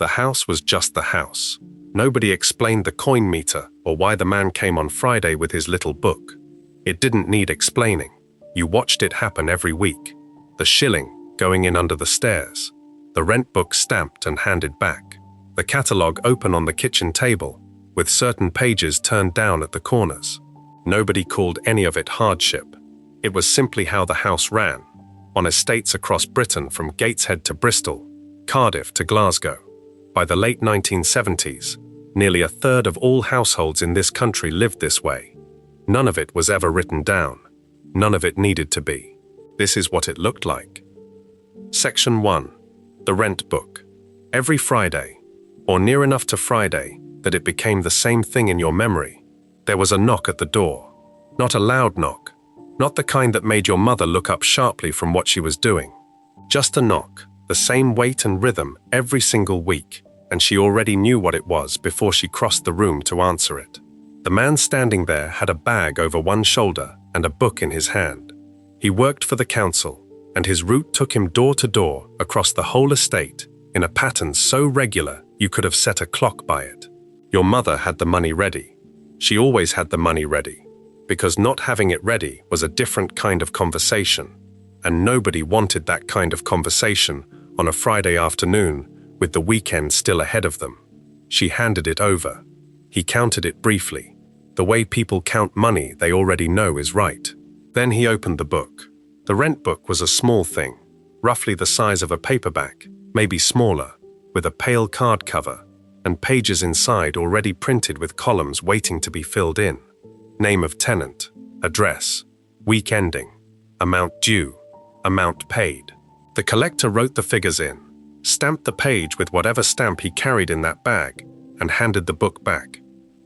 The house was just the house. Nobody explained the coin meter or why the man came on Friday with his little book. It didn't need explaining. You watched it happen every week. The shilling going in under the stairs. The rent book stamped and handed back. The catalogue open on the kitchen table, with certain pages turned down at the corners. Nobody called any of it hardship. It was simply how the house ran, on estates across Britain from Gateshead to Bristol, Cardiff to Glasgow. By the late 1970s, nearly a third of all households in this country lived this way. None of it was ever written down. None of it needed to be. This is what it looked like. Section 1. The rent book. Every Friday, or near enough to Friday that it became the same thing in your memory, there was a knock at the door. Not a loud knock, not the kind that made your mother look up sharply from what she was doing. Just a knock, the same weight and rhythm every single week, and she already knew what it was before she crossed the room to answer it. The man standing there had a bag over one shoulder and a book in his hand. He worked for the council, and his route took him door to door across the whole estate in a pattern so regular you could have set a clock by it. Your mother had the money ready. She always had the money ready, because not having it ready was a different kind of conversation, and nobody wanted that kind of conversation on a Friday afternoon with the weekend still ahead of them. She handed it over. He counted it briefly, the way people count money they already know is right. Then he opened the book. The rent book was a small thing, roughly the size of a paperback, maybe smaller, with a pale card cover, and pages inside already printed with columns waiting to be filled in. Name of tenant, address, week ending, amount due, amount paid. The collector wrote the figures in, stamped the page with whatever stamp he carried in that bag, and handed the book back.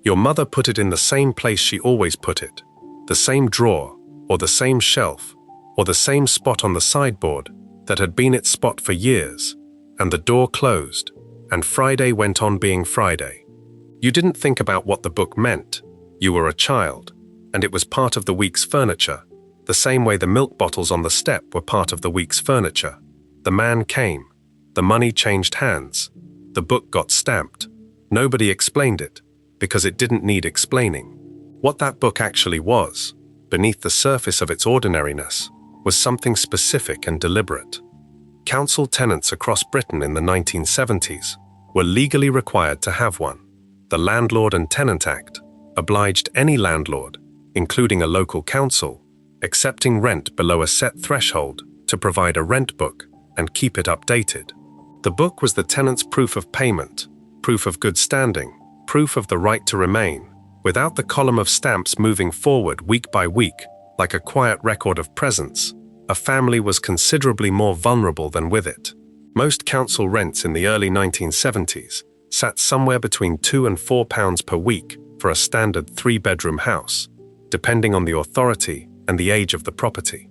Your mother put it in the same place she always put it, the same drawer, or the same shelf, or the same spot on the sideboard that had been its spot for years, and the door closed, and Friday went on being Friday. You didn't think about what the book meant. You were a child, and it was part of the week's furniture, the same way the milk bottles on the step were part of the week's furniture. The man came. The money changed hands. The book got stamped. Nobody explained it, because it didn't need explaining. What that book actually was, beneath the surface of its ordinariness, was something specific and deliberate. Council tenants across Britain in the 1970s were legally required to have one. The Landlord and Tenant Act obliged any landlord, including a local council, accepting rent below a set threshold to provide a rent book and keep it updated. The book was the tenant's proof of payment, proof of good standing, proof of the right to remain. Without the column of stamps moving forward week by week, like a quiet record of presence, a family was considerably more vulnerable than with it. Most council rents in the early 1970s sat somewhere between £2 and £4 per week for a standard 3-bedroom house, depending on the authority and the age of the property.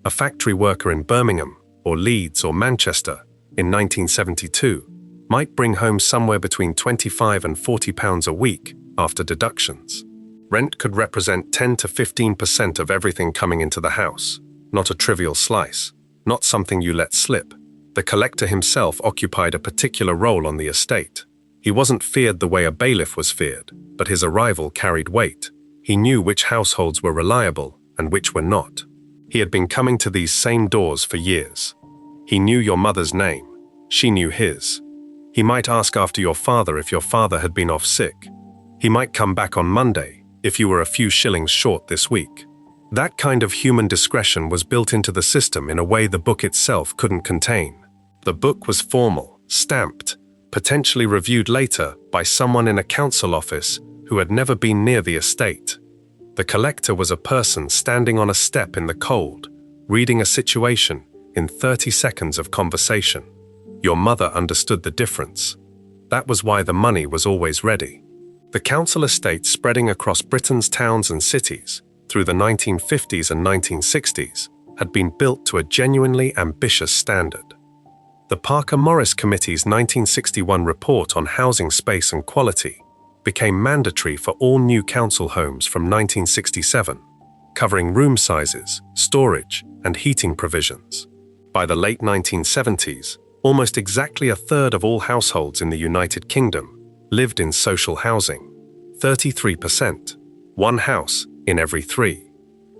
A factory worker in Birmingham, or Leeds, or Manchester in 1972 might bring home somewhere between £25 and £40 a week after deductions. Rent could represent 10 to 15% of everything coming into the house, not a trivial slice, not something you let slip. The collector himself occupied a particular role on the estate. He wasn't feared the way a bailiff was feared, but his arrival carried weight. He knew which households were reliable and which were not. He had been coming to these same doors for years. He knew your mother's name. She knew his. He might ask after your father if your father had been off sick. He might come back on Monday if you were a few shillings short this week. That kind of human discretion was built into the system in a way the book itself couldn't contain. The book was formal, stamped, potentially reviewed later by someone in a council office who had never been near the estate. The collector was a person standing on a step in the cold, reading a situation in 30 seconds of conversation. Your mother understood the difference. That was why the money was always ready. The council estate spreading across Britain's towns and cities through the 1950s and 1960s had been built to a genuinely ambitious standard. The Parker-Morris Committee's 1961 report on housing space and quality became mandatory for all new council homes from 1967, covering room sizes, storage, and heating provisions. By the late 1970s, Almost exactly a third of all households in the United Kingdom lived in social housing. 33%. One house in every three.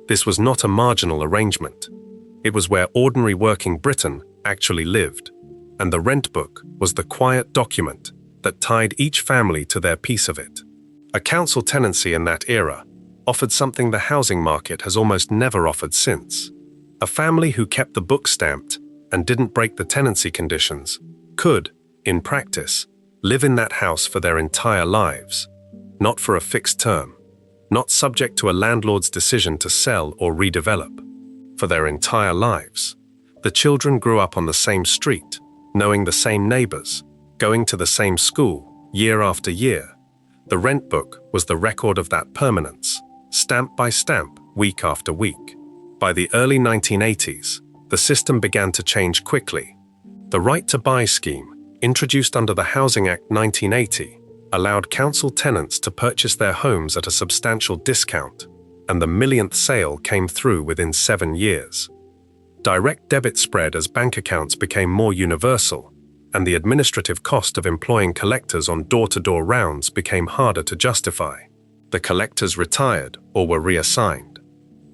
This was not a marginal arrangement. It was where ordinary working Britain actually lived, and the rent book was the quiet document that tied each family to their piece of it. A council tenancy in that era offered something the housing market has almost never offered since. A family who kept the book stamped and didn't break the tenancy conditions could, in practice, live in that house for their entire lives, not for a fixed term, not subject to a landlord's decision to sell or redevelop. For their entire lives. The children grew up on the same street, knowing the same neighbors, going to the same school, year after year. The rent book was the record of that permanence, stamp by stamp, week after week. By the early 1980s, the system began to change quickly. The Right to Buy scheme, introduced under the Housing Act 1980, allowed council tenants to purchase their homes at a substantial discount, and the millionth sale came through within 7 years. Direct debit spread as bank accounts became more universal, and the administrative cost of employing collectors on door-to-door rounds became harder to justify. The collectors retired or were reassigned.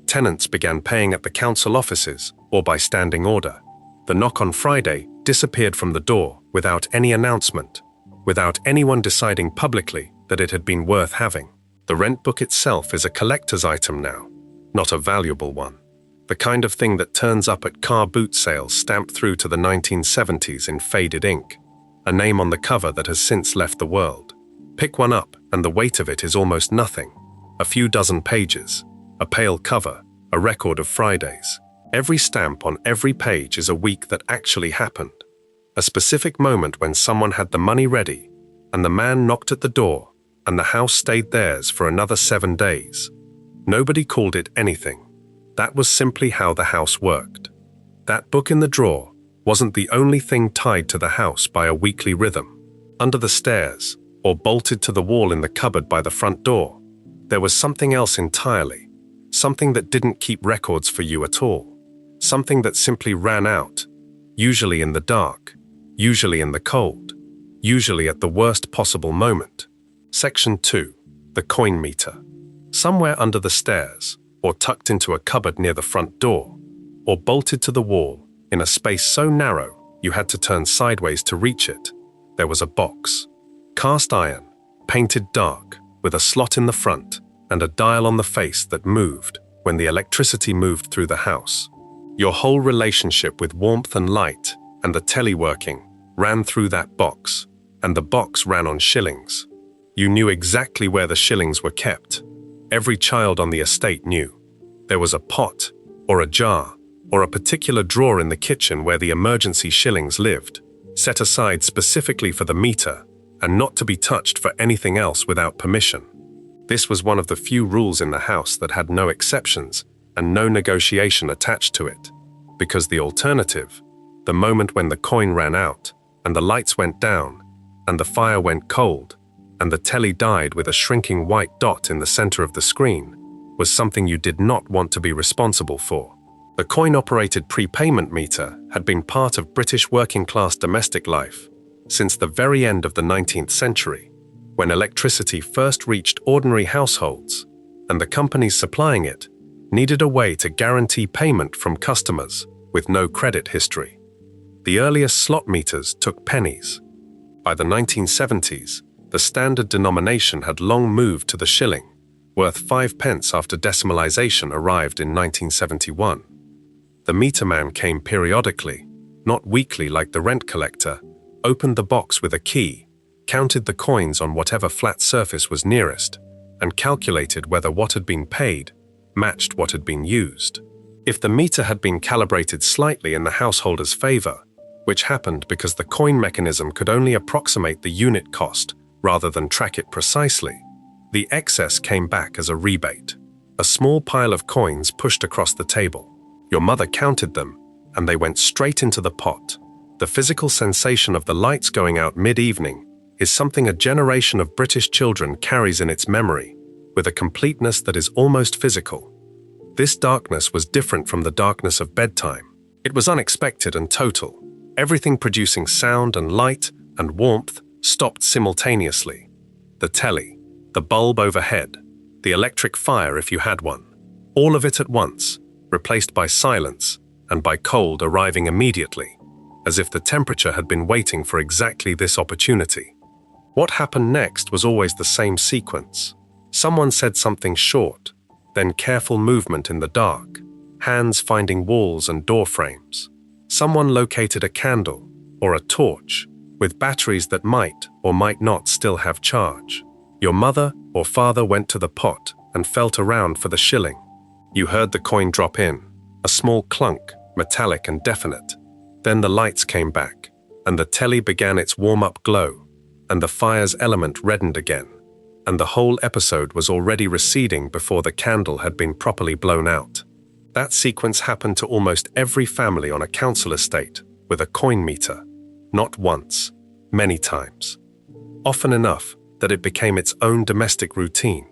Tenants began paying at the council offices or by standing order. The knock on Friday disappeared from the door without any announcement, without anyone deciding publicly that it had been worth having. The rent book itself is a collector's item now, not a valuable one. The kind of thing that turns up at car boot sales stamped through to the 1970s in faded ink, a name on the cover that has since left the world. Pick one up and the weight of it is almost nothing. A few dozen pages, a pale cover, a record of Fridays. Every stamp on every page is a week that actually happened. A specific moment when someone had the money ready, and the man knocked at the door, and the house stayed theirs for another 7 days. Nobody called it anything. That was simply how the house worked. That book in the drawer wasn't the only thing tied to the house by a weekly rhythm. Under the stairs, or bolted to the wall in the cupboard by the front door, there was something else entirely, something that didn't keep records for you at all, something that simply ran out, usually in the dark, usually in the cold, usually at the worst possible moment. Section 2. The coin meter. Somewhere under the stairs, or tucked into a cupboard near the front door, or bolted to the wall, in a space so narrow you had to turn sideways to reach it, there was a box. Cast iron, painted dark, with a slot in the front, and a dial on the face that moved when the electricity moved through the house. Your whole relationship with warmth and light, and the telly working, ran through that box, and the box ran on shillings. You knew exactly where the shillings were kept. Every child on the estate knew. There was a pot, or a jar, or a particular drawer in the kitchen where the emergency shillings lived, set aside specifically for the meter, and not to be touched for anything else without permission. This was one of the few rules in the house that had no exceptions and no negotiation attached to it, because the alternative, the moment when the coin ran out, and the lights went down, and the fire went cold, and the telly died with a shrinking white dot in the center of the screen, was something you did not want to be responsible for. The coin-operated prepayment meter had been part of British working-class domestic life since the very end of the 19th century, when electricity first reached ordinary households, and the companies supplying it needed a way to guarantee payment from customers with no credit history. The earliest slot meters took pennies. By the 1970s, the standard denomination had long moved to the shilling, worth 5 pence after decimalisation arrived in 1971. The meter man came periodically, not weekly like the rent collector, opened the box with a key, counted the coins on whatever flat surface was nearest, and calculated whether what had been paid matched what had been used. If the meter had been calibrated slightly in the householder's favour, which happened because the coin mechanism could only approximate the unit cost rather than track it precisely, the excess came back as a rebate. A small pile of coins pushed across the table. Your mother counted them, and they went straight into the pot. The physical sensation of the lights going out mid-evening is something a generation of British children carries in its memory, with a completeness that is almost physical. This darkness was different from the darkness of bedtime. It was unexpected and total. Everything producing sound and light and warmth stopped simultaneously. The telly, the bulb overhead, the electric fire if you had one, all of it at once, replaced by silence and by cold arriving immediately, as if the temperature had been waiting for exactly this opportunity. What happened next was always the same sequence. Someone said something short, then careful movement in the dark, hands finding walls and door frames. Someone located a candle or a torch with batteries that might or might not still have charge. Your mother or father went to the pot and felt around for the shilling. You heard the coin drop in, a small clunk, metallic and definite. Then the lights came back, and the telly began its warm-up glow, and the fire's element reddened again, and the whole episode was already receding before the candle had been properly blown out. That sequence happened to almost every family on a council estate with a coin meter, not once, many times. Often enough that it became its own domestic routine,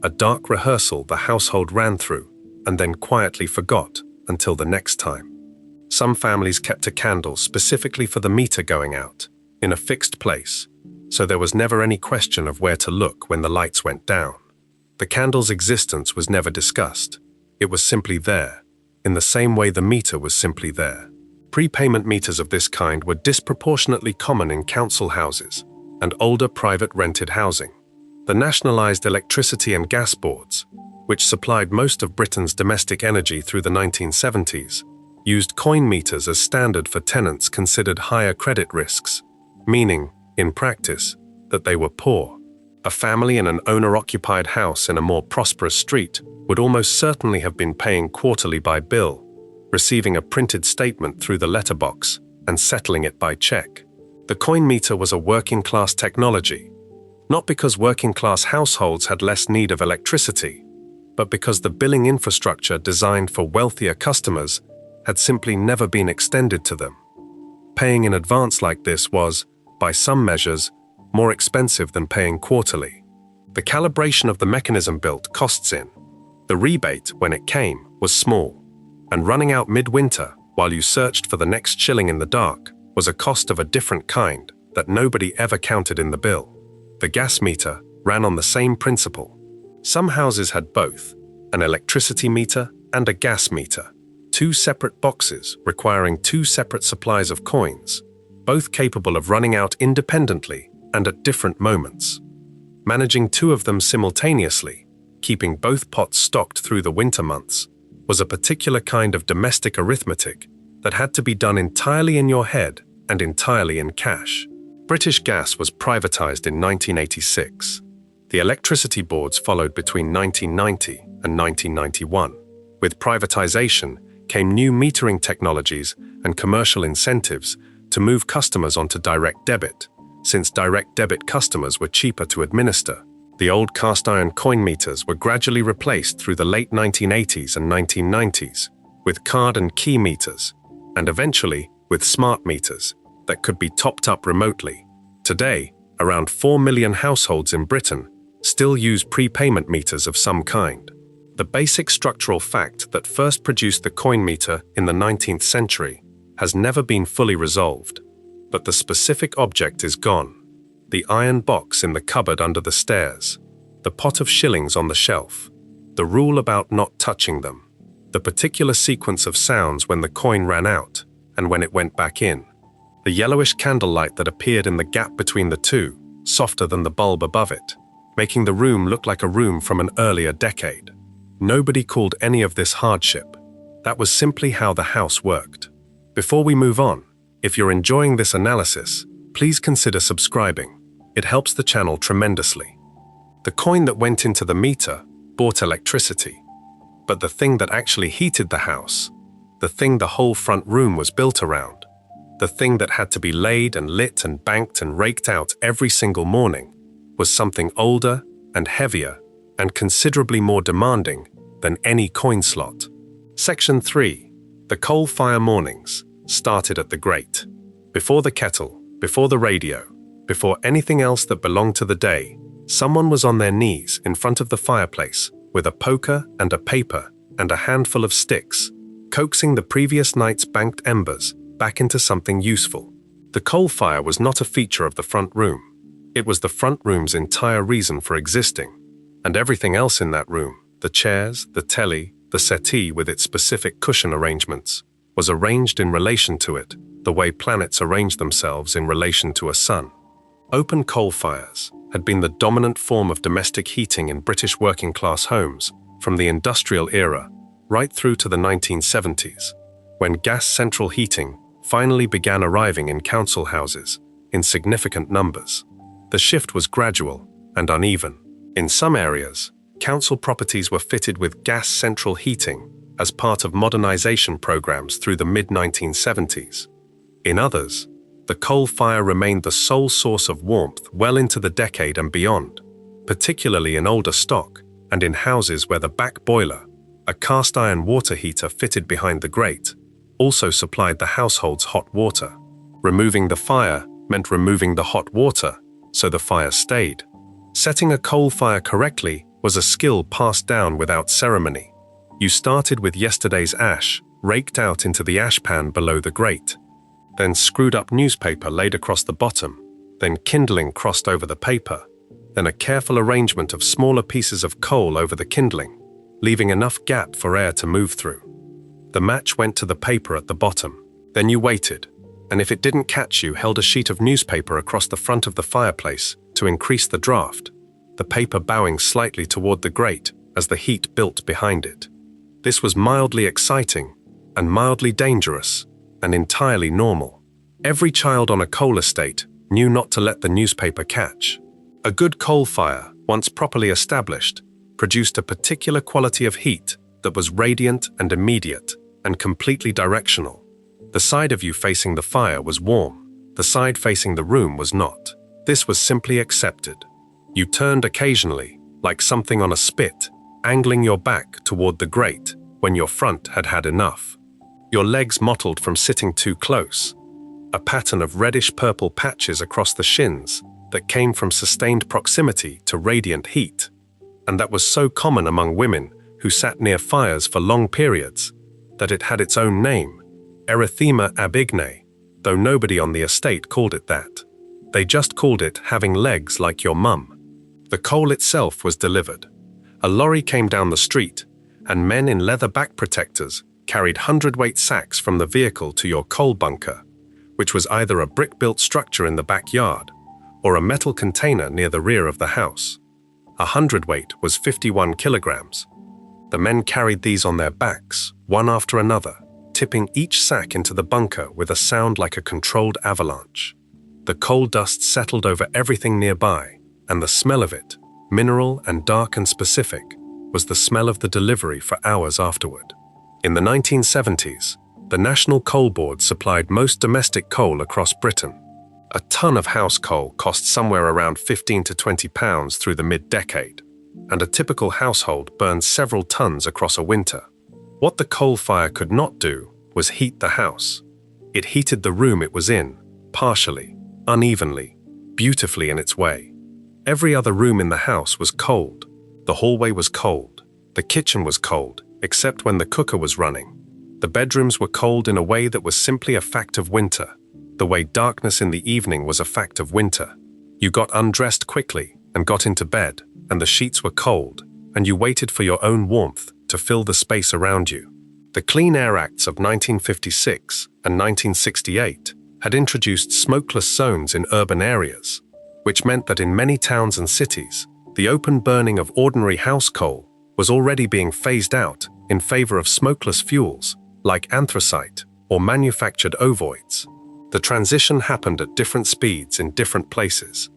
a dark rehearsal the household ran through and then quietly forgot until the next time. Some families kept a candle specifically for the meter going out, in a fixed place, so there was never any question of where to look when the lights went down. The candle's existence was never discussed. It was simply there, in the same way the meter was simply there. Prepayment meters of this kind were disproportionately common in council houses and older private rented housing. The nationalised electricity and gas boards, which supplied most of Britain's domestic energy through the 1970s, used coin meters as standard for tenants considered higher credit risks, meaning, in practice, that they were poor. A family in an owner-occupied house in a more prosperous street would almost certainly have been paying quarterly by bill, receiving a printed statement through the letterbox and settling it by check. The coin meter was a working-class technology, not because working-class households had less need of electricity, but because the billing infrastructure designed for wealthier customers had simply never been extended to them. Paying in advance like this was, by some measures, more expensive than paying quarterly. The calibration of the mechanism built costs in. The rebate, when it came, was small, and running out midwinter while you searched for the next shilling in the dark was a cost of a different kind that nobody ever counted in the bill. The gas meter ran on the same principle. Some houses had both, an electricity meter and a gas meter, two separate boxes requiring two separate supplies of coins, both capable of running out independently and at different moments. Managing two of them simultaneously, keeping both pots stocked through the winter months, was a particular kind of domestic arithmetic that had to be done entirely in your head and entirely in cash. British Gas was privatised in 1986. The electricity boards followed between 1990 and 1991. With privatisation came new metering technologies and commercial incentives to move customers onto direct debit, since direct debit customers were cheaper to administer. The old cast-iron coin meters were gradually replaced through the late 1980s and 1990s with card and key meters, and eventually with smart meters that could be topped up remotely. Today, around 4 million households in Britain still use prepayment meters of some kind. The basic structural fact that first produced the coin meter in the 19th century has never been fully resolved, but the specific object is gone. The iron box in the cupboard under the stairs, the pot of shillings on the shelf, the rule about not touching them, the particular sequence of sounds when the coin ran out and when it went back in, the yellowish candlelight that appeared in the gap between the two, softer than the bulb above it, making the room look like a room from an earlier decade. Nobody called any of this hardship. That was simply how the house worked. Before we move on, if you're enjoying this analysis, please consider subscribing. It helps the channel tremendously. The coin that went into the meter bought electricity, but the thing that actually heated the house, the thing the whole front room was built around, the thing that had to be laid and lit and banked and raked out every single morning, was something older and heavier and considerably more demanding than any coin slot. Section 3. The coal fire mornings started at the grate. Before the kettle, before the radio, before anything else that belonged to the day, someone was on their knees in front of the fireplace with a poker and a paper and a handful of sticks, coaxing the previous night's banked embers back into something useful. The coal fire was not a feature of the front room. It was the front room's entire reason for existing. And everything else in that room, the chairs, the telly, the settee with its specific cushion arrangements, was arranged in relation to it, the way planets arrange themselves in relation to a sun. Open coal fires had been the dominant form of domestic heating in British working-class homes from the industrial era right through to the 1970s, when gas central heating finally began arriving in council houses in significant numbers. The shift was gradual and uneven. In some areas, council properties were fitted with gas central heating as part of modernization programs through the mid-1970s. In others, the coal fire remained the sole source of warmth well into the decade and beyond, particularly in older stock and in houses where the back boiler, a cast iron water heater fitted behind the grate, also supplied the household's hot water. Removing the fire meant removing the hot water, so the fire stayed. Setting a coal fire correctly was a skill passed down without ceremony. You started with yesterday's ash raked out into the ash pan below the grate, then screwed up newspaper laid across the bottom, then kindling crossed over the paper, then a careful arrangement of smaller pieces of coal over the kindling, leaving enough gap for air to move through. The match went to the paper at the bottom. Then you waited, and if it didn't catch you, held a sheet of newspaper across the front of the fireplace to increase the draft, the paper bowing slightly toward the grate as the heat built behind it. This was mildly exciting and mildly dangerous and entirely normal. Every child on a coal estate knew not to let the newspaper catch. A good coal fire, once properly established, produced a particular quality of heat that was radiant and immediate and completely directional. The side of you facing the fire was warm, the side facing the room was not. This was simply accepted. You turned occasionally, like something on a spit, angling your back toward the grate when your front had had enough. Your legs mottled from sitting too close, a pattern of reddish-purple patches across the shins that came from sustained proximity to radiant heat, and that was so common among women who sat near fires for long periods that it had its own name, erythema ab igne, though nobody on the estate called it that. They just called it having legs like your mum. The coal itself was delivered. A lorry came down the street, and men in leather back protectors carried hundredweight sacks from the vehicle to your coal bunker, which was either a brick-built structure in the backyard or a metal container near the rear of the house. A hundredweight was 51 kilograms. The men carried these on their backs, one after another, tipping each sack into the bunker with a sound like a controlled avalanche. The coal dust settled over everything nearby, and the smell of it, mineral and dark and specific, was the smell of the delivery for hours afterward. In the 1970s, the National Coal Board supplied most domestic coal across Britain. A ton of house coal cost somewhere around £15 to £20 through the mid-decade, and a typical household burned several tons across a winter. What the coal fire could not do was heat the house. It heated the room it was in, partially, unevenly, beautifully in its way. Every other room in the house was cold. The hallway was cold. The kitchen was cold, except when the cooker was running. The bedrooms were cold in a way that was simply a fact of winter, the way darkness in the evening was a fact of winter. You got undressed quickly and got into bed, and the sheets were cold, and you waited for your own warmth to fill the space around you. The Clean Air Acts of 1956 and 1968 had introduced smokeless zones in urban areas, which meant that in many towns and cities, the open burning of ordinary house coal was already being phased out in favor of smokeless fuels like anthracite or manufactured ovoids. The transition happened at different speeds in different places.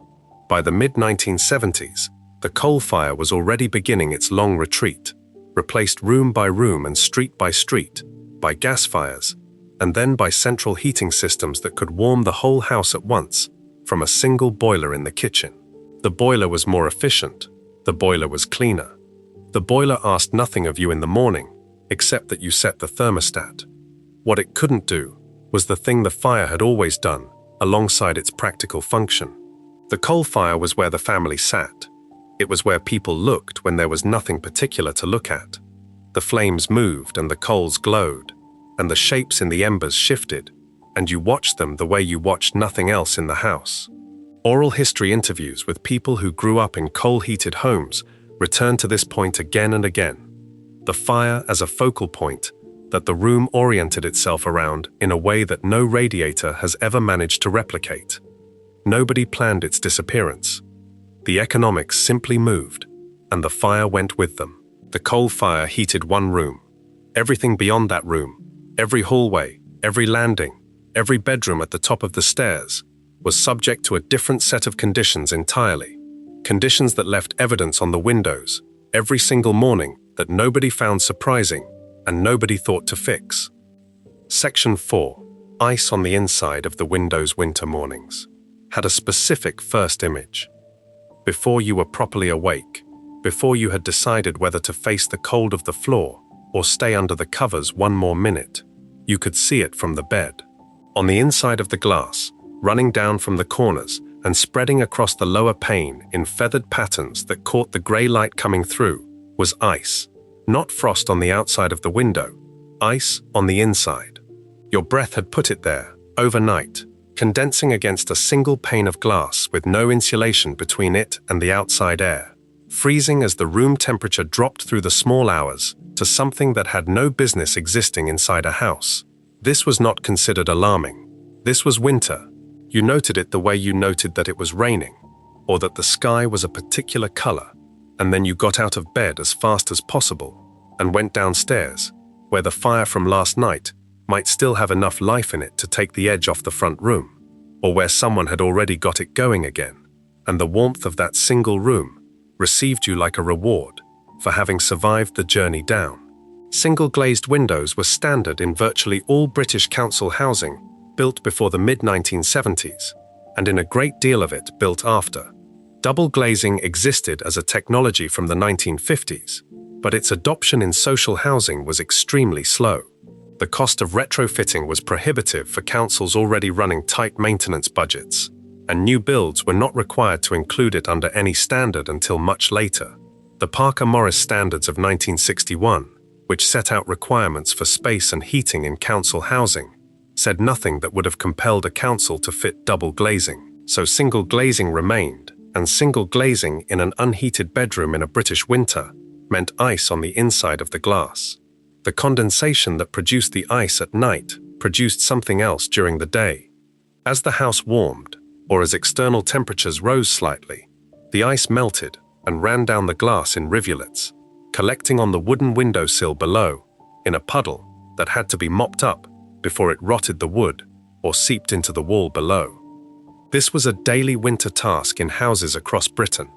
By the mid-1970s, the coal fire was already beginning its long retreat, replaced room by room and street by street by gas fires, and then by central heating systems that could warm the whole house at once from a single boiler in the kitchen. The boiler was more efficient. The boiler was cleaner. The boiler asked nothing of you in the morning, except that you set the thermostat. What it couldn't do was the thing the fire had always done, alongside its practical function. The coal fire was where the family sat. It was where people looked when there was nothing particular to look at. The flames moved and the coals glowed, and the shapes in the embers shifted, and you watched them the way you watched nothing else in the house. Oral history interviews with people who grew up in coal-heated homes return to this point again and again. The fire as a focal point that the room oriented itself around in a way that no radiator has ever managed to replicate. Nobody planned its disappearance. The economics simply moved, and the fire went with them. The coal fire heated one room. Everything beyond that room, every hallway, every landing, every bedroom at the top of the stairs, was subject to a different set of conditions entirely. Conditions that left evidence on the windows every single morning that nobody found surprising and nobody thought to fix. Section 4, ice on the inside of the windows winter mornings, had a specific first image. Before you were properly awake, before you had decided whether to face the cold of the floor or stay under the covers one more minute, you could see it from the bed. On the inside of the glass, running down from the corners and spreading across the lower pane in feathered patterns that caught the grey light coming through, was ice. Not frost on the outside of the window, ice on the inside. Your breath had put it there, overnight, condensing against a single pane of glass with no insulation between it and the outside air, freezing as the room temperature dropped through the small hours to something that had no business existing inside a house. This was not considered alarming. This was winter. You noted it the way you noted that it was raining, or that the sky was a particular color, and then you got out of bed as fast as possible and went downstairs, where the fire from last night might still have enough life in it to take the edge off the front room, or where someone had already got it going again, and the warmth of that single room received you like a reward for having survived the journey down. Single glazed windows were standard in virtually all British council housing built before the mid-1970s, and in a great deal of it built after. Double glazing existed as a technology from the 1950s, but its adoption in social housing was extremely slow. The cost of retrofitting was prohibitive for councils already running tight maintenance budgets, and new builds were not required to include it under any standard until much later. The Parker-Morris Standards of 1961, which set out requirements for space and heating in council housing, said nothing that would have compelled a council to fit double glazing, so single glazing remained, and single glazing in an unheated bedroom in a British winter meant ice on the inside of the glass. The condensation that produced the ice at night produced something else during the day. As the house warmed, or as external temperatures rose slightly, the ice melted and ran down the glass in rivulets, collecting on the wooden windowsill below, in a puddle that had to be mopped up before it rotted the wood or seeped into the wall below. This was a daily winter task in houses across Britain.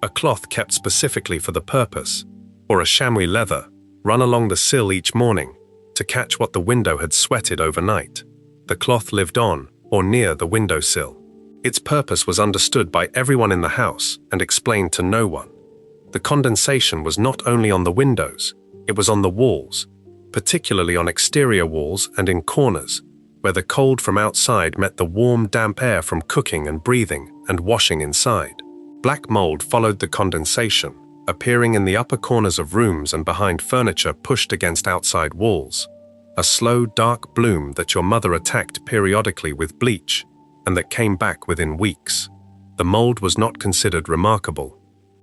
A cloth kept specifically for the purpose, or a chamois leather, run along the sill each morning to catch what the window had sweated overnight. The cloth lived on or near the windowsill. Its purpose was understood by everyone in the house and explained to no one. The condensation was not only on the windows, it was on the walls, particularly on exterior walls and in corners, where the cold from outside met the warm, damp air from cooking and breathing and washing inside. Black mold followed the condensation, appearing in the upper corners of rooms and behind furniture pushed against outside walls. A slow, dark bloom that your mother attacked periodically with bleach, and that came back within weeks. The mold was not considered remarkable.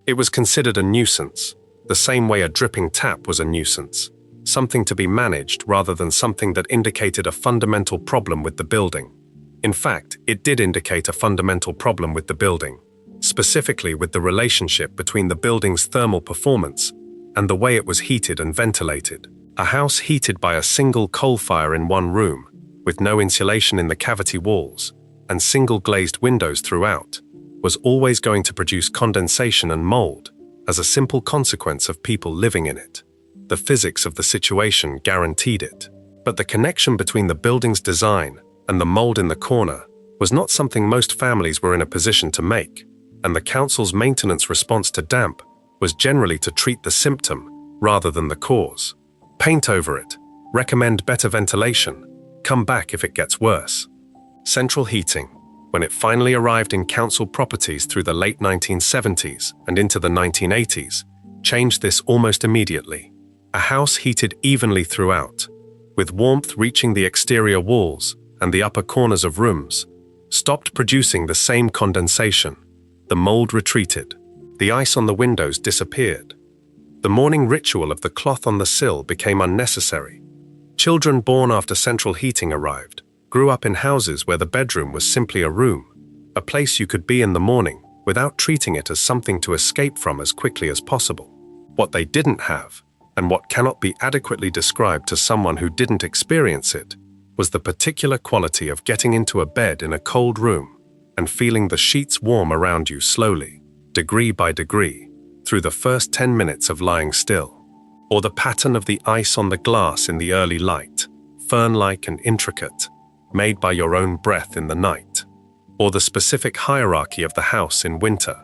It was considered a nuisance, the same way a dripping tap was a nuisance, something to be managed rather than something that indicated a fundamental problem with the building. In fact, it did indicate a fundamental problem with the building, specifically with the relationship between the building's thermal performance and the way it was heated and ventilated. A house heated by a single coal fire in one room, with no insulation in the cavity walls, and single glazed windows throughout, was always going to produce condensation and mold as a simple consequence of people living in it. The physics of the situation guaranteed it. But the connection between the building's design and the mold in the corner was not something most families were in a position to make, and the council's maintenance response to damp was generally to treat the symptom rather than the cause. Paint over it, recommend better ventilation, come back if it gets worse. Central heating, when it finally arrived in council properties through the late 1970s and into the 1980s, changed this almost immediately. A house heated evenly throughout, with warmth reaching the exterior walls and the upper corners of rooms stopped producing the same condensation. The mold retreated. The ice on the windows disappeared. The morning ritual of the cloth on the sill became unnecessary. Children born after central heating arrived grew up in houses where the bedroom was simply a room, a place you could be in the morning without treating it as something to escape from as quickly as possible. What they didn't have, and what cannot be adequately described to someone who didn't experience it, was the particular quality of getting into a bed in a cold room and feeling the sheets warm around you slowly, degree by degree, through the first 10 minutes of lying still, or the pattern of the ice on the glass in the early light, fern-like and intricate, made by your own breath in the night, or the specific hierarchy of the house in winter,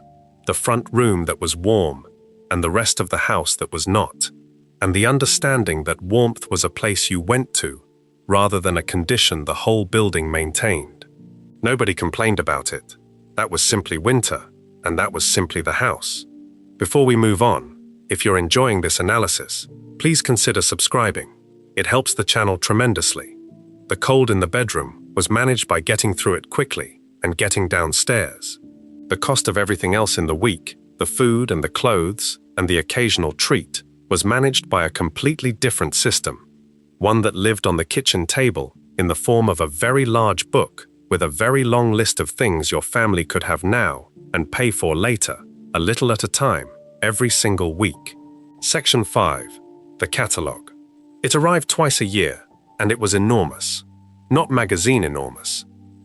the front room that was warm and the rest of the house that was not, and the understanding that warmth was a place you went to rather than a condition the whole building maintained. Nobody complained about it. That was simply winter, and that was simply the house. Before we move on, if you're enjoying this analysis, please consider subscribing. It helps the channel tremendously. The cold in the bedroom was managed by getting through it quickly and getting downstairs. The cost of everything else in the week, the food and the clothes and the occasional treat, was managed by a completely different system, one that lived on the kitchen table in the form of a very large book with a very long list of things your family could have now and pay for later, a little at a time, every single week. Section 5. The Catalogue. It arrived twice a year, and it was enormous. Not magazine enormous.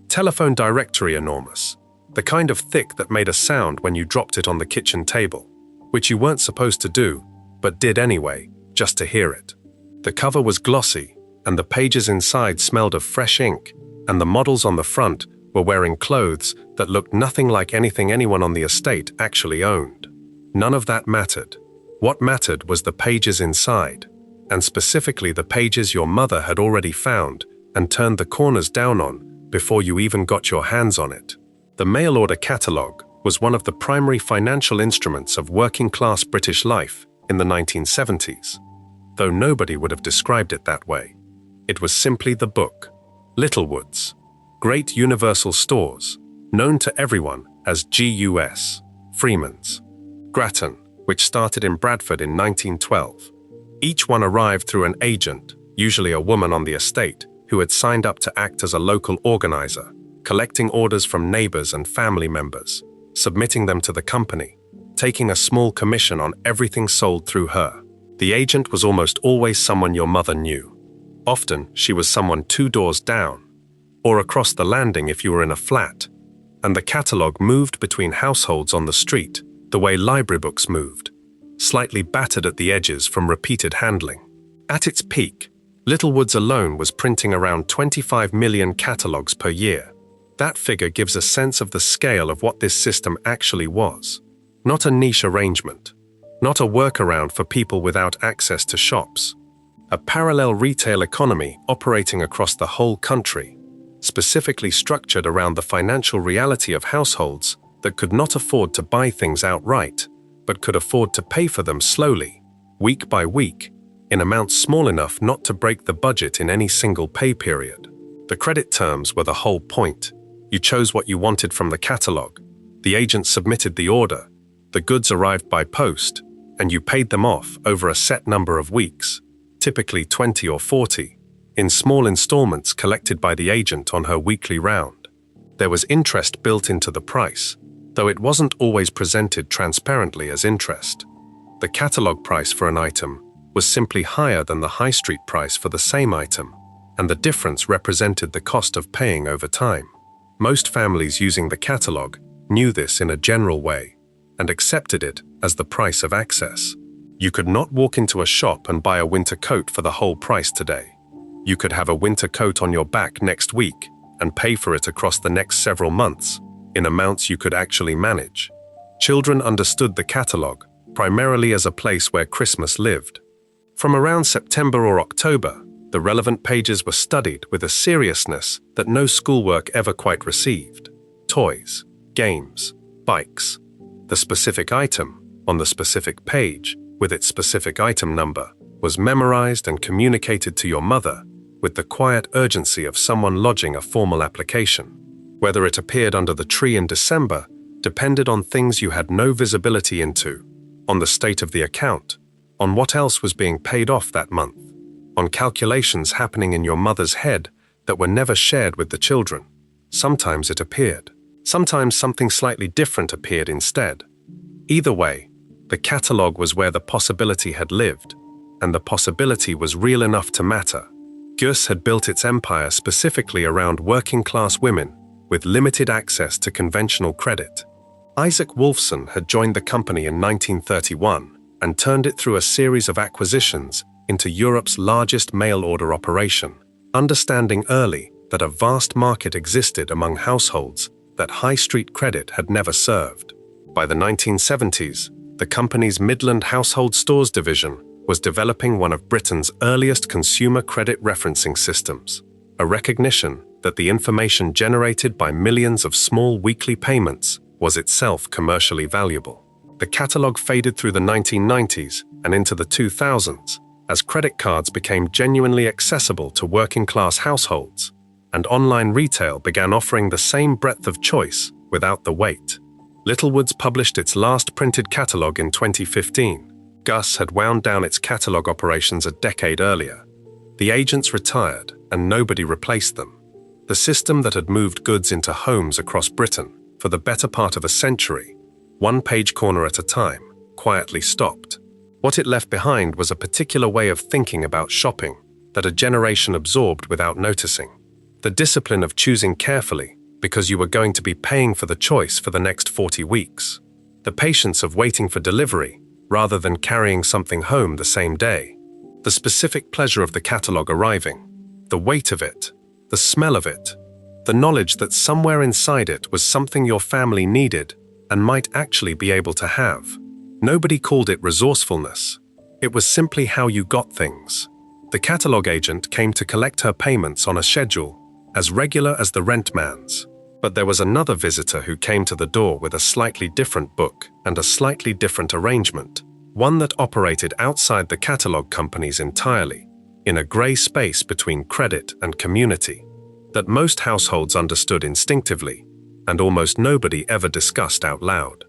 Telephone directory enormous. The kind of thick that made a sound when you dropped it on the kitchen table, which you weren't supposed to do, but did anyway, just to hear it. The cover was glossy, and the pages inside smelled of fresh ink, and the models on the front were wearing clothes that looked nothing like anything anyone on the estate actually owned. None of that mattered. What mattered was the pages inside, and specifically the pages your mother had already found and turned the corners down on before you even got your hands on it. The mail-order catalogue was one of the primary financial instruments of working-class British life in the 1970s, though nobody would have described it that way. It was simply the book. Littlewood's, great universal stores, known to everyone as GUS, Freeman's, Grattan, which started in Bradford in 1912. Each one arrived through an agent, usually a woman on the estate, who had signed up to act as a local organizer, collecting orders from neighbors and family members, submitting them to the company, taking a small commission on everything sold through her. The agent was almost always someone your mother knew. Often, she was someone 2 doors down, or across the landing if you were in a flat, and the catalogue moved between households on the street the way library books moved, slightly battered at the edges from repeated handling. At its peak, Littlewood's alone was printing around 25 million catalogues per year. That figure gives a sense of the scale of what this system actually was. Not a niche arrangement, not a workaround for people without access to shops. A parallel retail economy operating across the whole country, specifically structured around the financial reality of households that could not afford to buy things outright, but could afford to pay for them slowly, week by week, in amounts small enough not to break the budget in any single pay period. The credit terms were the whole point. You chose what you wanted from the catalogue. The agent submitted the order. The goods arrived by post, and you paid them off over a set number of weeks, typically 20 or 40, in small installments collected by the agent on her weekly round. There was interest built into the price, though it wasn't always presented transparently as interest. The catalogue price for an item was simply higher than the high street price for the same item, and the difference represented the cost of paying over time. Most families using the catalogue knew this in a general way and accepted it as the price of access. You could not walk into a shop and buy a winter coat for the whole price today. You could have a winter coat on your back next week and pay for it across the next several months in amounts you could actually manage. Children understood the catalogue primarily as a place where Christmas lived. From around September or October, the relevant pages were studied with a seriousness that no schoolwork ever quite received. Toys, games, bikes. The specific item on the specific page with its specific item number was memorized and communicated to your mother with the quiet urgency of someone lodging a formal application. Whether it appeared under the tree in December depended on things you had no visibility into, on the state of the account, on what else was being paid off that month, on calculations happening in your mother's head that were never shared with the children. Sometimes it appeared. Sometimes something slightly different appeared instead. Either way, the catalogue was where the possibility had lived, and the possibility was real enough to matter. Gus had built its empire specifically around working-class women with limited access to conventional credit. Isaac Wolfson had joined the company in 1931 and turned it through a series of acquisitions into Europe's largest mail-order operation, understanding early that a vast market existed among households that high street credit had never served. By the 1970s, the company's Midland Household Stores division was developing one of Britain's earliest consumer credit referencing systems, a recognition that the information generated by millions of small weekly payments was itself commercially valuable. The catalogue faded through the 1990s and into the 2000s as credit cards became genuinely accessible to working-class households, and online retail began offering the same breadth of choice without the wait. Littlewoods published its last printed catalogue in 2015. Gus had wound down its catalogue operations a decade earlier. The agents retired and nobody replaced them. The system that had moved goods into homes across Britain for the better part of a century, one page corner at a time, quietly stopped. What it left behind was a particular way of thinking about shopping that a generation absorbed without noticing. The discipline of choosing carefully because you were going to be paying for the choice for the next 40 weeks. The patience of waiting for delivery rather than carrying something home the same day. The specific pleasure of the catalogue arriving, the weight of it, the smell of it, the knowledge that somewhere inside it was something your family needed and might actually be able to have. Nobody called it resourcefulness. It was simply how you got things. The catalogue agent came to collect her payments on a schedule, as regular as the rent man's. But there was another visitor who came to the door with a slightly different book and a slightly different arrangement, one that operated outside the catalogue companies entirely, in a grey space between credit and community, that most households understood instinctively, and almost nobody ever discussed out loud.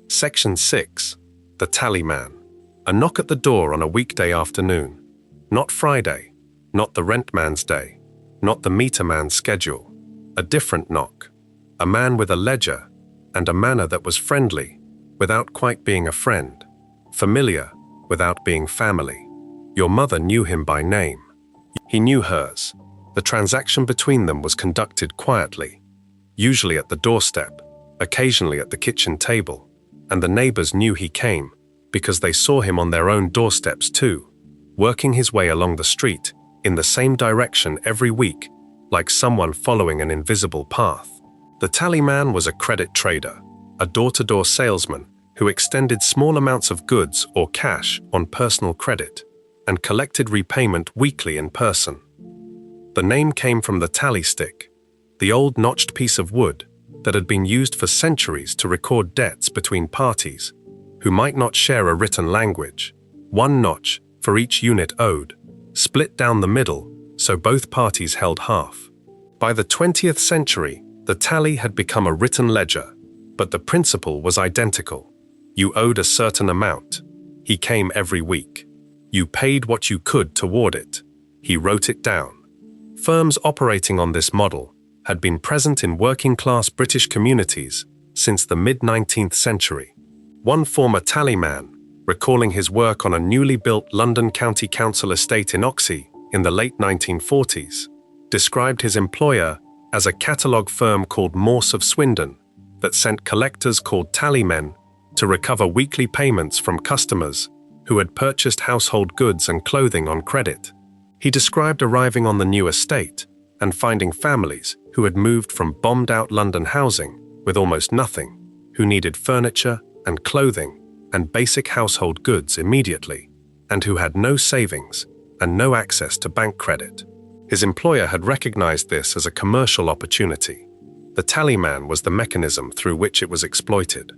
Section 6. The Tallyman. A knock at the door on a weekday afternoon. Not Friday, not the rent man's day, not the meter man's schedule. A different knock. A man with a ledger and a manner that was friendly without quite being a friend, familiar without being family. Your mother knew him by name. He knew hers. The transaction between them was conducted quietly, usually at the doorstep, occasionally at the kitchen table, and the neighbors knew he came because they saw him on their own doorsteps too, working his way along the street in the same direction every week, like someone following an invisible path. The tallyman was a credit trader, a door-to-door salesman who extended small amounts of goods or cash on personal credit and collected repayment weekly in person. The name came from the tally stick, the old notched piece of wood that had been used for centuries to record debts between parties who might not share a written language, one notch for each unit owed, split down the middle so both parties held half. By the 20th century, the tally had become a written ledger, but the principle was identical. You owed a certain amount. He came every week. You paid what you could toward it. He wrote it down. Firms operating on this model had been present in working-class British communities since the mid-19th century. One former tallyman, recalling his work on a newly built London County Council estate in Oxley in the late 1940s, described his employer as a catalogue firm called Morse of Swindon that sent collectors called tallymen to recover weekly payments from customers who had purchased household goods and clothing on credit. He described arriving on the new estate and finding families who had moved from bombed-out London housing with almost nothing, who needed furniture and clothing and basic household goods immediately, and who had no savings and no access to bank credit. His employer had recognized this as a commercial opportunity. The tallyman was the mechanism through which it was exploited.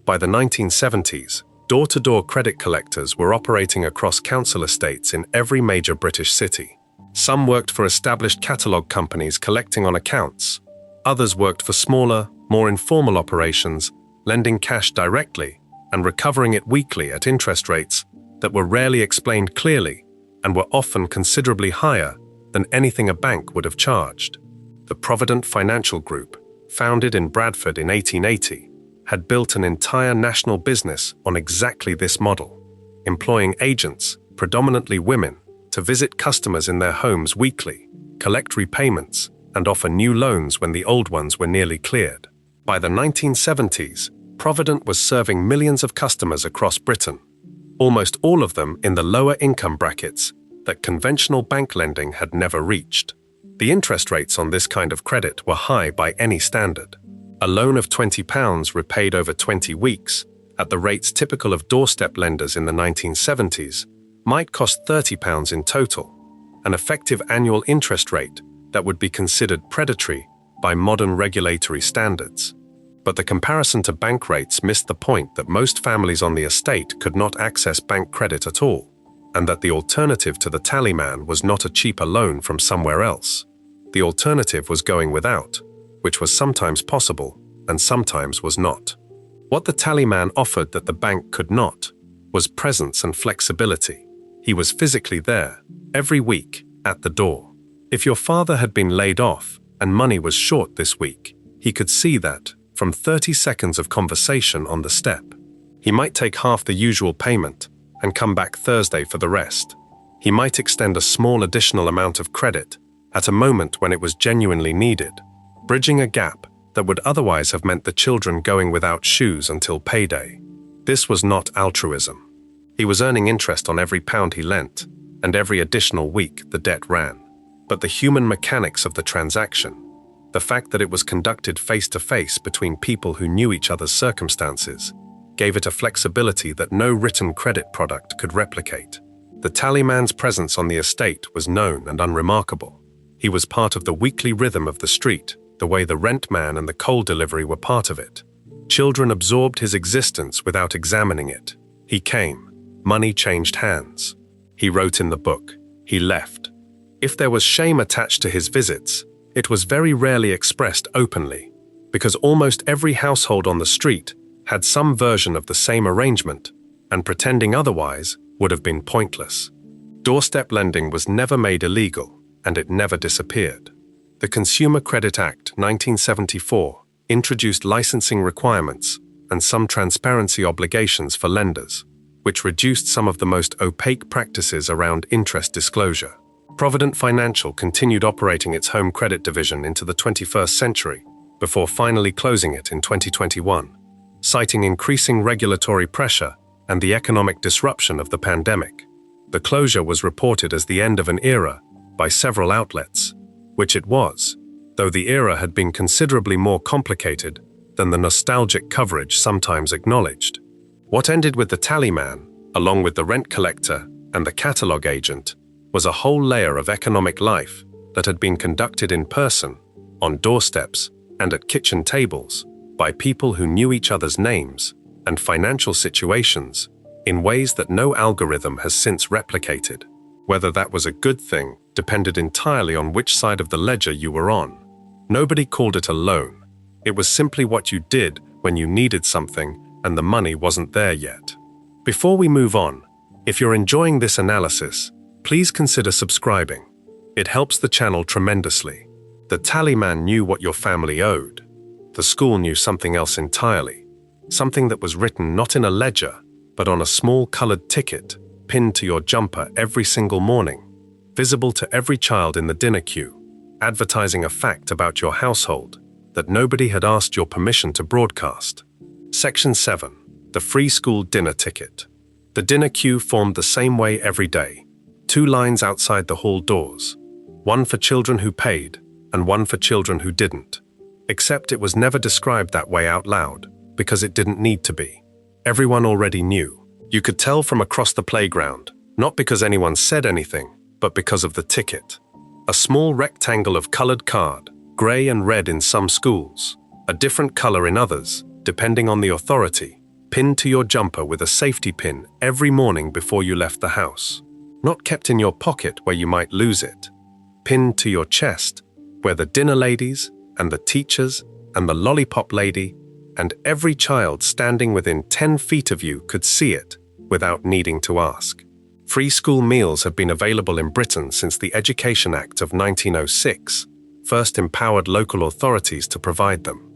By the 1970s, door-to-door credit collectors were operating across council estates in every major British city. Some worked for established catalog companies collecting on accounts. Others worked for smaller, more informal operations, lending cash directly and recovering it weekly at interest rates that were rarely explained clearly and were often considerably higher than anything a bank would have charged. The Provident Financial Group, founded in Bradford in 1880, had built an entire national business on exactly this model, employing agents, predominantly women, to visit customers in their homes weekly, collect repayments, and offer new loans when the old ones were nearly cleared. By the 1970s, Provident was serving millions of customers across Britain, almost all of them in the lower income brackets that conventional bank lending had never reached. The interest rates on this kind of credit were high by any standard. A loan of £20 repaid over 20 weeks, at the rates typical of doorstep lenders in the 1970s, might cost £30 in total, an effective annual interest rate that would be considered predatory by modern regulatory standards. But the comparison to bank rates missed the point that most families on the estate could not access bank credit at all, and that the alternative to the tallyman was not a cheaper loan from somewhere else. The alternative was going without, which was sometimes possible and sometimes was not. What the tallyman offered that the bank could not was presence and flexibility. He was physically there, every week, at the door. If your father had been laid off and money was short this week, he could see that from 30 seconds of conversation on the step. He might take half the usual payment and come back Thursday for the rest. He might extend a small additional amount of credit at a moment when it was genuinely needed, bridging a gap that would otherwise have meant the children going without shoes until payday. This was not altruism. He was earning interest on every pound he lent, and every additional week the debt ran. But the human mechanics of the transaction, the fact that it was conducted face-to-face between people who knew each other's circumstances, gave it a flexibility that no written credit product could replicate. The tallyman's presence on the estate was known and unremarkable. He was part of the weekly rhythm of the street, the way the rent man and the coal delivery were part of it. Children absorbed his existence without examining it. He came. Money changed hands. He wrote in the book. He left. If there was shame attached to his visits, it was very rarely expressed openly, because almost every household on the street had some version of the same arrangement, and pretending otherwise would have been pointless. Doorstep lending was never made illegal, and it never disappeared. The Consumer Credit Act 1974 introduced licensing requirements and some transparency obligations for lenders, which reduced some of the most opaque practices around interest disclosure. Provident Financial continued operating its home credit division into the 21st century, before finally closing it in 2021, citing increasing regulatory pressure and the economic disruption of the pandemic. The closure was reported as the end of an era by several outlets, which it was, though the era had been considerably more complicated than the nostalgic coverage sometimes acknowledged. What ended with the tallyman, along with the rent collector and the catalog agent, was a whole layer of economic life that had been conducted in person, on doorsteps, and at kitchen tables, by people who knew each other's names and financial situations in ways that no algorithm has since replicated. Whether that was a good thing depended entirely on which side of the ledger you were on. Nobody called it a loan. It was simply what you did when you needed something and the money wasn't there yet. Before we move on, if you're enjoying this analysis, please consider subscribing. It helps the channel tremendously. The tallyman knew what your family owed. The school knew something else entirely, something that was written not in a ledger, but on a small colored ticket pinned to your jumper every single morning, visible to every child in the dinner queue, advertising a fact about your household that nobody had asked your permission to broadcast. Section 7. The free school dinner ticket. The dinner queue formed the same way every day. 2 lines outside the hall doors, one for children who paid and one for children who didn't. Except it was never described that way out loud, because it didn't need to be. Everyone already knew. You could tell from across the playground, not because anyone said anything, but because of the ticket. A small rectangle of colored card, gray and red in some schools, a different color in others, depending on the authority, pinned to your jumper with a safety pin every morning before you left the house. Not kept in your pocket where you might lose it, pinned to your chest, where the dinner ladies and the teachers and the lollipop lady and every child standing within 10 feet of you could see it without needing to ask. Free school meals have been available in Britain since the Education Act of 1906 first empowered local authorities to provide them.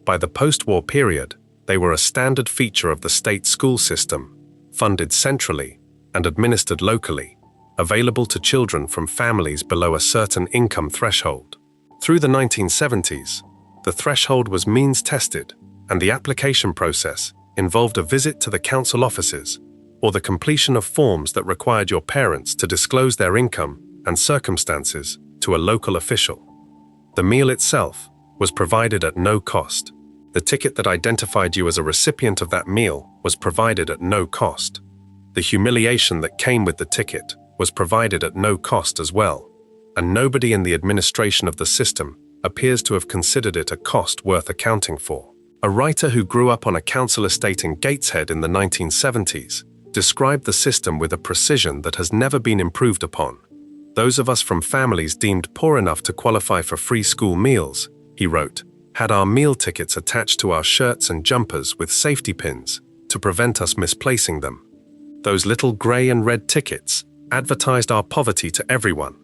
By the post-war period, they were a standard feature of the state school system, funded centrally and administered locally, available to children from families below a certain income threshold. Through the 1970s, the threshold was means-tested, and the application process involved a visit to the council offices or the completion of forms that required your parents to disclose their income and circumstances to a local official. The meal itself was provided at no cost. The ticket that identified you as a recipient of that meal was provided at no cost. The humiliation that came with the ticket was provided at no cost as well, and nobody in the administration of the system appears to have considered it a cost worth accounting for. A writer who grew up on a council estate in Gateshead in the 1970s described the system with a precision that has never been improved upon. Those of us from families deemed poor enough to qualify for free school meals, he wrote, had our meal tickets attached to our shirts and jumpers with safety pins to prevent us misplacing them. Those little grey and red tickets advertised our poverty to everyone.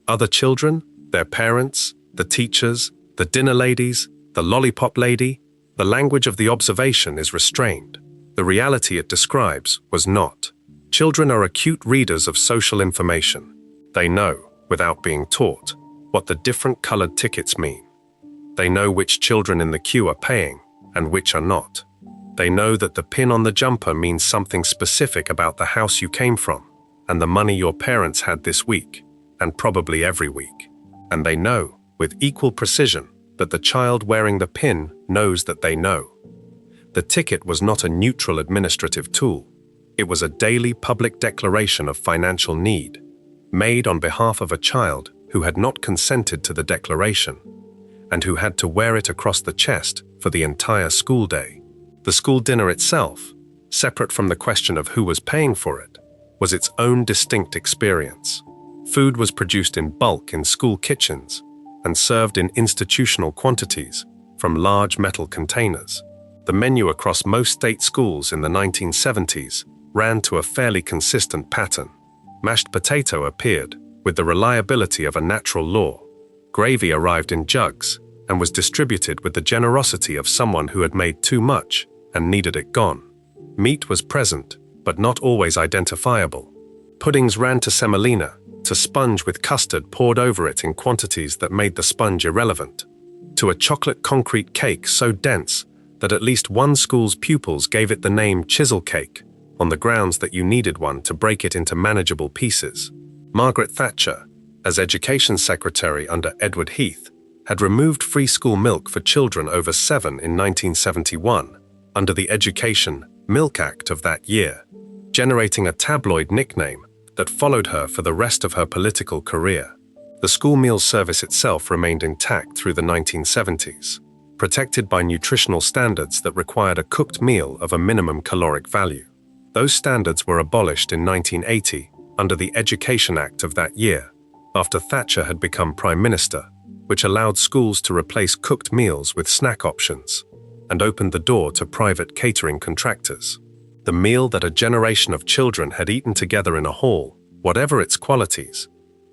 Other children, their parents, the teachers, the dinner ladies, the lollipop lady. The language of the observation is restrained. The reality it describes was not. Children are acute readers of social information. They know, without being taught, what the different colored tickets mean. They know which children in the queue are paying and which are not. They know that the pin on the jumper means something specific about the house you came from and the money your parents had this week, and probably every week. And they know, with equal precision, that the child wearing the pin knows that they know. The ticket was not a neutral administrative tool. It was a daily public declaration of financial need, made on behalf of a child who had not consented to the declaration, and who had to wear it across the chest for the entire school day. The school dinner itself, separate from the question of who was paying for it, was its own distinct experience. Food was produced in bulk in school kitchens and served in institutional quantities from large metal containers. The menu across most state schools in the 1970s ran to a fairly consistent pattern. Mashed potato appeared with the reliability of a natural law. Gravy arrived in jugs and was distributed with the generosity of someone who had made too much and needed it gone. Meat was present, but not always identifiable. Puddings ran to semolina, to sponge with custard poured over it in quantities that made the sponge irrelevant, to a chocolate concrete cake so dense that at least one school's pupils gave it the name chisel cake, on the grounds that you needed one to break it into manageable pieces. Margaret Thatcher, as Education Secretary under Edward Heath, had removed free school milk for children over 7 in 1971 under the Education Milk Act of that year, generating a tabloid nickname that followed her for the rest of her political career. The school meal service itself remained intact through the 1970s, protected by nutritional standards that required a cooked meal of a minimum caloric value. Those standards were abolished in 1980 under the Education Act of that year, after Thatcher had become Prime Minister, which allowed schools to replace cooked meals with snack options and opened the door to private catering contractors. The meal that a generation of children had eaten together in a hall, whatever its qualities,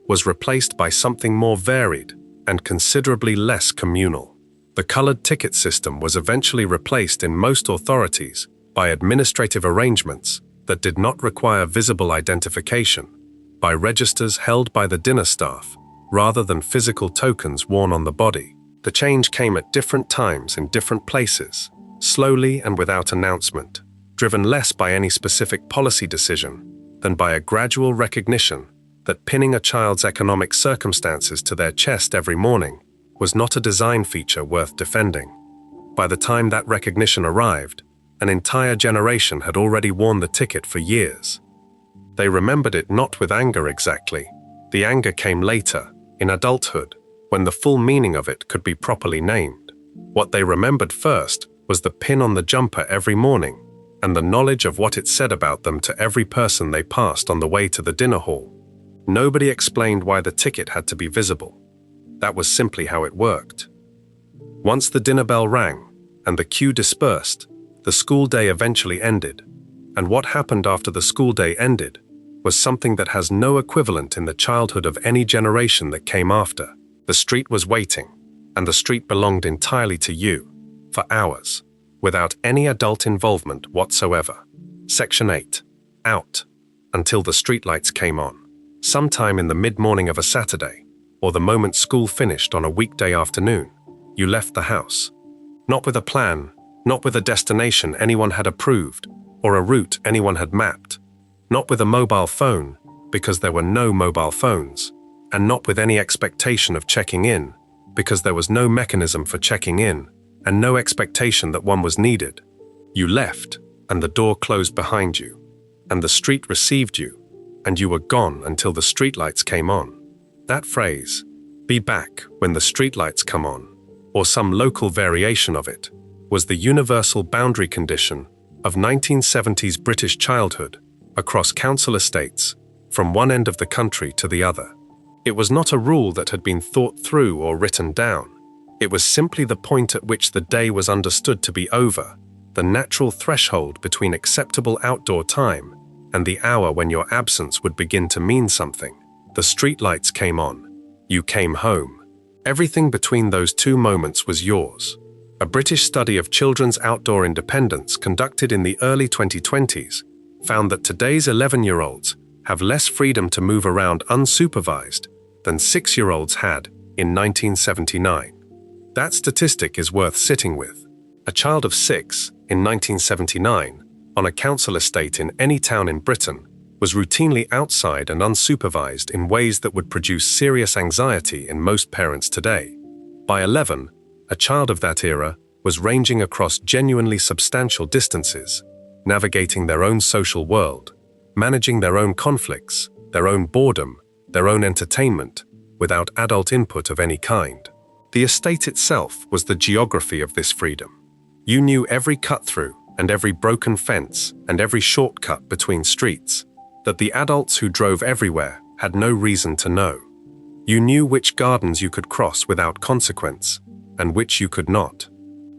was replaced by something more varied and considerably less communal. The colored ticket system was eventually replaced in most authorities by administrative arrangements that did not require visible identification, by registers held by the dinner staff, rather than physical tokens worn on the body. The change came at different times in different places, slowly and without announcement, driven less by any specific policy decision than by a gradual recognition that pinning a child's economic circumstances to their chest every morning was not a design feature worth defending. By the time that recognition arrived, an entire generation had already worn the ticket for years. They remembered it not with anger exactly. The anger came later, in adulthood, when the full meaning of it could be properly named. What they remembered first was the pin on the jumper every morning, and the knowledge of what it said about them to every person they passed on the way to the dinner hall. Nobody explained why the ticket had to be visible. That was simply how it worked. Once the dinner bell rang and the queue dispersed, the school day eventually ended. And what happened after the school day ended was something that has no equivalent in the childhood of any generation that came after. The street was waiting, and the street belonged entirely to you, for hours, without any adult involvement whatsoever. Section 8. Out. Until the streetlights came on, sometime in the mid-morning of a Saturday, or the moment school finished on a weekday afternoon, you left the house. Not with a plan, not with a destination anyone had approved, or a route anyone had mapped, not with a mobile phone, because there were no mobile phones, and not with any expectation of checking in, because there was no mechanism for checking in, and no expectation that one was needed. You left, and the door closed behind you, and the street received you, and you were gone until the streetlights came on. That phrase, "be back when the streetlights come on," or some local variation of it, was the universal boundary condition of 1970s British childhood across council estates, from one end of the country to the other. It was not a rule that had been thought through or written down. It was simply the point at which the day was understood to be over, the natural threshold between acceptable outdoor time and the hour when your absence would begin to mean something. The streetlights came on. You came home. Everything between those two moments was yours. A British study of children's outdoor independence conducted in the early 2020s found that today's 11-year-olds have less freedom to move around unsupervised than 6-year-olds had in 1979. That statistic is worth sitting with. A child of 6 in 1979 on a council estate in any town in Britain was routinely outside and unsupervised in ways that would produce serious anxiety in most parents today. By 11, a child of that era was ranging across genuinely substantial distances, navigating their own social world, managing their own conflicts, their own boredom, their own entertainment, without adult input of any kind. The estate itself was the geography of this freedom. You knew every cut-through and every broken fence and every shortcut between streets that the adults who drove everywhere had no reason to know. You knew which gardens you could cross without consequence and which you could not.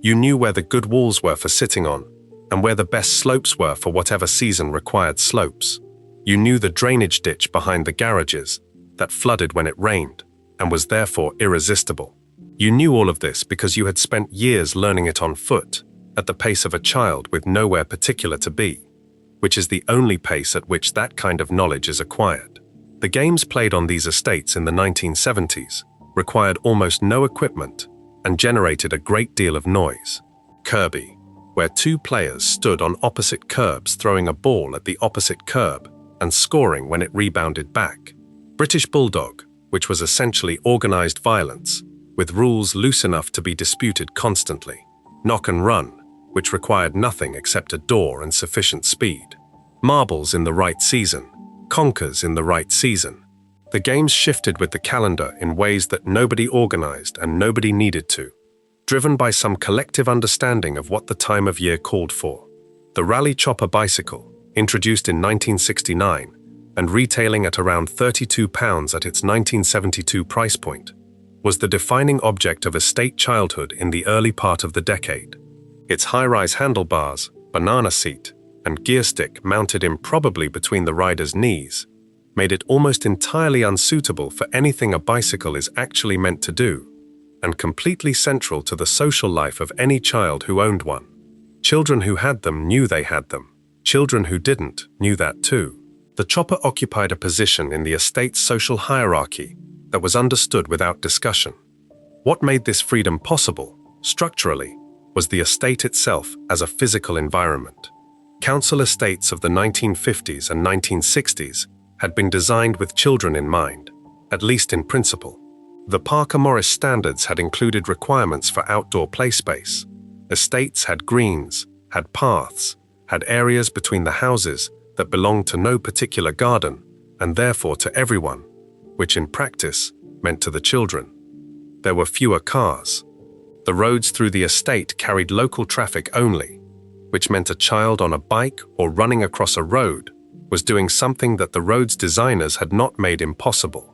You knew where the good walls were for sitting on and where the best slopes were for whatever season required slopes. You knew the drainage ditch behind the garages that flooded when it rained and was therefore irresistible. You knew all of this because you had spent years learning it on foot, at the pace of a child with nowhere particular to be, which is the only pace at which that kind of knowledge is acquired. The games played on these estates in the 1970s required almost no equipment and generated a great deal of noise. Kirby, where two players stood on opposite curbs throwing a ball at the opposite curb and scoring when it rebounded back. British Bulldog, which was essentially organized violence, with rules loose enough to be disputed constantly. Knock and Run, which required nothing except a door and sufficient speed. Marbles in the right season, Conkers in the right season. The games shifted with the calendar in ways that nobody organized and nobody needed to, driven by some collective understanding of what the time of year called for. The Rally Chopper bicycle, introduced in 1969 and retailing at around £32 at its 1972 price point, was the defining object of estate childhood in the early part of the decade. Its high-rise handlebars, banana seat, and gear stick mounted improbably between the rider's knees made it almost entirely unsuitable for anything a bicycle is actually meant to do, and completely central to the social life of any child who owned one. Children who had them knew they had them. Children who didn't knew that too. The chopper occupied a position in the estate's social hierarchy that was understood without discussion. What made this freedom possible, structurally, was the estate itself as a physical environment. Council estates of the 1950s and 1960s had been designed with children in mind, at least in principle. The Parker-Morris standards had included requirements for outdoor play space. Estates had greens, had paths, had areas between the houses that belonged to no particular garden, and therefore to everyone, which in practice meant to the children. There were fewer cars. The roads through the estate carried local traffic only, which meant a child on a bike or running across a road was doing something that the road's designers had not made impossible.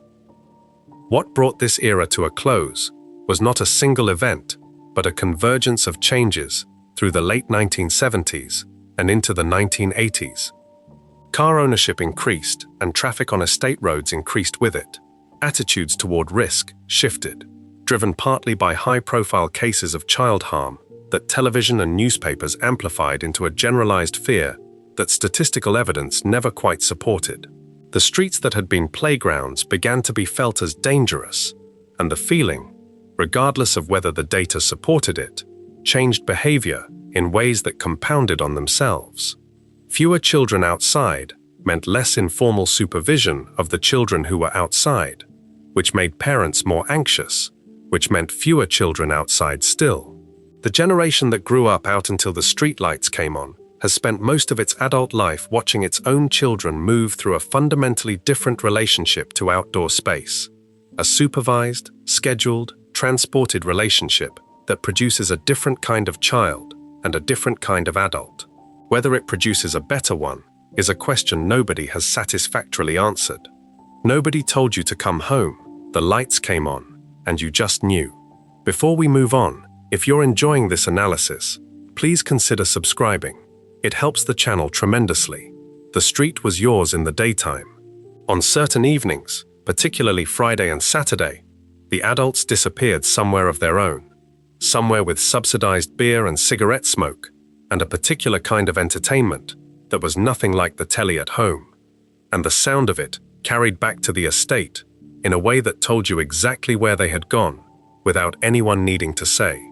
What brought this era to a close was not a single event, but a convergence of changes through the late 1970s and into the 1980s. Car ownership increased and traffic on estate roads increased with it. Attitudes toward risk shifted, driven partly by high-profile cases of child harm that television and newspapers amplified into a generalized fear that statistical evidence never quite supported. The streets that had been playgrounds began to be felt as dangerous, and the feeling, regardless of whether the data supported it, changed behavior in ways that compounded on themselves. Fewer children outside meant less informal supervision of the children who were outside, which made parents more anxious, which meant fewer children outside still. The generation that grew up out until the streetlights came on has spent most of its adult life watching its own children move through a fundamentally different relationship to outdoor space. A supervised, scheduled, transported relationship that produces a different kind of child and a different kind of adult. Whether it produces a better one is a question nobody has satisfactorily answered. Nobody told you to come home, the lights came on, and you just knew. Before we move on, if you're enjoying this analysis, please consider subscribing. It helps the channel tremendously. The street was yours in the daytime. On certain evenings, particularly Friday and Saturday, the adults disappeared somewhere of their own, somewhere with subsidized beer and cigarette smoke, and a particular kind of entertainment that was nothing like the telly at home, and the sound of it carried back to the estate in a way that told you exactly where they had gone, without anyone needing to say.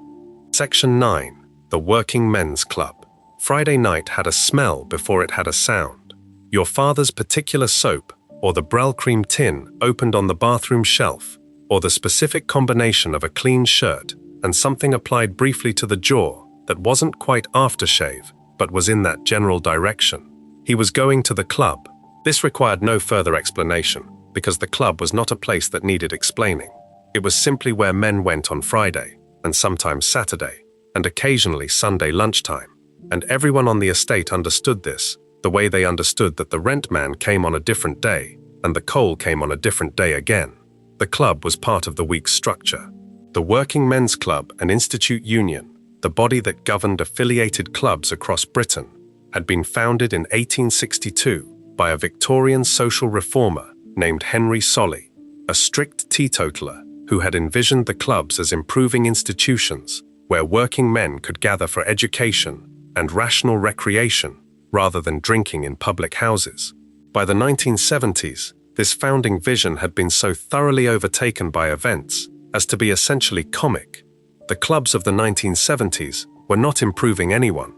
Section 9. The Working Men's Club. Friday night had a smell before it had a sound. Your father's particular soap, or the Brel cream tin opened on the bathroom shelf, or the specific combination of a clean shirt and something applied briefly to the jaw that wasn't quite aftershave, but was in that general direction. He was going to the club. This required no further explanation, because the club was not a place that needed explaining. It was simply where men went on Friday, and sometimes Saturday, and occasionally Sunday lunchtime. And everyone on the estate understood this, the way they understood that the rent man came on a different day, and the coal came on a different day again. The club was part of the week's structure. The Working Men's Club and Institute Union, the body that governed affiliated clubs across Britain, had been founded in 1862 by a Victorian social reformer named Henry Solly, a strict teetotaler who had envisioned the clubs as improving institutions where working men could gather for education and rational recreation rather than drinking in public houses. By the 1970s, this founding vision had been so thoroughly overtaken by events as to be essentially comic. The clubs of the 1970s were not improving anyone.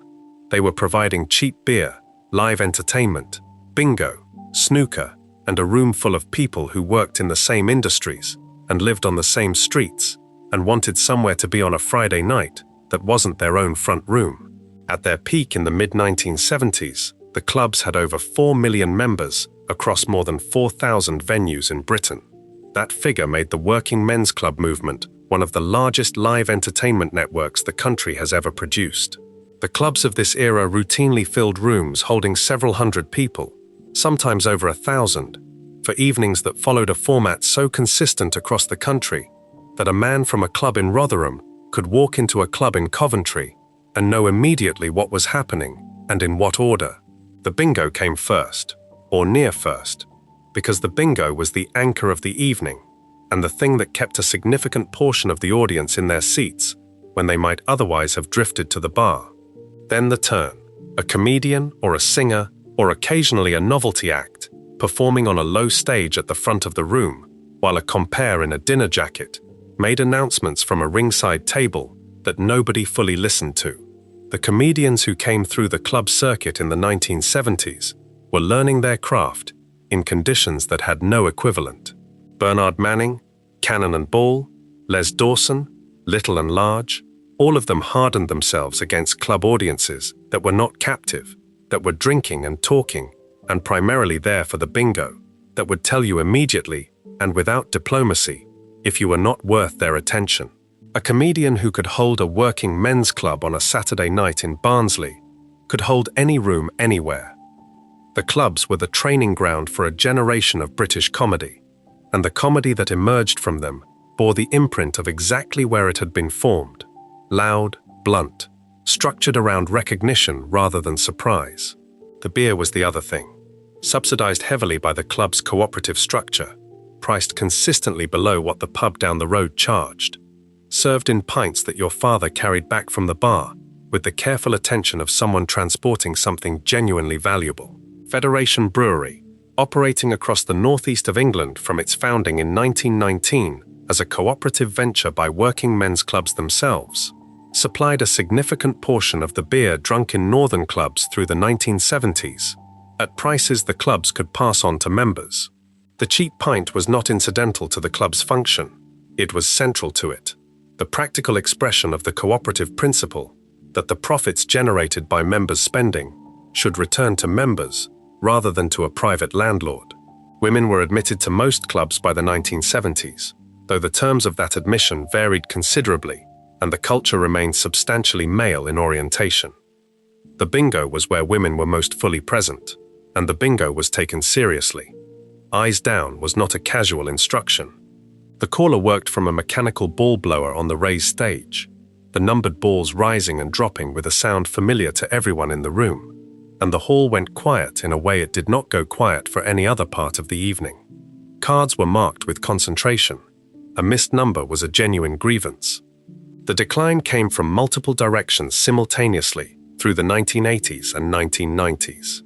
They were providing cheap beer, live entertainment, bingo, snooker, and a room full of people who worked in the same industries and lived on the same streets and wanted somewhere to be on a Friday night that wasn't their own front room. At their peak in the mid-1970s, the clubs had over 4 million members across more than 4,000 venues in Britain. That figure made the Working Men's Club movement one of the largest live entertainment networks the country has ever produced. The clubs of this era routinely filled rooms holding several hundred people, sometimes over 1,000, for evenings that followed a format so consistent across the country that a man from a club in Rotherham could walk into a club in Coventry and know immediately what was happening and in what order. The bingo came first, or near first, because the bingo was the anchor of the evening and the thing that kept a significant portion of the audience in their seats when they might otherwise have drifted to the bar. Then the turn, a comedian or a singer or occasionally a novelty act performing on a low stage at the front of the room, while a compere in a dinner jacket made announcements from a ringside table that nobody fully listened to. The comedians who came through the club circuit in the 1970s were learning their craft in conditions that had no equivalent. Bernard Manning, Cannon and Ball, Les Dawson, Little and Large, all of them hardened themselves against club audiences that were not captive, that were drinking and talking, and primarily there for the bingo, that would tell you immediately, and without diplomacy, if you were not worth their attention. A comedian who could hold a working men's club on a Saturday night in Barnsley could hold any room anywhere. The clubs were the training ground for a generation of British comedy, and the comedy that emerged from them bore the imprint of exactly where it had been formed: loud, blunt, structured around recognition rather than surprise. The beer was the other thing, subsidized heavily by the club's cooperative structure, priced consistently below what the pub down the road charged, served in pints that your father carried back from the bar, with the careful attention of someone transporting something genuinely valuable. Federation Brewery, operating across the northeast of England from its founding in 1919 as a cooperative venture by working men's clubs themselves, supplied a significant portion of the beer drunk in northern clubs through the 1970s, at prices the clubs could pass on to members. The cheap pint was not incidental to the club's function, it was central to it, the practical expression of the cooperative principle that the profits generated by members' spending should return to members rather than to a private landlord. Women were admitted to most clubs by the 1970s, though the terms of that admission varied considerably and the culture remained substantially male in orientation. The bingo was where women were most fully present, and the bingo was taken seriously. Eyes down was not a casual instruction. The caller worked from a mechanical ball blower on the raised stage, the numbered balls rising and dropping with a sound familiar to everyone in the room, and the hall went quiet in a way it did not go quiet for any other part of the evening. Cards were marked with concentration. A missed number was a genuine grievance. The decline came from multiple directions simultaneously through the 1980s and 1990s.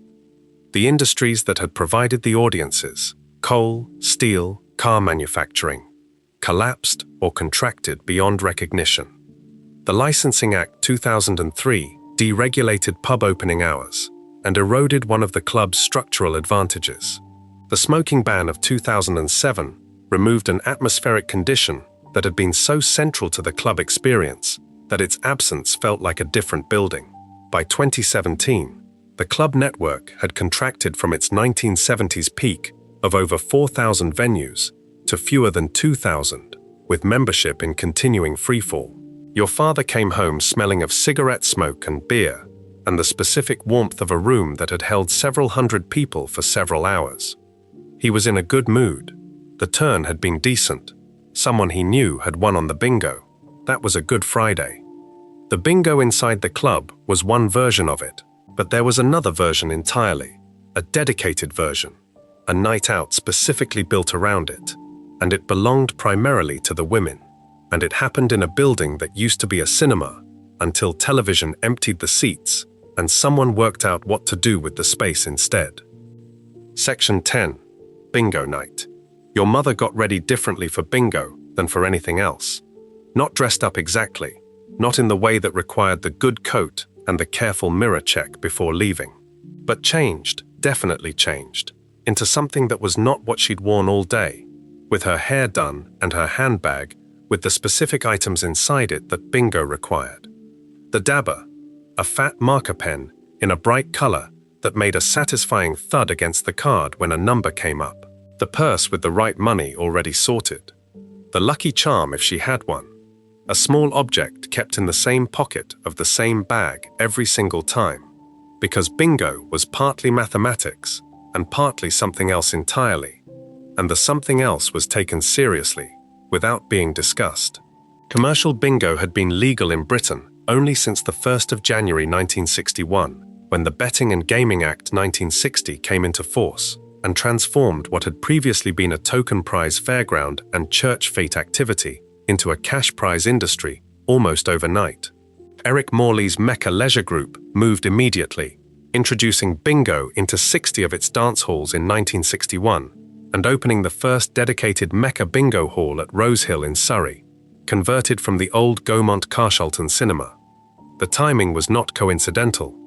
The industries that had provided the audiences, coal, steel, car manufacturing, collapsed or contracted beyond recognition. The Licensing Act 2003 deregulated pub opening hours and eroded one of the club's structural advantages. The smoking ban of 2007 removed an atmospheric condition that had been so central to the club experience that its absence felt like a different building. By 2017, the club network had contracted from its 1970s peak of over 4,000 venues to fewer than 2,000, with membership in continuing freefall. Your father came home smelling of cigarette smoke and beer, and the specific warmth of a room that had held several hundred people for several hours. He was in a good mood. The turn had been decent. Someone he knew had won on the bingo. That was a Good Friday. The bingo inside the club was one version of it, but there was another version entirely, a dedicated version, a night out specifically built around it, and it belonged primarily to the women, and it happened in a building that used to be a cinema until television emptied the seats and someone worked out what to do with the space instead. Section 10. Bingo Night. Your mother got ready differently for bingo than for anything else. Not dressed up exactly, not in the way that required the good coat and the careful mirror check before leaving, but changed, definitely changed, into something that was not what she'd worn all day, with her hair done and her handbag with the specific items inside it that bingo required. The dabber, a fat marker pen in a bright color that made a satisfying thud against the card when a number came up. The purse with the right money already sorted. The lucky charm if she had one. A small object kept in the same pocket of the same bag every single time. Because bingo was partly mathematics and partly something else entirely. And the something else was taken seriously, without being discussed. Commercial bingo had been legal in Britain only since the 1st of January 1961, when the Betting and Gaming Act 1960 came into force and transformed what had previously been a token prize fairground and church fete activity into a cash prize industry almost overnight. Eric Morley's Mecca Leisure Group moved immediately, introducing bingo into 60 of its dance halls in 1961 and opening the first dedicated Mecca Bingo Hall at Rosehill in Surrey, converted from the old Gaumont Carshalton cinema. The timing was not coincidental.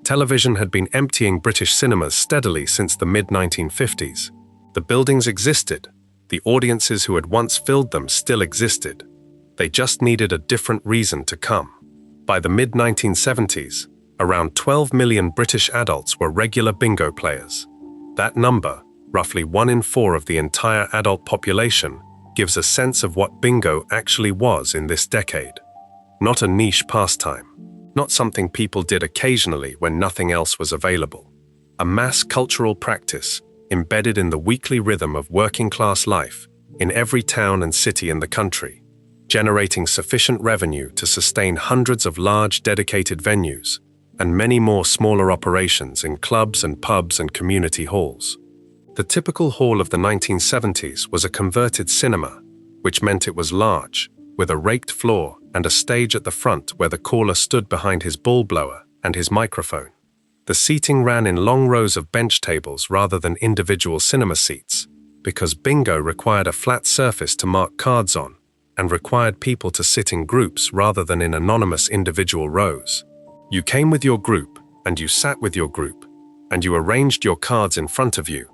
Television had been emptying British cinemas steadily since the mid-1950s. The buildings existed. The audiences who had once filled them still existed. They just needed a different reason to come. By the mid-1970s, around 12 million British adults were regular bingo players. That number, roughly 1 in 4 of the entire adult population, gives a sense of what bingo actually was in this decade. Not a niche pastime. Not something people did occasionally when nothing else was available. a mass cultural practice embedded in the weekly rhythm of working-class life in every town and city in the country, generating sufficient revenue to sustain hundreds of large dedicated venues and many more smaller operations in clubs and pubs and community halls. The typical hall of the 1970s was a converted cinema, which meant it was large, with a raked floor and a stage at the front where the caller stood behind his ball blower and his microphone. The seating ran in long rows of bench tables rather than individual cinema seats, because bingo required a flat surface to mark cards on and required people to sit in groups rather than in anonymous individual rows. You came with your group, and you sat with your group, and you arranged your cards in front of you,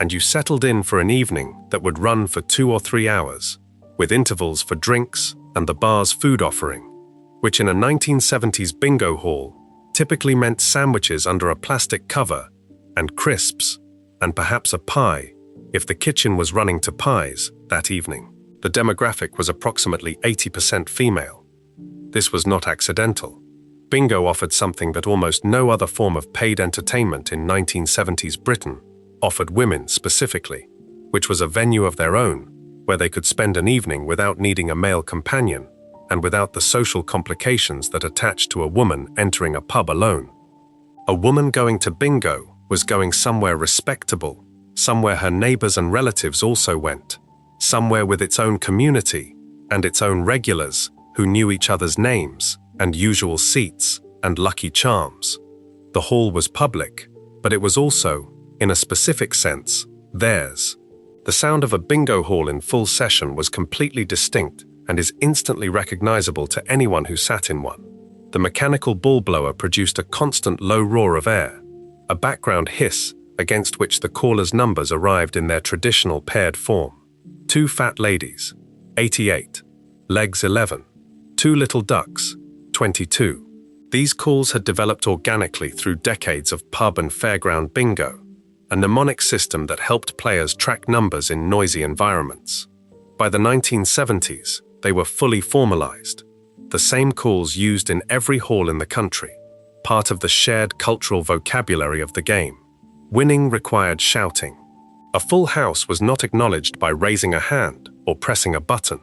and you settled in for an evening that would run for 2 or 3 hours, with intervals for drinks and the bar's food offering, which in a 1970s bingo hall typically meant sandwiches under a plastic cover, and crisps, and perhaps a pie, if the kitchen was running to pies that evening. The demographic was approximately 80% female. This was not accidental. Bingo offered something that almost no other form of paid entertainment in 1970s Britain offered women specifically, which was a venue of their own, where they could spend an evening without needing a male companion and without the social complications that attached to a woman entering a pub alone. A woman going to bingo was going somewhere respectable, somewhere her neighbors and relatives also went, somewhere with its own community and its own regulars who knew each other's names and usual seats and lucky charms. The hall was public, but it was also, in a specific sense, theirs. The sound of a bingo hall in full session was completely distinct and is instantly recognizable to anyone who sat in one. The mechanical ball blower produced a constant low roar of air, a background hiss against which the caller's numbers arrived in their traditional paired form. 2 fat ladies, 88, legs 11, 2 little ducks, 22. These calls had developed organically through decades of pub and fairground bingo, a mnemonic system that helped players track numbers in noisy environments. By the 1970s, they were fully formalized, the same calls used in every hall in the country, part of the shared cultural vocabulary of the game. Winning required shouting. A full house was not acknowledged by raising a hand or pressing a button.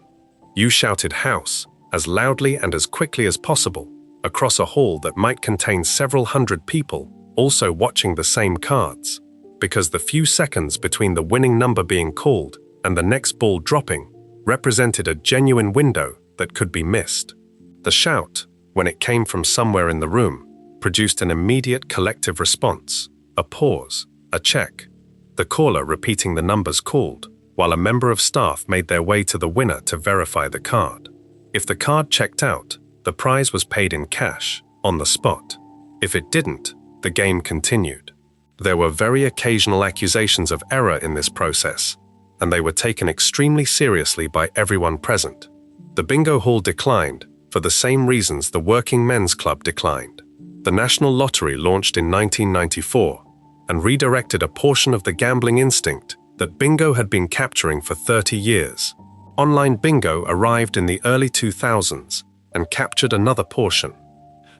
You shouted house as loudly and as quickly as possible across a hall that might contain several hundred people also watching the same cards, because the few seconds between the winning number being called and the next ball dropping represented a genuine window that could be missed. The shout, when it came from somewhere in the room, produced an immediate collective response, a pause, a check, the caller repeating the numbers called, while a member of staff made their way to the winner to verify the card. If the card checked out, the prize was paid in cash, on the spot. If it didn't, the game continued. There were very occasional accusations of error in this process, and they were taken extremely seriously by everyone present. The bingo hall declined for the same reasons the Working Men's Club declined. The National Lottery launched in 1994 and redirected a portion of the gambling instinct that bingo had been capturing for 30 years. Online bingo arrived in the early 2000s and captured another portion.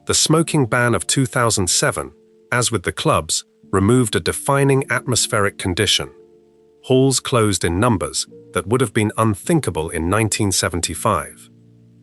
The smoking ban of 2007, as with the clubs, removed a defining atmospheric condition. Halls closed in numbers that would have been unthinkable in 1975.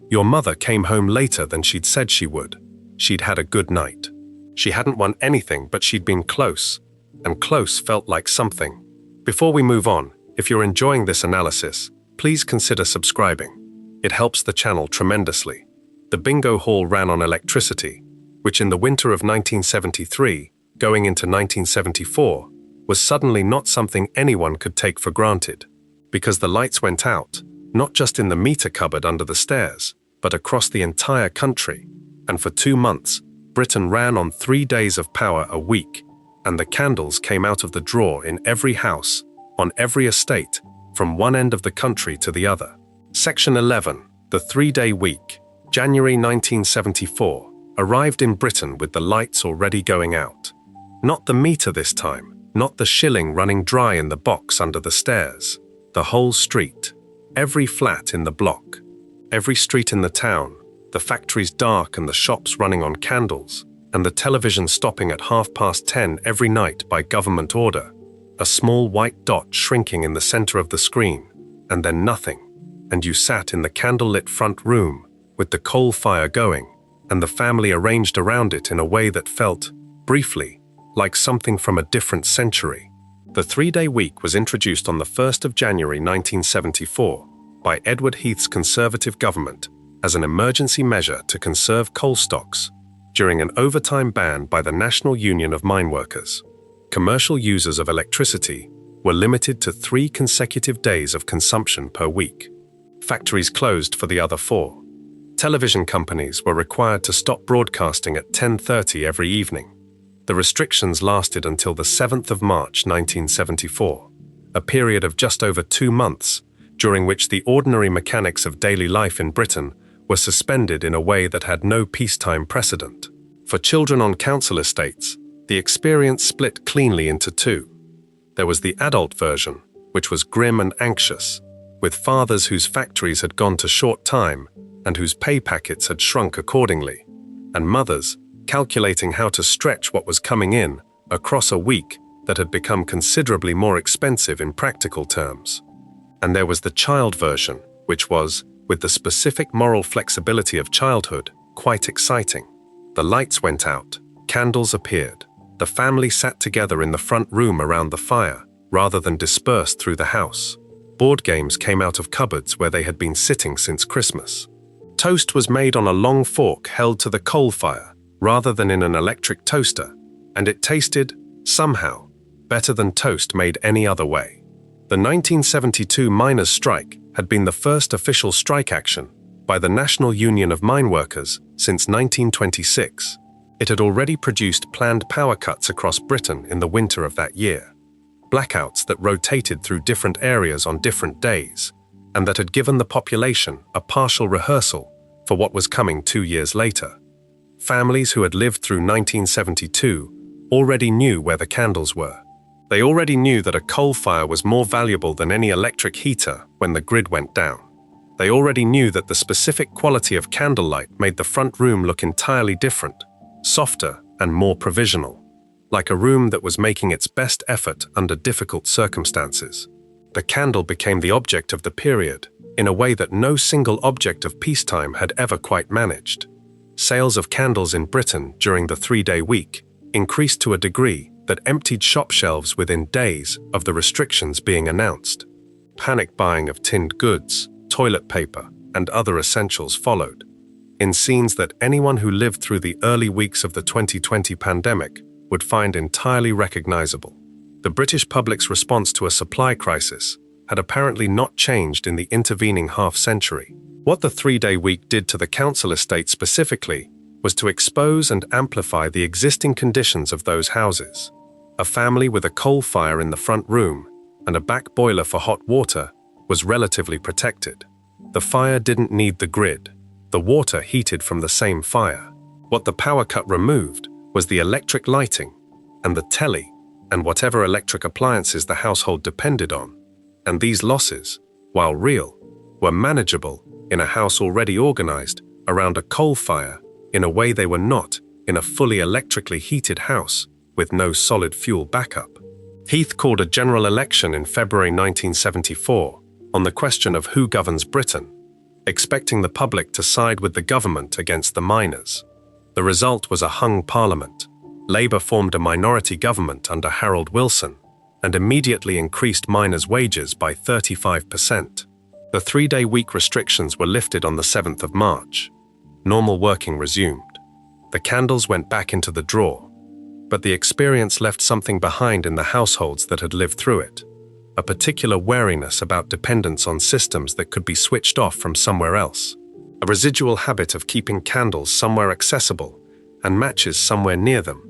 Your mother came home later than she'd said she would. She'd had a good night. She hadn't won anything, but she'd been close, and close felt like something. Before we move on, if you're enjoying this analysis, please consider subscribing. It helps the channel tremendously. The bingo hall ran on electricity, which in the winter of 1973, going into 1974, was suddenly not something anyone could take for granted, because the lights went out, not just in the meter cupboard under the stairs, but across the entire country, and for 2 months, Britain ran on 3 days of power a week, and the candles came out of the drawer in every house, on every estate, from one end of the country to the other. Section 11, the 3-day week, January 1974, arrived in Britain with the lights already going out. Not the meter this time, not the shilling running dry in the box under the stairs. The whole street, every flat in the block, every street in the town, the factories dark and the shops running on candles, and the television stopping at 10:30 every night by government order, a small white dot shrinking in the center of the screen, and then nothing, and you sat in the candlelit front room with the coal fire going, and the family arranged around it in a way that felt, briefly, like something from a different century. The 3-day week was introduced on the 1st of January 1974 by Edward Heath's Conservative government as an emergency measure to conserve coal stocks during an overtime ban by the National Union of Mine Workers. Commercial users of electricity were limited to 3 consecutive days of consumption per week. Factories closed for the other 4. Television companies were required to stop broadcasting at 10:30 every evening. The restrictions lasted until the 7th of March 1974, a period of just over 2 months, during which the ordinary mechanics of daily life in Britain were suspended in a way that had no peacetime precedent. For children on council estates, the experience split cleanly into 2. There was the adult version, which was grim and anxious, with fathers whose factories had gone to short time and whose pay packets had shrunk accordingly, and mothers calculating how to stretch what was coming in across a week that had become considerably more expensive in practical terms. And there was the child version, which was, with the specific moral flexibility of childhood, quite exciting. The lights went out, candles appeared. The family sat together in the front room around the fire, rather than dispersed through the house. Board games came out of cupboards where they had been sitting since Christmas. Toast was made on a long fork held to the coal fire, rather than in an electric toaster, and it tasted, somehow, better than toast made any other way. The 1972 miners' strike had been the first official strike action by the National Union of Mine Workers since 1926. It had already produced planned power cuts across Britain in the winter of that year, blackouts that rotated through different areas on different days, and that had given the population a partial rehearsal for what was coming 2 years later. Families who had lived through 1972 already knew where the candles were. They already knew that a coal fire was more valuable than any electric heater when the grid went down. They already knew that the specific quality of candlelight made the front room look entirely different, softer and more provisional, like a room that was making its best effort under difficult circumstances. The candle became the object of the period in a way that no single object of peacetime had ever quite managed. Sales of candles in Britain during the 3-day week increased to a degree that emptied shop shelves within days of the restrictions being announced. Panic buying of tinned goods, toilet paper, and other essentials followed, in scenes that anyone who lived through the early weeks of the 2020 pandemic would find entirely recognizable. The British public's response to a supply crisis had apparently not changed in the intervening half-century. What the 3-day week did to the council estate specifically was to expose and amplify the existing conditions of those houses. A family with a coal fire in the front room and a back boiler for hot water was relatively protected. The fire didn't need the grid. The water heated from the same fire. What the power cut removed was the electric lighting and the telly and whatever electric appliances the household depended on. And these losses, while real, were manageable in a house already organized around a coal fire in a way they were not in a fully electrically heated house with no solid fuel backup. Heath called a general election in February 1974 on the question of who governs Britain, expecting the public to side with the government against the miners. The result was a hung parliament. Labour formed a minority government under Harold Wilson and immediately increased miners' wages by 35%. The 3-day week restrictions were lifted on the 7th of March. Normal working resumed. The candles went back into the drawer, but the experience left something behind in the households that had lived through it, a particular wariness about dependence on systems that could be switched off from somewhere else, a residual habit of keeping candles somewhere accessible and matches somewhere near them,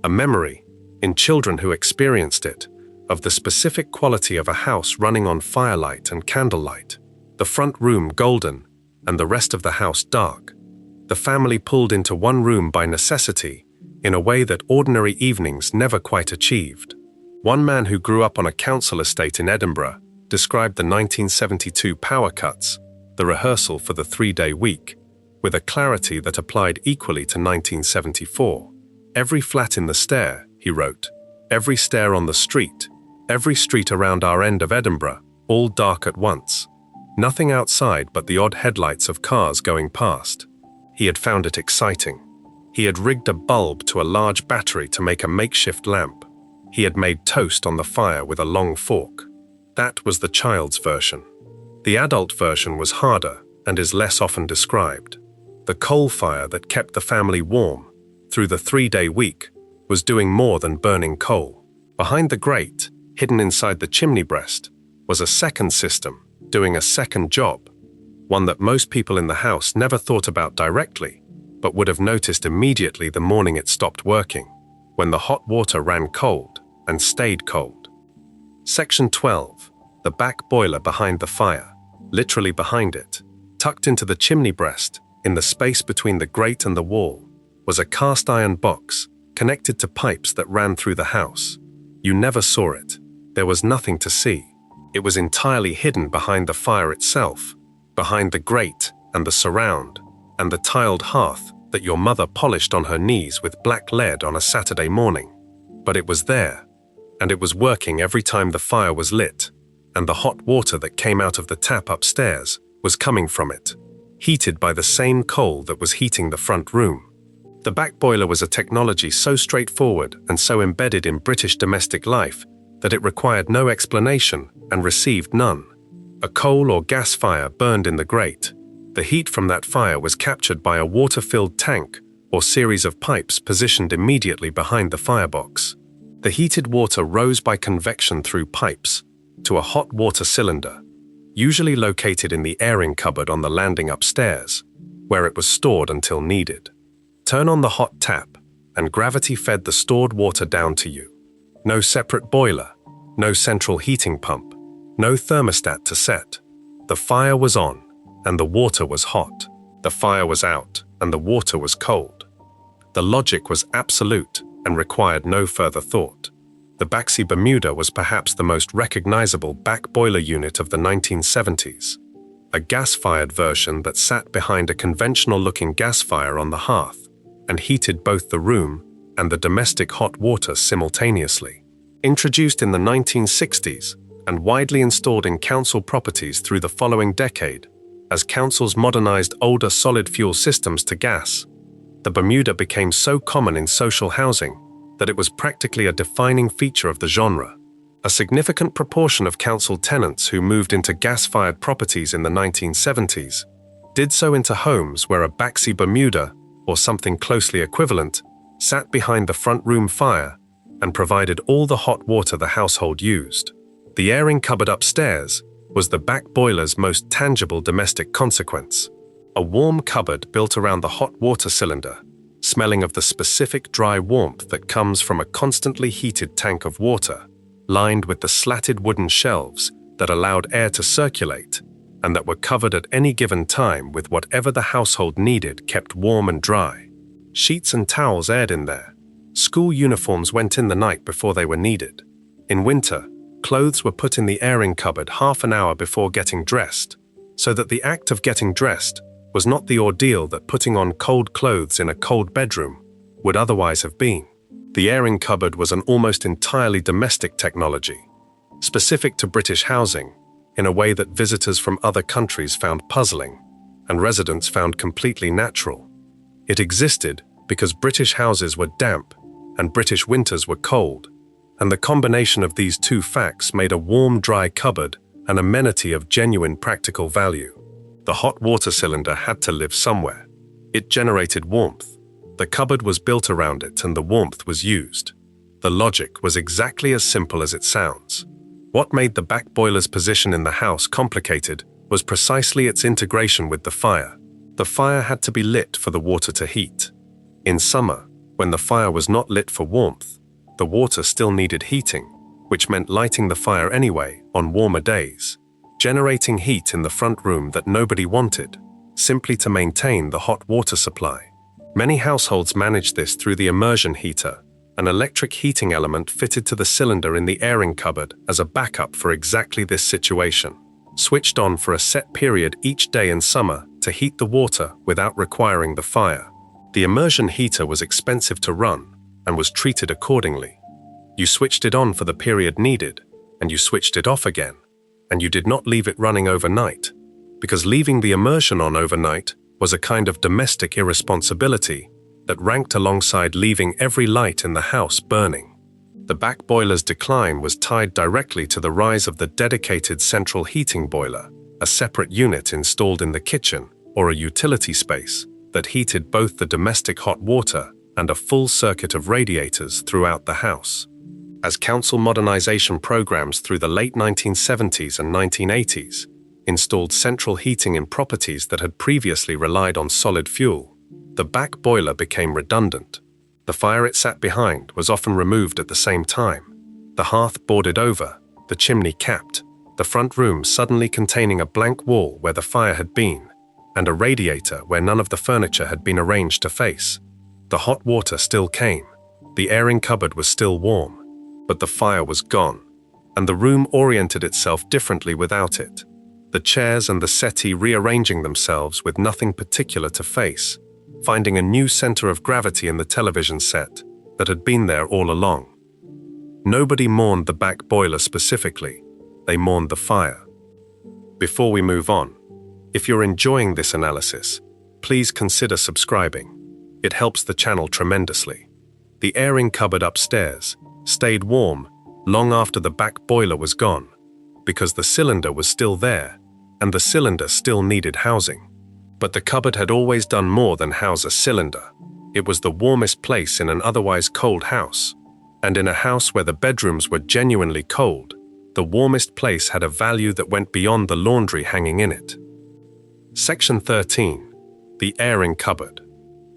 a memory, in children who experienced it, of the specific quality of a house running on firelight and candlelight, the front room golden and the rest of the house dark. The family pulled into one room by necessity in a way that ordinary evenings never quite achieved. One man who grew up on a council estate in Edinburgh described the 1972 power cuts, the rehearsal for the 3-day week, with a clarity that applied equally to 1974. Every flat in the stair, he wrote. Every stair on the street. Every street around our end of Edinburgh, all dark at once. Nothing outside but the odd headlights of cars going past. He had found it exciting. He had rigged a bulb to a large battery to make a makeshift lamp. He had made toast on the fire with a long fork. That was the child's version. The adult version was harder and is less often described. The coal fire that kept the family warm through the 3-day week was doing more than burning coal. Behind the grate, hidden inside the chimney breast, was a second system doing a second job, one that most people in the house never thought about directly, but would have noticed immediately the morning it stopped working, when the hot water ran cold and stayed cold. Section 12, the back boiler behind the fire, literally behind it, tucked into the chimney breast, in the space between the grate and the wall, was a cast iron box connected to pipes that ran through the house. You never saw it. There was nothing to see. It was entirely hidden behind the fire itself, behind the grate and the surround, and the tiled hearth that your mother polished on her knees with black lead on a Saturday morning. But it was there, and it was working every time the fire was lit, and the hot water that came out of the tap upstairs was coming from it, heated by the same coal that was heating the front room. The back boiler was a technology so straightforward and so embedded in British domestic life that it required no explanation and received none. A coal or gas fire burned in the grate. The heat from that fire was captured by a water-filled tank or series of pipes positioned immediately behind the firebox. The heated water rose by convection through pipes to a hot water cylinder, usually located in the airing cupboard on the landing upstairs, where it was stored until needed. Turn on the hot tap, and gravity fed the stored water down to you. No separate boiler, no central heating pump, no thermostat to set. The fire was on, and the water was hot. The fire was out, and the water was cold. The logic was absolute and required no further thought. The Baxi Bermuda was perhaps the most recognizable back boiler unit of the 1970s. A gas-fired version that sat behind a conventional-looking gas fire on the hearth and heated both the room and the domestic hot water simultaneously. Introduced in the 1960s and widely installed in council properties through the following decade, as councils modernized older solid fuel systems to gas, the Bermuda became so common in social housing that it was practically a defining feature of the genre. A significant proportion of council tenants who moved into gas-fired properties in the 1970s did so into homes where a Baxi Bermuda, or something closely equivalent, sat behind the front room fire and provided all the hot water the household used. The airing cupboard upstairs was the back boiler's most tangible domestic consequence. A warm cupboard built around the hot water cylinder, smelling of the specific dry warmth that comes from a constantly heated tank of water, lined with the slatted wooden shelves that allowed air to circulate and that were covered at any given time with whatever the household needed kept warm and dry. Sheets and towels aired in there. School uniforms went in the night before they were needed. In winter, clothes were put in the airing cupboard half an hour before getting dressed, so that the act of getting dressed was not the ordeal that putting on cold clothes in a cold bedroom would otherwise have been. The airing cupboard was an almost entirely domestic technology, specific to British housing, in a way that visitors from other countries found puzzling, and residents found completely natural. It existed because British houses were damp and British winters were cold, and the combination of these two facts made a warm, dry cupboard an amenity of genuine practical value. The hot water cylinder had to live somewhere. It generated warmth. The cupboard was built around it and the warmth was used. The logic was exactly as simple as it sounds. What made the back boiler's position in the house complicated was precisely its integration with the fire. The fire had to be lit for the water to heat. In summer, when the fire was not lit for warmth, the water still needed heating, which meant lighting the fire anyway on warmer days, generating heat in the front room that nobody wanted, simply to maintain the hot water supply. Many households managed this through the immersion heater, an electric heating element fitted to the cylinder in the airing cupboard as a backup for exactly this situation, switched on for a set period each day in summer to heat the water without requiring the fire. The immersion heater was expensive to run, and was treated accordingly. You switched it on for the period needed, and you switched it off again, and you did not leave it running overnight, because leaving the immersion on overnight was a kind of domestic irresponsibility that ranked alongside leaving every light in the house burning. The back boiler's decline was tied directly to the rise of the dedicated central heating boiler, a separate unit installed in the kitchen or a utility space that heated both the domestic hot water and a full circuit of radiators throughout the house. As council modernization programs through the late 1970s and 1980s installed central heating in properties that had previously relied on solid fuel, the back boiler became redundant. The fire it sat behind was often removed at the same time, the hearth boarded over, the chimney capped, the front room suddenly containing a blank wall where the fire had been, and a radiator where none of the furniture had been arranged to face. The hot water still came, the airing cupboard was still warm, but the fire was gone, and the room oriented itself differently without it, the chairs and the settee rearranging themselves with nothing particular to face, finding a new center of gravity in the television set that had been there all along. Nobody mourned the back boiler specifically, they mourned the fire. Before we move on, if you're enjoying this analysis, please consider subscribing. It helps the channel tremendously. The airing cupboard upstairs stayed warm long after the back boiler was gone, because the cylinder was still there, and the cylinder still needed housing. But the cupboard had always done more than house a cylinder. It was the warmest place in an otherwise cold house, and in a house where the bedrooms were genuinely cold, the warmest place had a value that went beyond the laundry hanging in it. Section 13. The airing cupboard.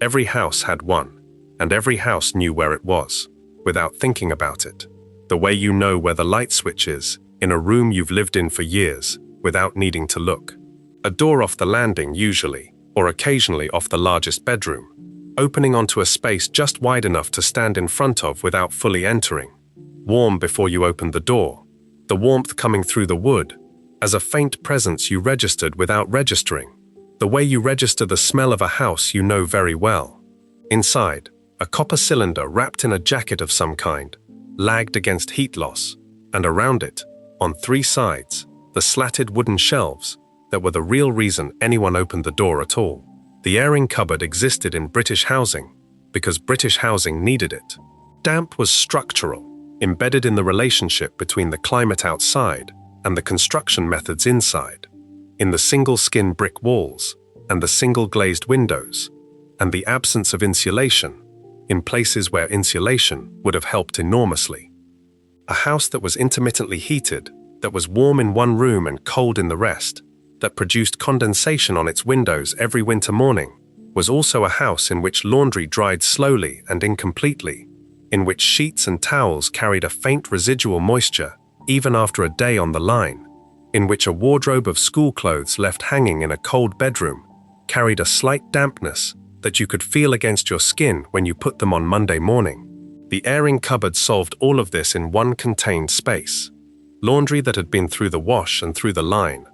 Every house had one, and every house knew where it was, without thinking about it. The way you know where the light switch is, in a room you've lived in for years, without needing to look. A door off the landing usually, or occasionally off the largest bedroom, opening onto a space just wide enough to stand in front of without fully entering. Warm before you opened the door, the warmth coming through the wood, as a faint presence you registered without registering. The way you register the smell of a house you know very well. Inside, a copper cylinder wrapped in a jacket of some kind, lagged against heat loss, and around it, on three sides, the slatted wooden shelves that were the real reason anyone opened the door at all. The airing cupboard existed in British housing because British housing needed it. Damp was structural, embedded in the relationship between the climate outside and the construction methods inside, in the single-skin brick walls and the single-glazed windows, and the absence of insulation in places where insulation would have helped enormously. A house that was intermittently heated, that was warm in one room and cold in the rest, that produced condensation on its windows every winter morning, was also a house in which laundry dried slowly and incompletely, in which sheets and towels carried a faint residual moisture even after a day on the line, in which a wardrobe of school clothes left hanging in a cold bedroom carried a slight dampness that you could feel against your skin when you put them on Monday morning. The airing cupboard solved all of this in one contained space. Laundry that had been through the wash and through the line,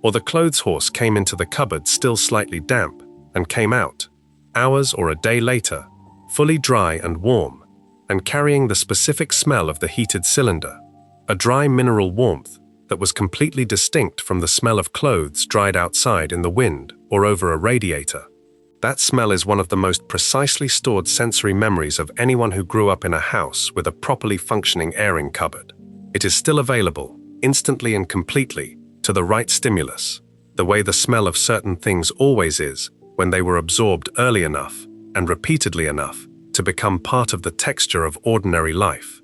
or the clothes horse came into the cupboard still slightly damp and came out, hours or a day later, fully dry and warm, and carrying the specific smell of the heated cylinder, a dry mineral warmth that was completely distinct from the smell of clothes dried outside in the wind or over a radiator. That smell is one of the most precisely stored sensory memories of anyone who grew up in a house with a properly functioning airing cupboard. It is still available, instantly and completely, to the right stimulus, the way the smell of certain things always is when they were absorbed early enough and repeatedly enough to become part of the texture of ordinary life.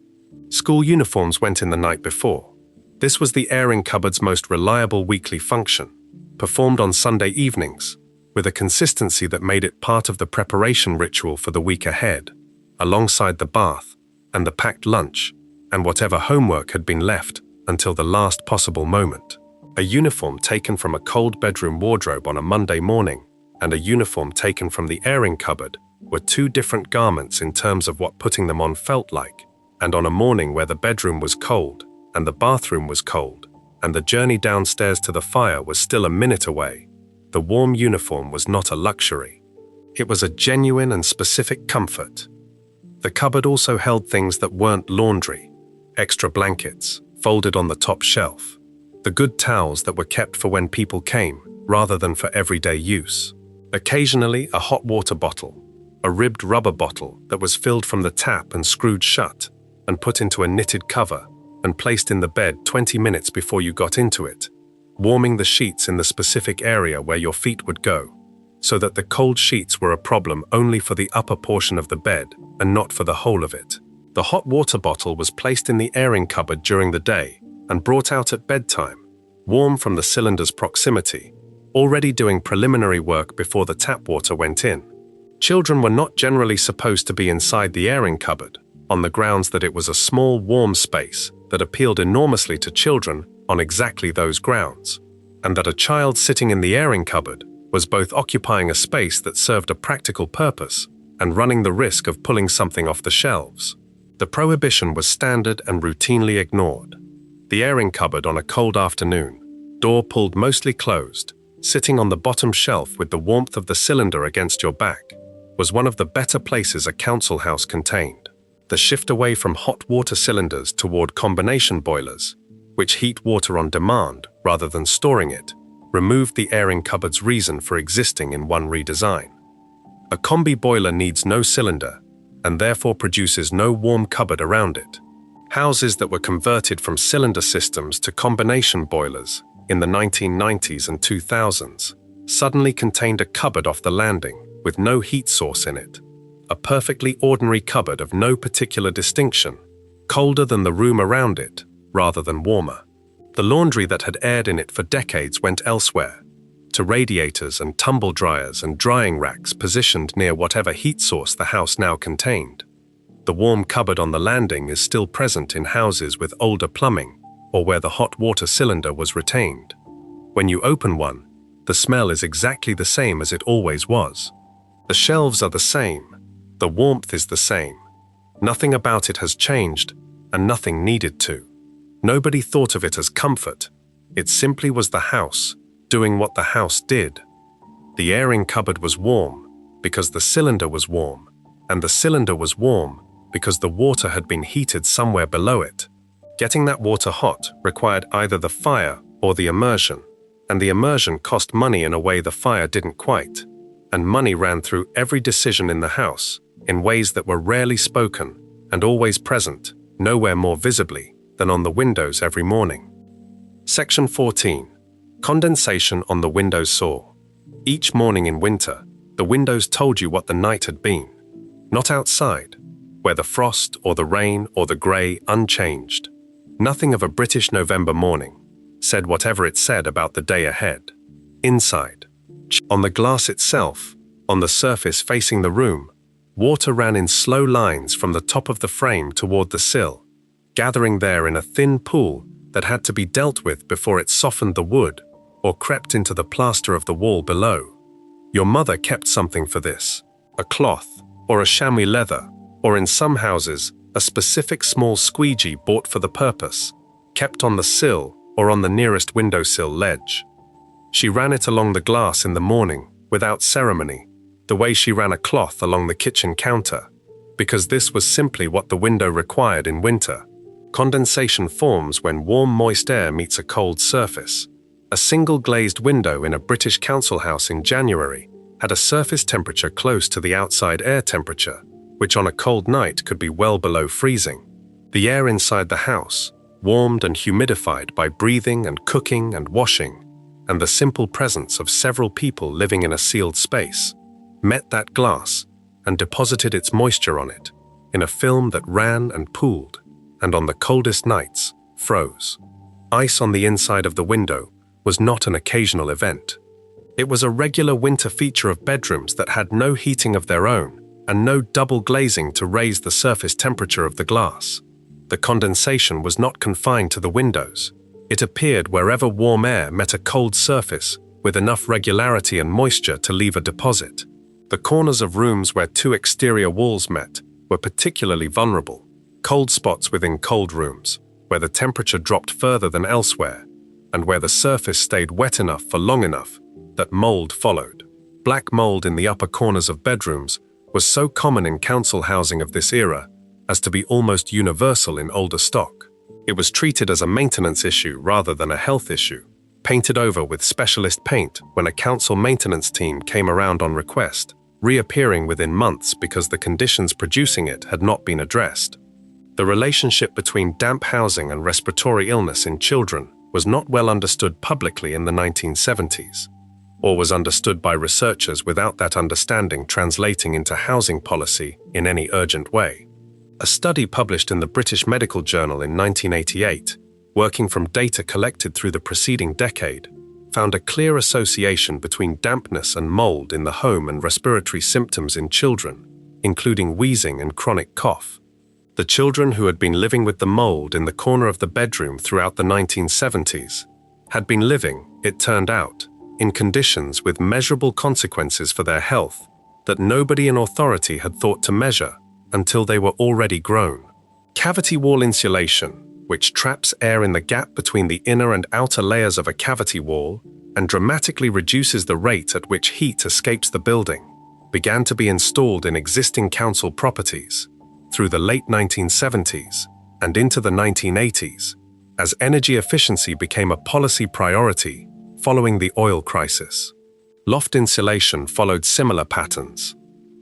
School uniforms went in the night before. This was the airing cupboard's most reliable weekly function, performed on Sunday evenings, with a consistency that made it part of the preparation ritual for the week ahead, alongside the bath and the packed lunch and whatever homework had been left until the last possible moment. A uniform taken from a cold bedroom wardrobe on a Monday morning and a uniform taken from the airing cupboard were two different garments in terms of what putting them on felt like, and on a morning where the bedroom was cold and the bathroom was cold and the journey downstairs to the fire was still a minute away, the warm uniform was not a luxury. It was a genuine and specific comfort. The cupboard also held things that weren't laundry, extra blankets, folded on the top shelf, the good towels that were kept for when people came, rather than for everyday use. Occasionally, a hot water bottle, a ribbed rubber bottle that was filled from the tap and screwed shut, and put into a knitted cover, and placed in the bed 20 minutes before you got into it, warming the sheets in the specific area where your feet would go, so that the cold sheets were a problem only for the upper portion of the bed and not for the whole of it. The hot water bottle was placed in the airing cupboard during the day and brought out at bedtime, warm from the cylinder's proximity, already doing preliminary work before the tap water went in. Children were not generally supposed to be inside the airing cupboard, on the grounds that it was a small, warm space that appealed enormously to children on exactly those grounds, and that a child sitting in the airing cupboard was both occupying a space that served a practical purpose and running the risk of pulling something off the shelves. The prohibition was standard and routinely ignored. The airing cupboard on a cold afternoon, door pulled mostly closed, sitting on the bottom shelf with the warmth of the cylinder against your back, was one of the better places a council house contained. The shift away from hot water cylinders toward combination boilers, which heat water on demand rather than storing it, removed the airing cupboard's reason for existing in one redesign. A combi boiler needs no cylinder and therefore produces no warm cupboard around it. Houses that were converted from cylinder systems to combination boilers in the 1990s and 2000s suddenly contained a cupboard off the landing with no heat source in it. A perfectly ordinary cupboard of no particular distinction, colder than the room around it, rather than warmer. The laundry that had aired in it for decades went elsewhere, to radiators and tumble dryers and drying racks positioned near whatever heat source the house now contained. The warm cupboard on the landing is still present in houses with older plumbing or where the hot water cylinder was retained. When you open one, the smell is exactly the same as it always was. The shelves are the same. The warmth is the same. Nothing about it has changed, and nothing needed to. Nobody thought of it as comfort. It simply was the house, doing what the house did. The airing cupboard was warm, because the cylinder was warm, and the cylinder was warm, because the water had been heated somewhere below it. Getting that water hot required either the fire or the immersion, and the immersion cost money in a way the fire didn't quite, and money ran through every decision in the house, in ways that were rarely spoken and always present, nowhere more visibly than on the windows every morning. Section 14. Condensation on the window saw. Each morning in winter, the windows told you what the night had been. Not outside, where the frost or the rain or the grey unchanged. Nothing of a British November morning said whatever it said about the day ahead. Inside, on the glass itself, on the surface facing the room, water ran in slow lines from the top of the frame toward the sill, gathering there in a thin pool that had to be dealt with before it softened the wood or crept into the plaster of the wall below. Your mother kept something for this, a cloth or a chamois leather, or in some houses, a specific small squeegee bought for the purpose, kept on the sill or on the nearest windowsill ledge. She ran it along the glass in the morning without ceremony, the way she ran a cloth along the kitchen counter, because this was simply what the window required in winter. Condensation forms when warm, moist air meets a cold surface. A single glazed window in a British council house in January had a surface temperature close to the outside air temperature, which on a cold night could be well below freezing. The air inside the house, warmed and humidified by breathing and cooking and washing, and the simple presence of several people living in a sealed space, met that glass and deposited its moisture on it, in a film that ran and pooled, and on the coldest nights, froze. Ice on the inside of the window was not an occasional event. It was a regular winter feature of bedrooms that had no heating of their own and no double glazing to raise the surface temperature of the glass. The condensation was not confined to the windows. It appeared wherever warm air met a cold surface with enough regularity and moisture to leave a deposit. The corners of rooms where two exterior walls met were particularly vulnerable, cold spots within cold rooms, where the temperature dropped further than elsewhere, and where the surface stayed wet enough for long enough that mold followed. Black mold in the upper corners of bedrooms was so common in council housing of this era as to be almost universal in older stock. It was treated as a maintenance issue rather than a health issue, painted over with specialist paint when a council maintenance team came around on request, reappearing within months because the conditions producing it had not been addressed. The relationship between damp housing and respiratory illness in children was not well understood publicly in the 1970s, or was understood by researchers without that understanding translating into housing policy in any urgent way. A study published in the British Medical Journal in 1988, working from data collected through the preceding decade, found a clear association between dampness and mold in the home and respiratory symptoms in children, including wheezing and chronic cough. The children who had been living with the mold in the corner of the bedroom throughout the 1970s had been living, it turned out, in conditions with measurable consequences for their health that nobody in authority had thought to measure until they were already grown. Cavity wall insulation, which traps air in the gap between the inner and outer layers of a cavity wall and dramatically reduces the rate at which heat escapes the building, began to be installed in existing council properties through the late 1970s and into the 1980s, as energy efficiency became a policy priority following the oil crisis. Loft insulation followed similar patterns.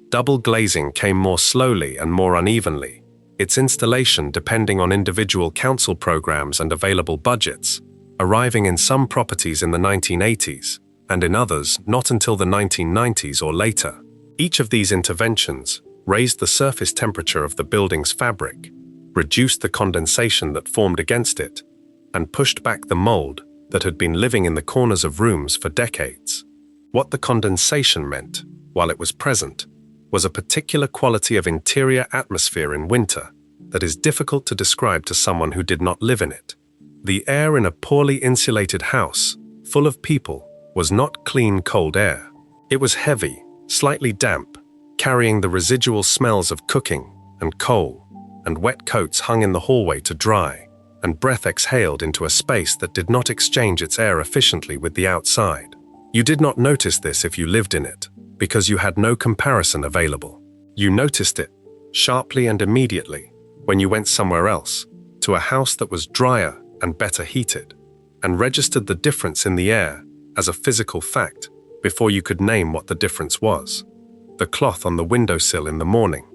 Double glazing came more slowly and more unevenly, its installation depending on individual council programs and available budgets, arriving in some properties in the 1980s and in others not until the 1990s or later. Each of these interventions raised the surface temperature of the building's fabric, reduced the condensation that formed against it, and pushed back the mold that had been living in the corners of rooms for decades. What the condensation meant, while it was present, was a particular quality of interior atmosphere in winter that is difficult to describe to someone who did not live in it. The air in a poorly insulated house, full of people, was not clean, cold air. It was heavy, slightly damp, carrying the residual smells of cooking and coal, and wet coats hung in the hallway to dry, and breath exhaled into a space that did not exchange its air efficiently with the outside. You did not notice this if you lived in it, because you had no comparison available. You noticed it, sharply and immediately, when you went somewhere else, to a house that was drier and better heated, and registered the difference in the air as a physical fact before you could name what the difference was. The cloth on the windowsill in the morning,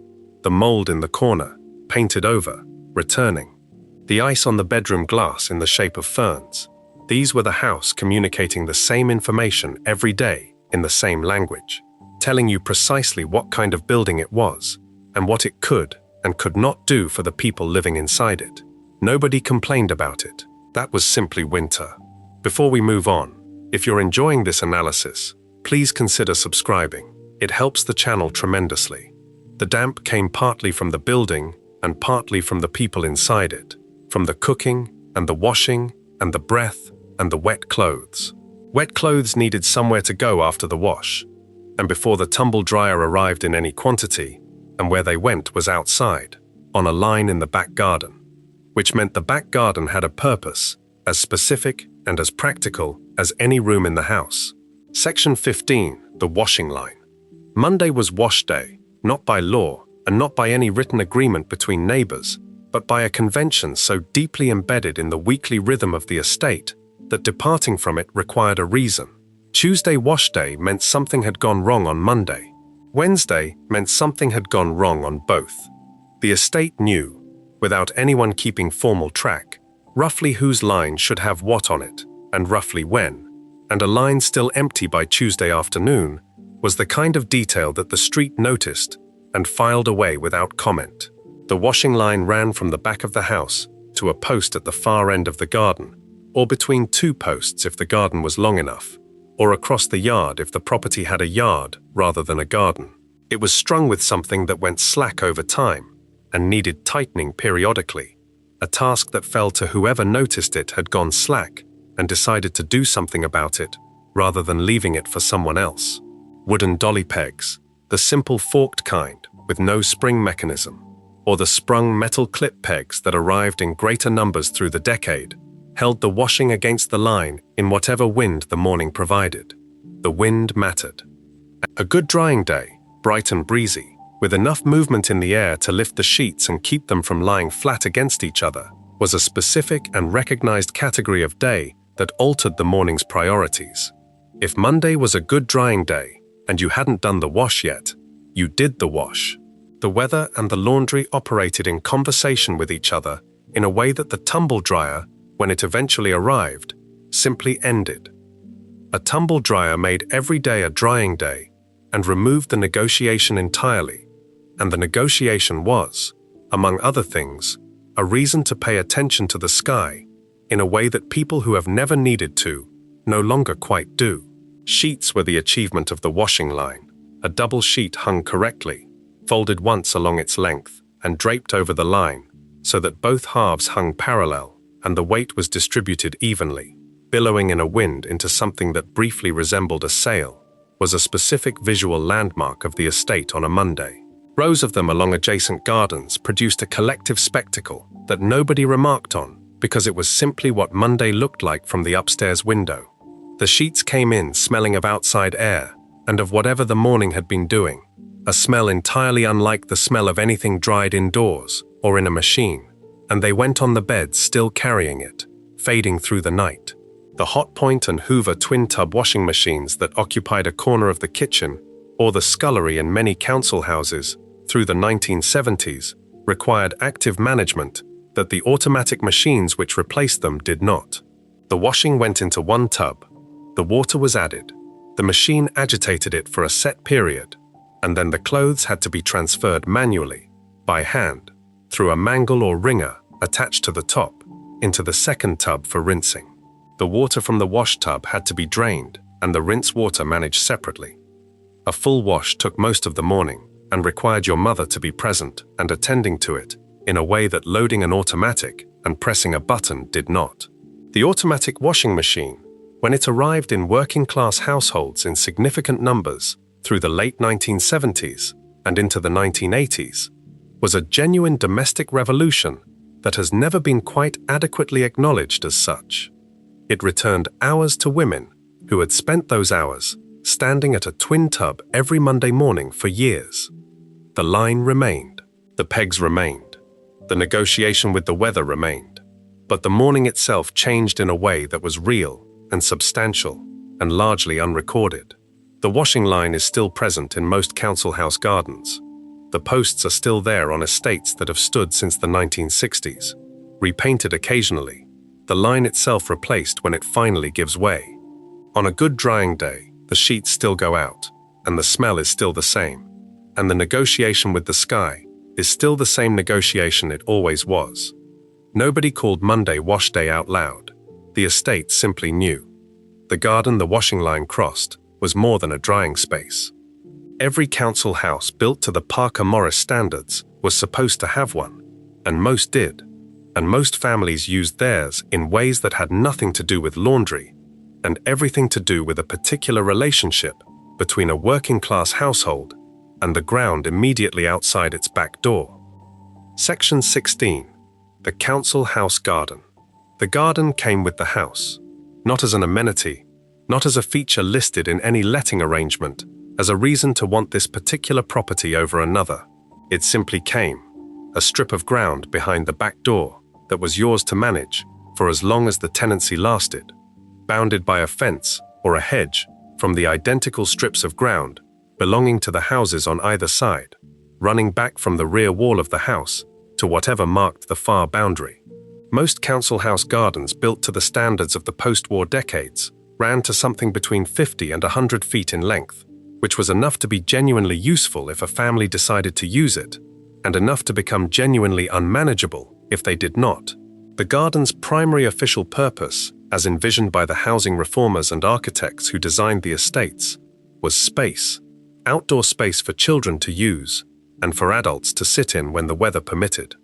the mold in the corner, painted over, returning, the ice on the bedroom glass in the shape of ferns. These were the house communicating the same information every day in the same language, telling you precisely what kind of building it was and what it could and could not do for the people living inside it. Nobody complained about it. That was simply winter. Before we move on, if you're enjoying this analysis, please consider subscribing. It helps the channel tremendously. The damp came partly from the building and partly from the people inside it, from the cooking and the washing and the breath and the wet clothes. Wet clothes needed somewhere to go after the wash, and before the tumble dryer arrived in any quantity, and where they went was outside, on a line in the back garden, which meant the back garden had a purpose, as specific and as practical as any room in the house. Section 15, the washing line. Monday was wash day, not by law and not by any written agreement between neighbors, but by a convention so deeply embedded in the weekly rhythm of the estate that departing from it required a reason. Tuesday wash day meant something had gone wrong on Monday. Wednesday meant something had gone wrong on both. The estate knew, without anyone keeping formal track, roughly whose line should have what on it, and roughly when, and a line still empty by Tuesday afternoon was the kind of detail that the street noticed and filed away without comment. The washing line ran from the back of the house to a post at the far end of the garden, or between two posts if the garden was long enough, or across the yard if the property had a yard rather than a garden. It was strung with something that went slack over time and needed tightening periodically, a task that fell to whoever noticed it had gone slack and decided to do something about it rather than leaving it for someone else. Wooden dolly pegs, the simple forked kind with no spring mechanism, or the sprung metal clip pegs that arrived in greater numbers through the decade, held the washing against the line in whatever wind the morning provided. The wind mattered. A good drying day, bright and breezy, with enough movement in the air to lift the sheets and keep them from lying flat against each other, was a specific and recognized category of day that altered the morning's priorities. If Monday was a good drying day, and you hadn't done the wash yet, you did the wash. The weather and the laundry operated in conversation with each other in a way that the tumble dryer, when it eventually arrived, simply ended. A tumble dryer made every day a drying day and removed the negotiation entirely, and the negotiation was, among other things, a reason to pay attention to the sky in a way that people who have never needed to no longer quite do. Sheets were the achievement of the washing line. A double sheet hung correctly, folded once along its length and draped over the line so that both halves hung parallel and the weight was distributed evenly. Billowing in a wind into something that briefly resembled a sail was a specific visual landmark of the estate on a Monday. Rows of them along adjacent gardens produced a collective spectacle that nobody remarked on because it was simply what Monday looked like from the upstairs window. The sheets came in smelling of outside air and of whatever the morning had been doing, a smell entirely unlike the smell of anything dried indoors or in a machine, and they went on the bed still carrying it, fading through the night. The Hot Point and Hoover twin-tub washing machines that occupied a corner of the kitchen or the scullery in many council houses through the 1970s required active management that the automatic machines which replaced them did not. The washing went into one tub, the water was added, the machine agitated it for a set period, and then the clothes had to be transferred manually, by hand, through a mangle or wringer attached to the top, into the second tub for rinsing. The water from the wash tub had to be drained and the rinse water managed separately. A full wash took most of the morning and required your mother to be present and attending to it in a way that loading an automatic and pressing a button did not. The automatic washing machine, when it arrived in working-class households in significant numbers through the late 1970s and into the 1980s, was a genuine domestic revolution that has never been quite adequately acknowledged as such. It returned hours to women who had spent those hours standing at a twin tub every Monday morning for years. The line remained, the pegs remained, the negotiation with the weather remained, but the morning itself changed in a way that was real and substantial and largely unrecorded. The washing line is still present in most council house gardens. The posts are still there on estates that have stood since the 1960s, repainted occasionally, the line itself replaced when it finally gives way. On a good drying day, the sheets still go out, and the smell is still the same, and the negotiation with the sky is still the same negotiation it always was. Nobody called Monday wash day out loud. The estate simply knew. The garden the washing line crossed was more than a drying space. Every council house built to the Parker Morris standards was supposed to have one, and most did, and most families used theirs in ways that had nothing to do with laundry and everything to do with a particular relationship between a working-class household and the ground immediately outside its back door. Section 16. The Council House Garden. The garden came with the house, not as an amenity, not as a feature listed in any letting arrangement, as a reason to want this particular property over another. It simply came, a strip of ground behind the back door that was yours to manage for as long as the tenancy lasted, bounded by a fence or a hedge from the identical strips of ground belonging to the houses on either side, running back from the rear wall of the house to whatever marked the far boundary. Most council house gardens built to the standards of the post-war decades ran to something between 50 and 100 feet in length, which was enough to be genuinely useful if a family decided to use it, and enough to become genuinely unmanageable if they did not. The garden's primary official purpose, as envisioned by the housing reformers and architects who designed the estates, was space, outdoor space for children to use and for adults to sit in when the weather permitted.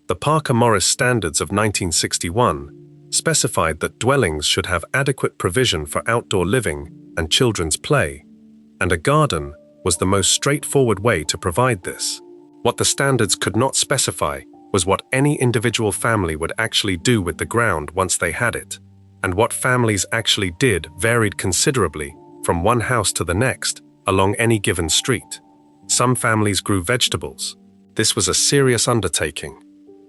The Parker Morris Standards of 1961 specified that dwellings should have adequate provision for outdoor living and children's play, and a garden was the most straightforward way to provide this. What the standards could not specify was what any individual family would actually do with the ground once they had it, and what families actually did varied considerably from one house to the next along any given street. Some families grew vegetables. This was a serious undertaking,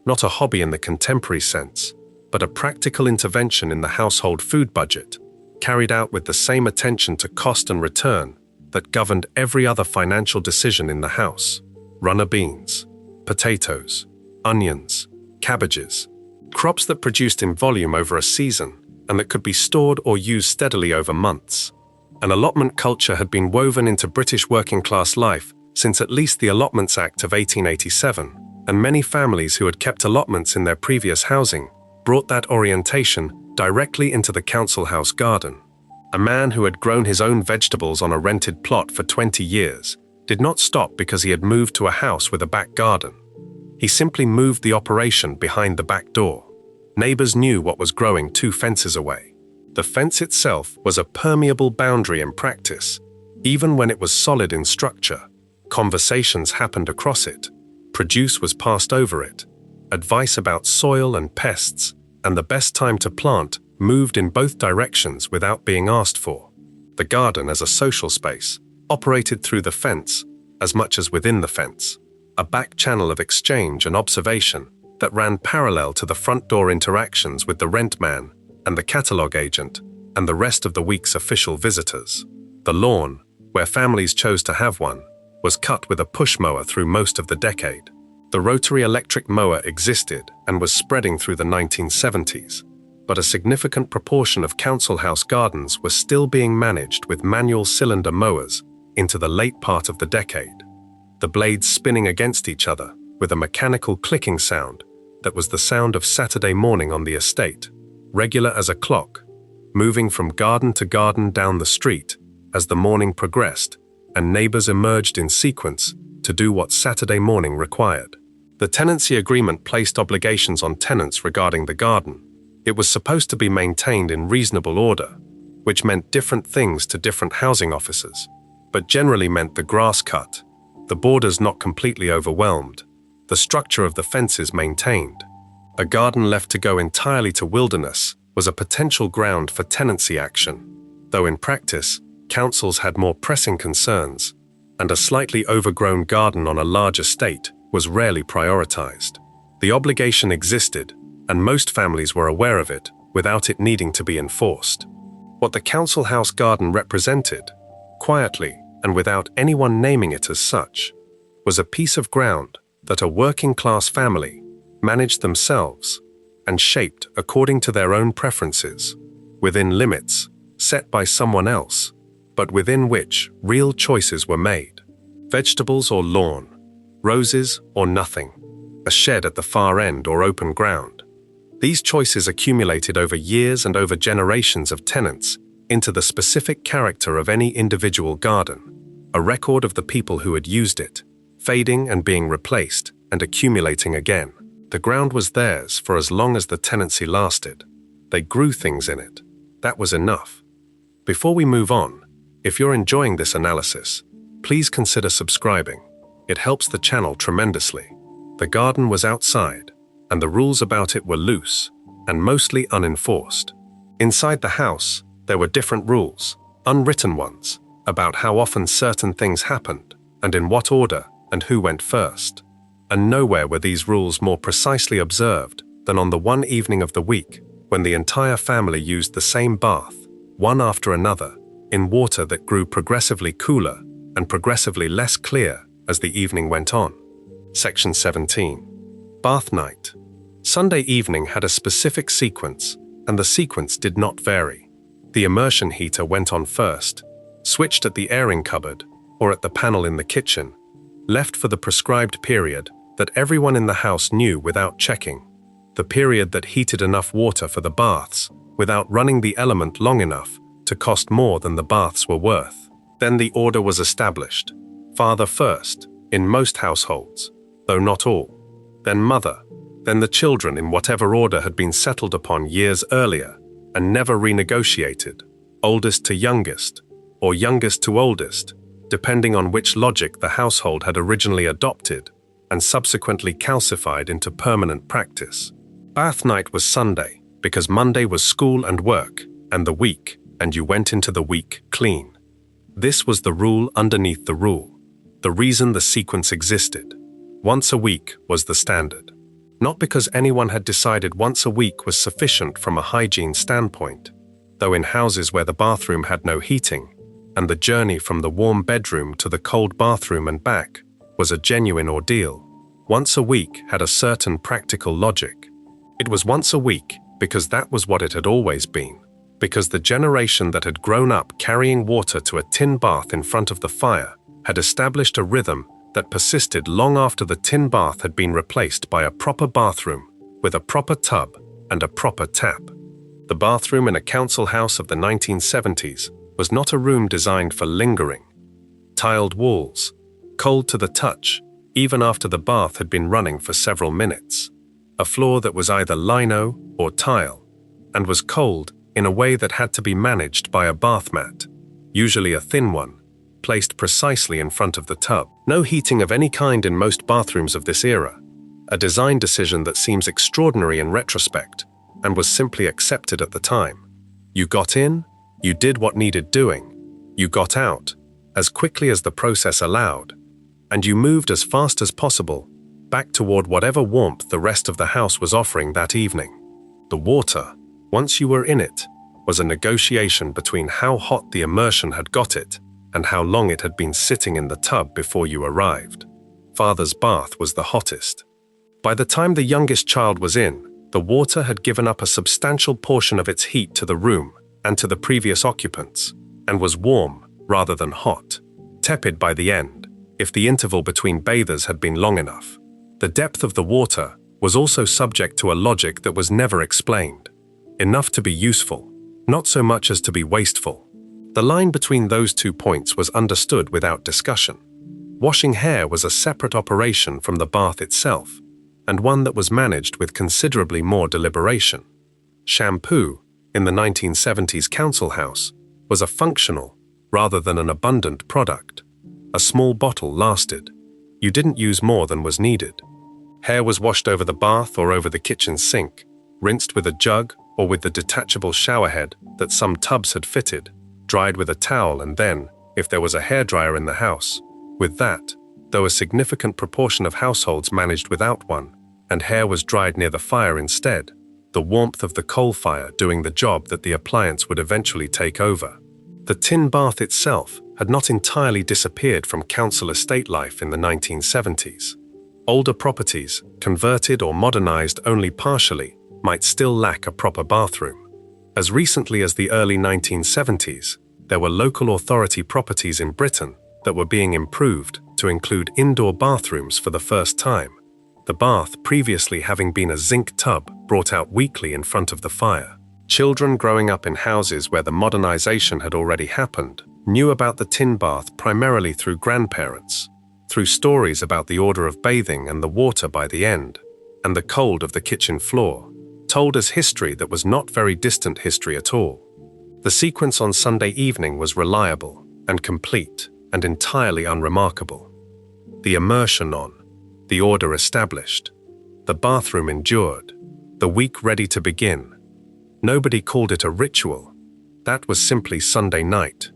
not a hobby in the contemporary sense, but a practical intervention in the household food budget, carried out with the same attention to cost and return that governed every other financial decision in the house. Runner beans, potatoes, onions, cabbages, crops that produced in volume over a season and that could be stored or used steadily over months. An allotment culture had been woven into British working-class life since at least the Allotments Act of 1887, and many families who had kept allotments in their previous housing brought that orientation directly into the council house garden. A man who had grown his own vegetables on a rented plot for 20 years did not stop because he had moved to a house with a back garden. He simply moved the operation behind the back door. Neighbors knew what was growing 2 fences away. The fence itself was a permeable boundary in practice. Even when it was solid in structure, conversations happened across it. Produce was passed over it. Advice about soil and pests and the best time to plant moved in both directions without being asked for. The garden as a social space operated through the fence as much as within the fence, a back channel of exchange and observation that ran parallel to the front door interactions with the rent man and the catalogue agent and the rest of the week's official visitors. The lawn, where families chose to have one, was cut with a push mower through most of the decade. The rotary electric mower existed and was spreading through the 1970s, but a significant proportion of council house gardens were still being managed with manual cylinder mowers into the late part of the decade, the blades spinning against each other with a mechanical clicking sound that was the sound of Saturday morning on the estate, regular as a clock, moving from garden to garden down the street as the morning progressed and neighbors emerged in sequence to do what Saturday morning required. The tenancy agreement placed obligations on tenants regarding the garden. It was supposed to be maintained in reasonable order, which meant different things to different housing officers, but generally meant the grass cut, the borders not completely overwhelmed, the structure of the fences maintained. A garden left to go entirely to wilderness was a potential ground for tenancy action, though in practice, councils had more pressing concerns, and a slightly overgrown garden on a large estate was rarely prioritized. The obligation existed, and most families were aware of it without it needing to be enforced. What the council house garden represented, quietly and without anyone naming it as such, was a piece of ground that a working-class family managed themselves and shaped according to their own preferences, within limits set by someone else, but within which real choices were made. Vegetables or lawn, roses or nothing, a shed at the far end or open ground. These choices accumulated over years and over generations of tenants into the specific character of any individual garden, a record of the people who had used it, fading and being replaced and accumulating again. The ground was theirs for as long as the tenancy lasted. They grew things in it. That was enough. Before we move on, if you're enjoying this analysis, please consider subscribing. It helps the channel tremendously. The garden was outside, and the rules about it were loose and mostly unenforced. Inside the house, there were different rules, unwritten ones, about how often certain things happened and in what order and who went first. And nowhere were these rules more precisely observed than on the one evening of the week when the entire family used the same bath, one after another, in water that grew progressively cooler and progressively less clear as the evening went on. Section 17. Bath night. Sunday evening had a specific sequence, and the sequence did not vary. The immersion heater went on first, switched at the airing cupboard or at the panel in the kitchen, left for the prescribed period that everyone in the house knew without checking, the period that heated enough water for the baths without running the element long enough to cost more than the baths were worth. Then the order was established. Father first, in most households, though not all. Then mother, then the children in whatever order had been settled upon years earlier and never renegotiated, oldest to youngest, or youngest to oldest, depending on which logic the household had originally adopted and subsequently calcified into permanent practice. Bath night was Sunday, because Monday was school and work, and the week, and you went into the week clean. This was the rule underneath the rule. The reason the sequence existed. Once a week was the standard. Not because anyone had decided once a week was sufficient from a hygiene standpoint, though in houses where the bathroom had no heating, and the journey from the warm bedroom to the cold bathroom and back was a genuine ordeal, once a week had a certain practical logic. It was once a week because that was what it had always been, because the generation that had grown up carrying water to a tin bath in front of the fire had established a rhythm that persisted long after the tin bath had been replaced by a proper bathroom with a proper tub and a proper tap. The bathroom in a council house of the 1970s was not a room designed for lingering. Tiled walls, cold to the touch, even after the bath had been running for several minutes. A floor that was either lino or tile, and was cold in a way that had to be managed by a bath mat, usually a thin one, placed precisely in front of the tub. No heating of any kind in most bathrooms of this era, a design decision that seems extraordinary in retrospect and was simply accepted at the time. You got in, you did what needed doing, you got out as quickly as the process allowed, and you moved as fast as possible back toward whatever warmth the rest of the house was offering that evening. The water, once you were in it, was a negotiation between how hot the immersion had got it and how long it had been sitting in the tub before you arrived. Father's bath was the hottest. By the time the youngest child was in, the water had given up a substantial portion of its heat to the room and to the previous occupants, and was warm rather than hot, tepid by the end, if the interval between bathers had been long enough. The depth of the water was also subject to a logic that was never explained. Enough to be useful, not so much as to be wasteful. The line between those 2 points was understood without discussion. Washing hair was a separate operation from the bath itself, and one that was managed with considerably more deliberation. Shampoo, in the 1970s council house, was a functional, rather than an abundant product. A small bottle lasted. You didn't use more than was needed. Hair was washed over the bath or over the kitchen sink, rinsed with a jug or with the detachable showerhead that some tubs had fitted, dried with a towel, and then, if there was a hairdryer in the house, with that, though a significant proportion of households managed without one, and hair was dried near the fire instead, the warmth of the coal fire doing the job that the appliance would eventually take over. The tin bath itself had not entirely disappeared from council estate life in the 1970s. Older properties, converted or modernized only partially, might still lack a proper bathroom. As recently as the early 1970s, there were local authority properties in Britain that were being improved to include indoor bathrooms for the first time, the bath previously having been a zinc tub brought out weekly in front of the fire. Children growing up in houses where the modernization had already happened knew about the tin bath primarily through grandparents, through stories about the order of bathing and the water by the end, and the cold of the kitchen floor, told as history that was not very distant history at all. The sequence on Sunday evening was reliable and complete and entirely unremarkable. The immersion on, the order established, the bathroom endured, the week ready to begin. Nobody called it a ritual. That was simply Sunday night.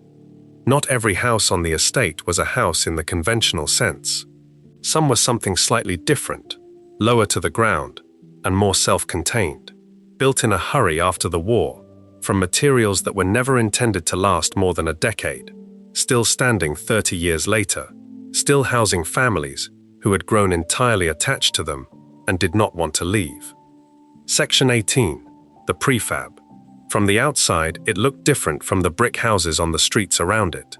Not every house on the estate was a house in the conventional sense. Some were something slightly different, lower to the ground, and more self-contained, built in a hurry after the war, from materials that were never intended to last more than a decade, still standing 30 years later, still housing families who had grown entirely attached to them and did not want to leave. Section 18. The prefab. From the outside, it looked different from the brick houses on the streets around it.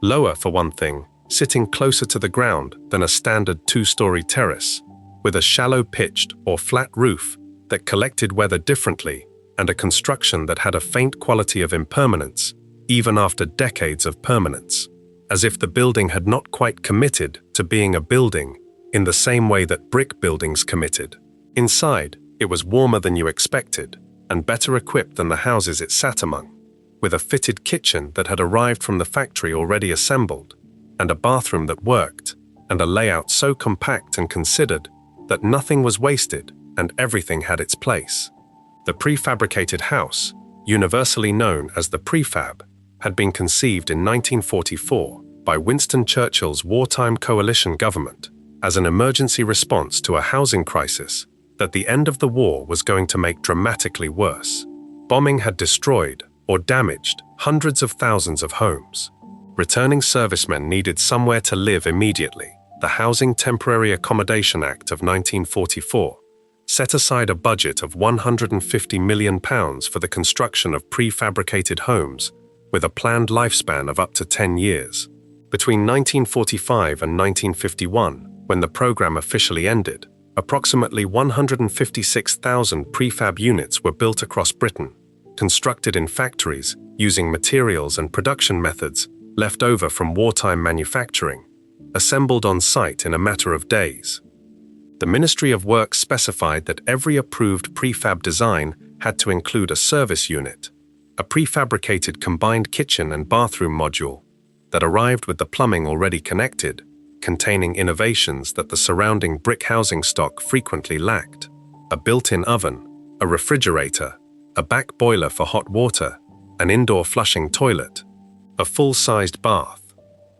Lower, for one thing, sitting closer to the ground than a standard 2-story terrace, with a shallow pitched or flat roof that collected weather differently, and a construction that had a faint quality of impermanence, even after decades of permanence, as if the building had not quite committed to being a building in the same way that brick buildings committed. Inside, it was warmer than you expected, and better equipped than the houses it sat among, with a fitted kitchen that had arrived from the factory already assembled, and a bathroom that worked, and a layout so compact and considered that nothing was wasted and everything had its place. The prefabricated house, universally known as the prefab, had been conceived in 1944 by Winston Churchill's wartime coalition government as an emergency response to a housing crisis that the end of the war was going to make dramatically worse. Bombing had destroyed or damaged hundreds of thousands of homes. Returning servicemen needed somewhere to live immediately. The Housing Temporary Accommodation Act of 1944 set aside a budget of £150 million for the construction of prefabricated homes with a planned lifespan of up to 10 years. Between 1945 and 1951, when the program officially ended, approximately 156,000 prefab units were built across Britain, constructed in factories using materials and production methods left over from wartime manufacturing, assembled on site in a matter of days. The Ministry of Works specified that every approved prefab design had to include a service unit, a prefabricated combined kitchen and bathroom module that arrived with the plumbing already connected, containing innovations that the surrounding brick housing stock frequently lacked: a built-in oven, a refrigerator, a back boiler for hot water, an indoor flushing toilet, a full-sized bath.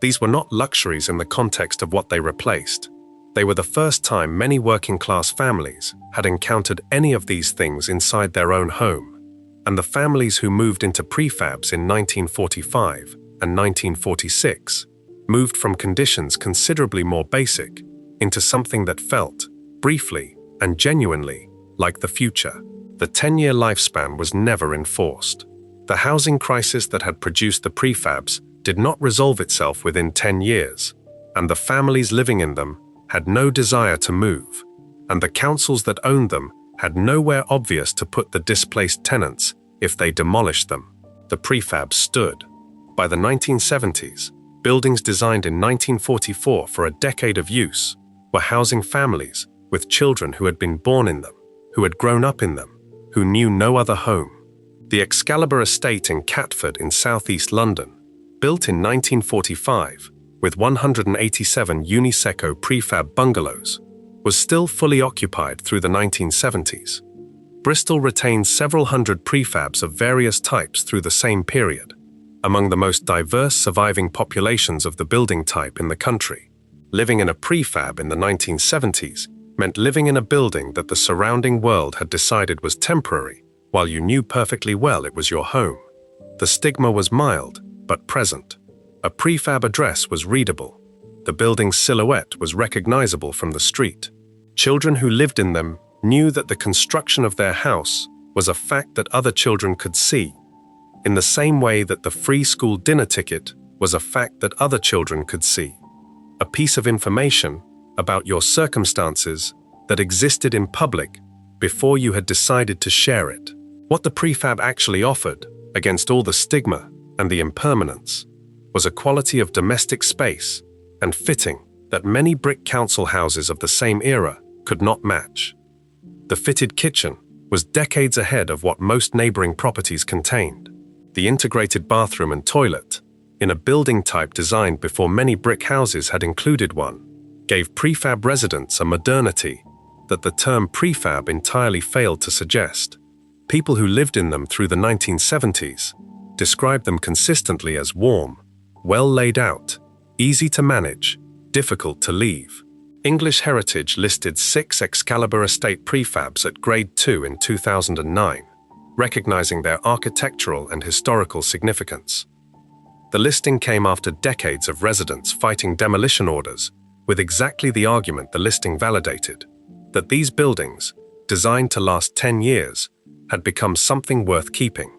These were not luxuries in the context of what they replaced. They were the first time many working-class families had encountered any of these things inside their own home, and the families who moved into prefabs in 1945 and 1946 moved from conditions considerably more basic into something that felt, briefly and genuinely, like the future. The 10-year lifespan was never enforced. The housing crisis that had produced the prefabs did not resolve itself within 10 years, and the families living in them had no desire to move, and the councils that owned them had nowhere obvious to put the displaced tenants if they demolished them. The prefabs stood. By the 1970s, buildings designed in 1944 for a decade of use were housing families with children who had been born in them, who had grown up in them, who knew no other home. The Excalibur estate in Catford in southeast London, built in 1945 with 187 Uniseco prefab bungalows, was still fully occupied through the 1970s. Bristol retained several hundred prefabs of various types through the same period, among the most diverse surviving populations of the building type in the country. Living in a prefab in the 1970s meant living in a building that the surrounding world had decided was temporary, while you knew perfectly well it was your home. The stigma was mild, but present. A prefab address was readable. The building's silhouette was recognizable from the street. Children who lived in them knew that the construction of their house was a fact that other children could see, in the same way that the free school dinner ticket was a fact that other children could see. A piece of information about your circumstances that existed in public before you had decided to share it. What the prefab actually offered, against all the stigma and the impermanence, was a quality of domestic space and fitting that many brick council houses of the same era could not match. The fitted kitchen was decades ahead of what most neighboring properties contained. The integrated bathroom and toilet, in a building type designed before many brick houses had included one, gave prefab residents a modernity that the term prefab entirely failed to suggest. People who lived in them through the 1970s described them consistently as warm, well laid out, easy to manage, difficult to leave. English Heritage listed 6 Excalibur estate prefabs at Grade 2 in 2009, recognizing their architectural and historical significance. The listing came after decades of residents fighting demolition orders with exactly the argument the listing validated, that these buildings, designed to last 10 years, had become something worth keeping.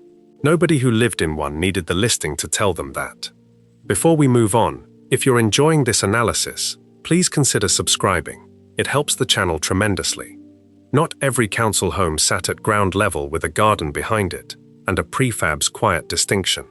Nobody who lived in one needed the listing to tell them that. Before we move on, if you're enjoying this analysis, please consider subscribing. It helps the channel tremendously. Not every council home sat at ground level with a garden behind it and a prefab's quiet distinction.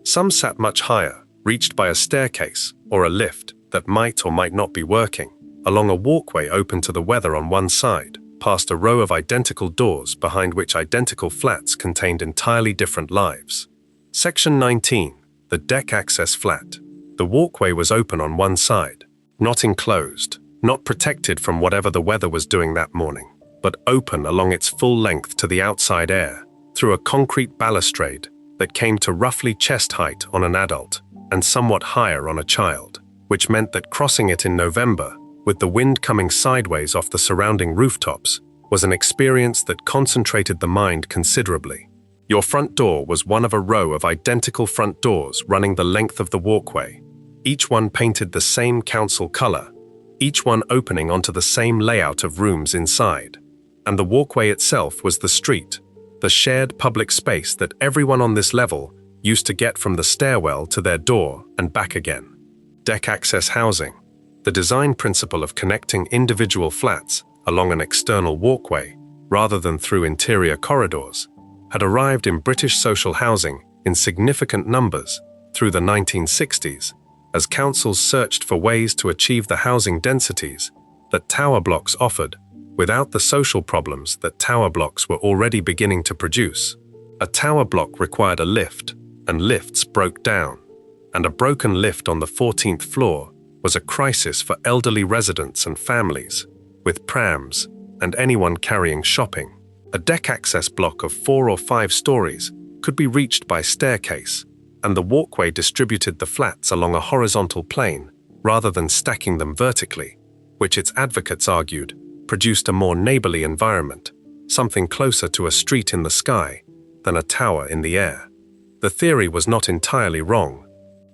Some sat much higher, reached by a staircase or a lift that might or might not be working, along a walkway open to the weather on one side, past a row of identical doors behind which identical flats contained entirely different lives. Section 19, the deck access flat. The walkway was open on one side, not enclosed, not protected from whatever the weather was doing that morning, but open along its full length to the outside air, through a concrete balustrade that came to roughly chest height on an adult. and somewhat higher on a child, which meant that crossing it in November, with the wind coming sideways off the surrounding rooftops, was an experience that concentrated the mind considerably. Your front door was one of a row of identical front doors running the length of the walkway, each one painted the same council color, each one opening onto the same layout of rooms inside. And the walkway itself was the street, the shared public space that everyone on this level used to get from the stairwell to their door and back again. Deck access housing, the design principle of connecting individual flats along an external walkway rather than through interior corridors, had arrived in British social housing in significant numbers through the 1960s as councils searched for ways to achieve the housing densities that tower blocks offered without the social problems that tower blocks were already beginning to produce. A tower block required a lift, and lifts broke down, and a broken lift on the 14th floor was a crisis for elderly residents and families, with prams and anyone carrying shopping. A deck access block of 4 or 5 stories could be reached by staircase, and the walkway distributed the flats along a horizontal plane rather than stacking them vertically, which its advocates argued produced a more neighborly environment, something closer to a street in the sky than a tower in the air. The theory was not entirely wrong.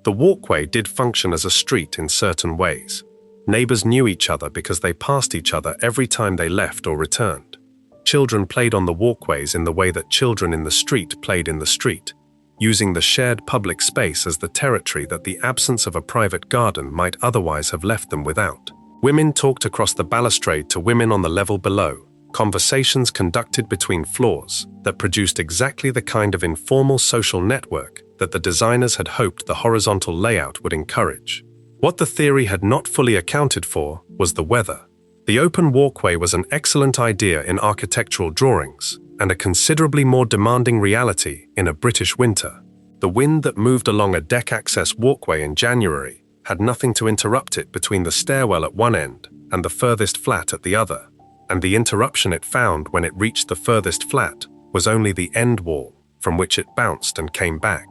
The walkway did function as a street in certain ways. Neighbors knew each other because they passed each other every time they left or returned. Children played on the walkways in the way that children in the street played in the street, using the shared public space as the territory that the absence of a private garden might otherwise have left them without. Women talked across the balustrade to women on the level below, conversations conducted between floors that produced exactly the kind of informal social network that the designers had hoped the horizontal layout would encourage. What the theory had not fully accounted for was the weather. The open walkway was an excellent idea in architectural drawings, and a considerably more demanding reality in a British winter. The wind that moved along a deck access walkway in January had nothing to interrupt it between the stairwell at one end and the furthest flat at the other, and the interruption it found when it reached the furthest flat was only the end wall from which it bounced and came back.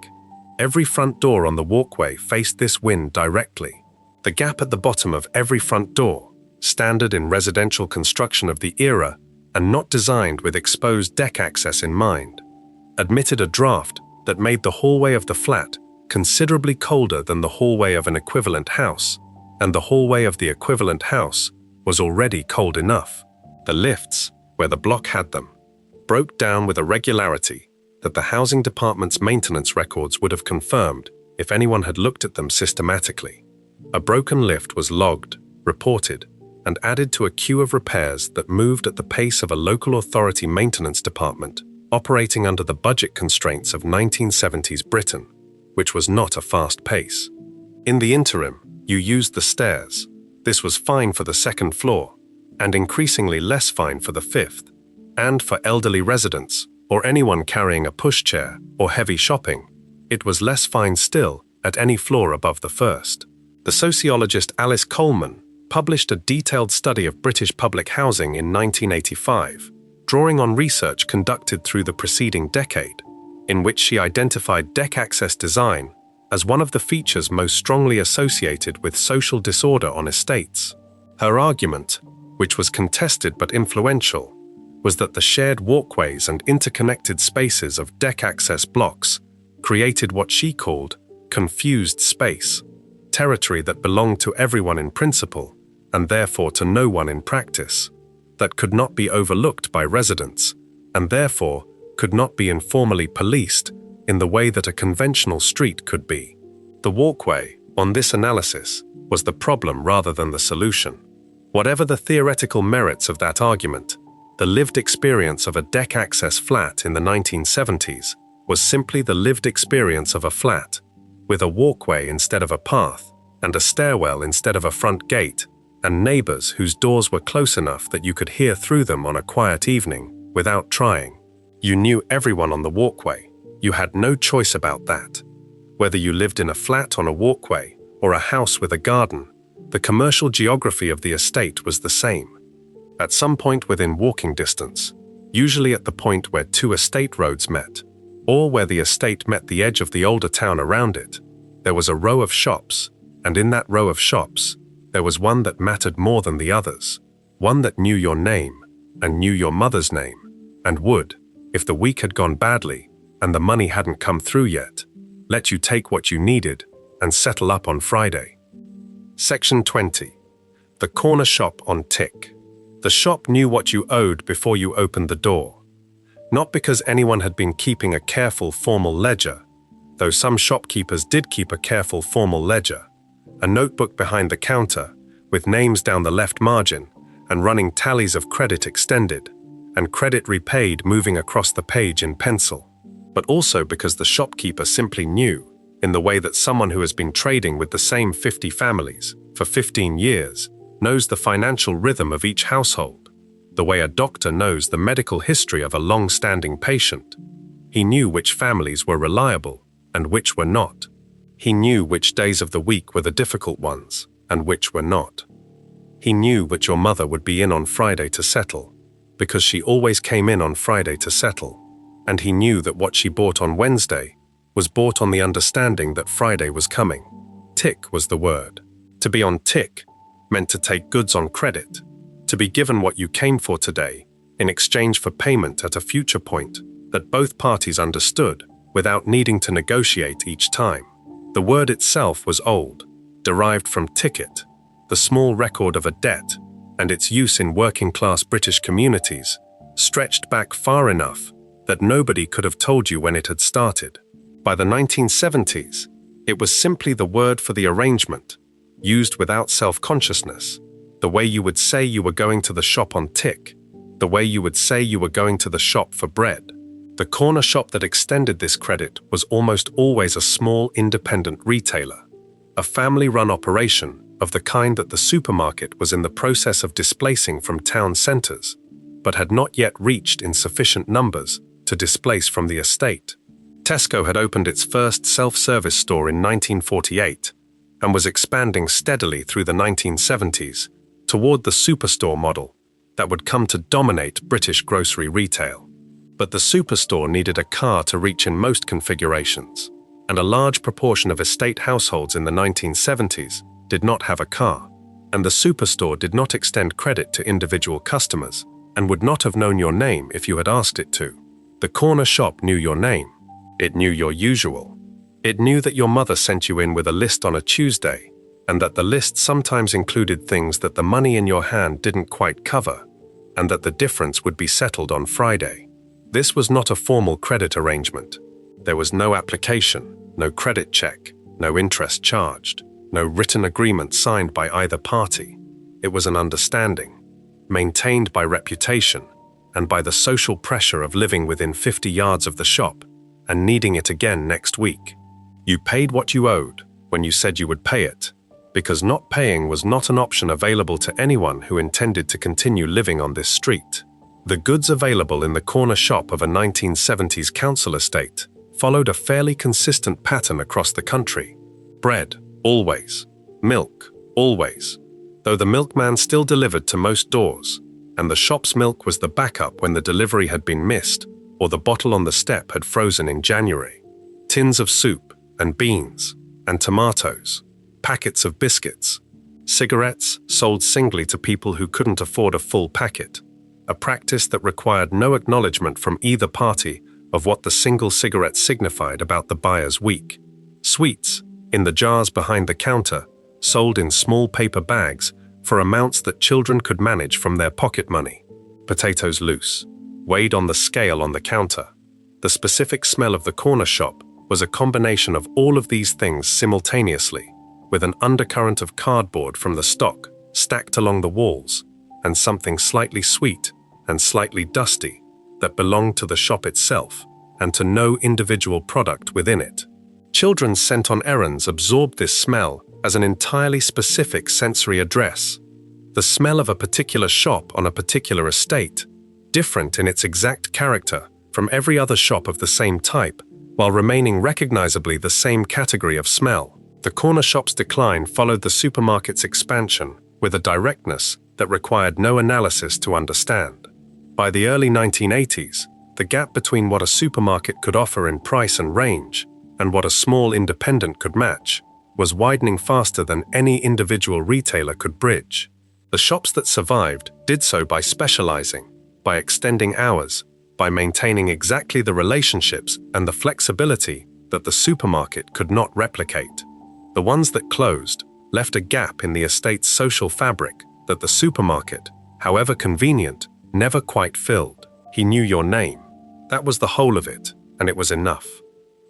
Every front door on the walkway faced this wind directly. The gap at the bottom of every front door, standard in residential construction of the era and not designed with exposed deck access in mind, admitted a draft that made the hallway of the flat considerably colder than the hallway of an equivalent house, and the hallway of the equivalent house was already cold enough. The lifts, where the block had them, broke down with a regularity that the housing department's maintenance records would have confirmed if anyone had looked at them systematically. A broken lift was logged, reported, and added to a queue of repairs that moved at the pace of a local authority maintenance department operating under the budget constraints of 1970s Britain, which was not a fast pace. In the interim, you used the stairs. This was fine for the second floor, and increasingly less fine for the fifth, and for elderly residents or anyone carrying a pushchair or heavy shopping. It was less fine still at any floor above the first. The sociologist Alice Coleman published a detailed study of British public housing in 1985, drawing on research conducted through the preceding decade, in which she identified deck access design as one of the features most strongly associated with social disorder on estates. Her argument, which was contested but influential, was that the shared walkways and interconnected spaces of deck access blocks created what she called confused space, territory that belonged to everyone in principle, and therefore to no one in practice, that could not be overlooked by residents, and therefore could not be informally policed in the way that a conventional street could be. The walkway, on this analysis, was the problem rather than the solution. Whatever the theoretical merits of that argument, the lived experience of a deck access flat in the 1970s was simply the lived experience of a flat, with a walkway instead of a path, and a stairwell instead of a front gate, and neighbors whose doors were close enough that you could hear through them on a quiet evening without trying. You knew everyone on the walkway. You had no choice about that. Whether you lived in a flat on a walkway or a house with a garden, the commercial geography of the estate was the same. At some point within walking distance, usually at the point where 2 estate roads met, or where the estate met the edge of the older town around it, There was a row of shops, and in that row of shops, there was one that mattered more than the others, one that knew your name, and knew your mother's name, and would, if the week had gone badly, and the money hadn't come through yet, let you take what you needed and settle up on Friday. Section 20. The corner shop on Tick. The shop knew what you owed before you opened the door. Not because anyone had been keeping a careful formal ledger, though some shopkeepers did keep a careful formal ledger, a notebook behind the counter with names down the left margin and running tallies of credit extended and credit repaid moving across the page in pencil, but also because the shopkeeper simply knew, in the way that someone who has been trading with the same 50 families for 15 years knows the financial rhythm of each household, the way a doctor knows the medical history of a long-standing patient. He knew which families were reliable and which were not. He knew which days of the week were the difficult ones and which were not. He knew which your mother would be in on Friday to settle, because she always came in on Friday to settle, and he knew that what she bought on Wednesday was bought on the understanding that Friday was coming. Tick was the word. To be on tick meant to take goods on credit, to be given what you came for today in exchange for payment at a future point that both parties understood without needing to negotiate each time. The word itself was old, derived from ticket, the small record of a debt, and its use in working-class British communities stretched back far enough that nobody could have told you when it had started. By the 1970s, it was simply the word for the arrangement, used without self-consciousness, the way you would say you were going to the shop on Tick, the way you would say you were going to the shop for bread. The corner shop that extended this credit was almost always a small independent retailer, a family-run operation of the kind that the supermarket was in the process of displacing from town centres, but had not yet reached in sufficient numbers to displace from the estate. Tesco had opened its first self-service store in 1948 and was expanding steadily through the 1970s toward the superstore model that would come to dominate British grocery retail. But the superstore needed a car to reach in most configurations, and a large proportion of estate households in the 1970s did not have a car, and the superstore did not extend credit to individual customers and would not have known your name if you had asked it to. The corner shop knew your name. It knew your usual. It knew that your mother sent you in with a list on a Tuesday, and that the list sometimes included things that the money in your hand didn't quite cover, and that the difference would be settled on Friday. This was not a formal credit arrangement. There was no application, no credit check, no interest charged, no written agreement signed by either party. It was an understanding, maintained by reputation and by the social pressure of living within 50 yards of the shop and needing it again next week. You paid what you owed when you said you would pay it, because not paying was not an option available to anyone who intended to continue living on this street. The goods available in the corner shop of a 1970s council estate followed a fairly consistent pattern across the country. Bread, always. Milk, always. Though the milkman still delivered to most doors, and the shop's milk was the backup when the delivery had been missed or the bottle on the step had frozen in January. Tins of soup and beans and tomatoes, packets of biscuits, cigarettes sold singly to people who couldn't afford a full packet, a practice that required no acknowledgement from either party of what the single cigarette signified about the buyer's week. Sweets, in the jars behind the counter, sold in small paper bags for amounts that children could manage from their pocket money. Potatoes loose, weighed on the scale on the counter. The specific smell of the corner shop was a combination of all of these things simultaneously, with an undercurrent of cardboard from the stock stacked along the walls, and something slightly sweet and slightly dusty that belonged to the shop itself and to no individual product within it. Children sent on errands absorbed this smell as an entirely specific sensory address. The smell of a particular shop on a particular estate, different in its exact character from every other shop of the same type, while remaining recognizably the same category of smell. The corner shop's decline followed the supermarket's expansion with a directness that required no analysis to understand. By the early 1980s, the gap between what a supermarket could offer in price and range and what a small independent could match, was widening faster than any individual retailer could bridge. The shops that survived did so by specializing, by extending hours, by maintaining exactly the relationships and the flexibility that the supermarket could not replicate. The ones that closed left a gap in the estate's social fabric that the supermarket, however convenient, never quite filled. He knew your name. That was the whole of it, and it was enough.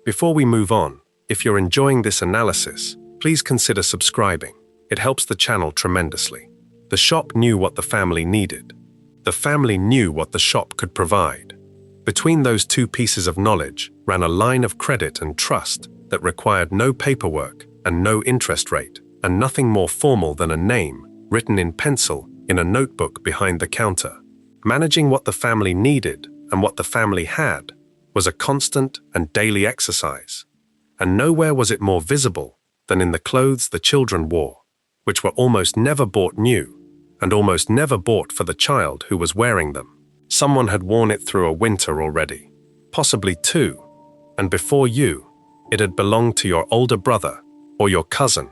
Before we move on, if you're enjoying this analysis, please consider subscribing. It helps the channel tremendously. The shop knew what the family needed. The family knew what the shop could provide. Between those two pieces of knowledge ran a line of credit and trust that required no paperwork and no interest rate, and nothing more formal than a name written in pencil in a notebook behind the counter. Managing what the family needed and what the family had was a constant and daily exercise, and nowhere was it more visible than in the clothes the children wore, which were almost never bought new, and almost never bought for the child who was wearing them. Someone had worn it through a winter already, possibly two, and before you, it had belonged to your older brother, or your cousin,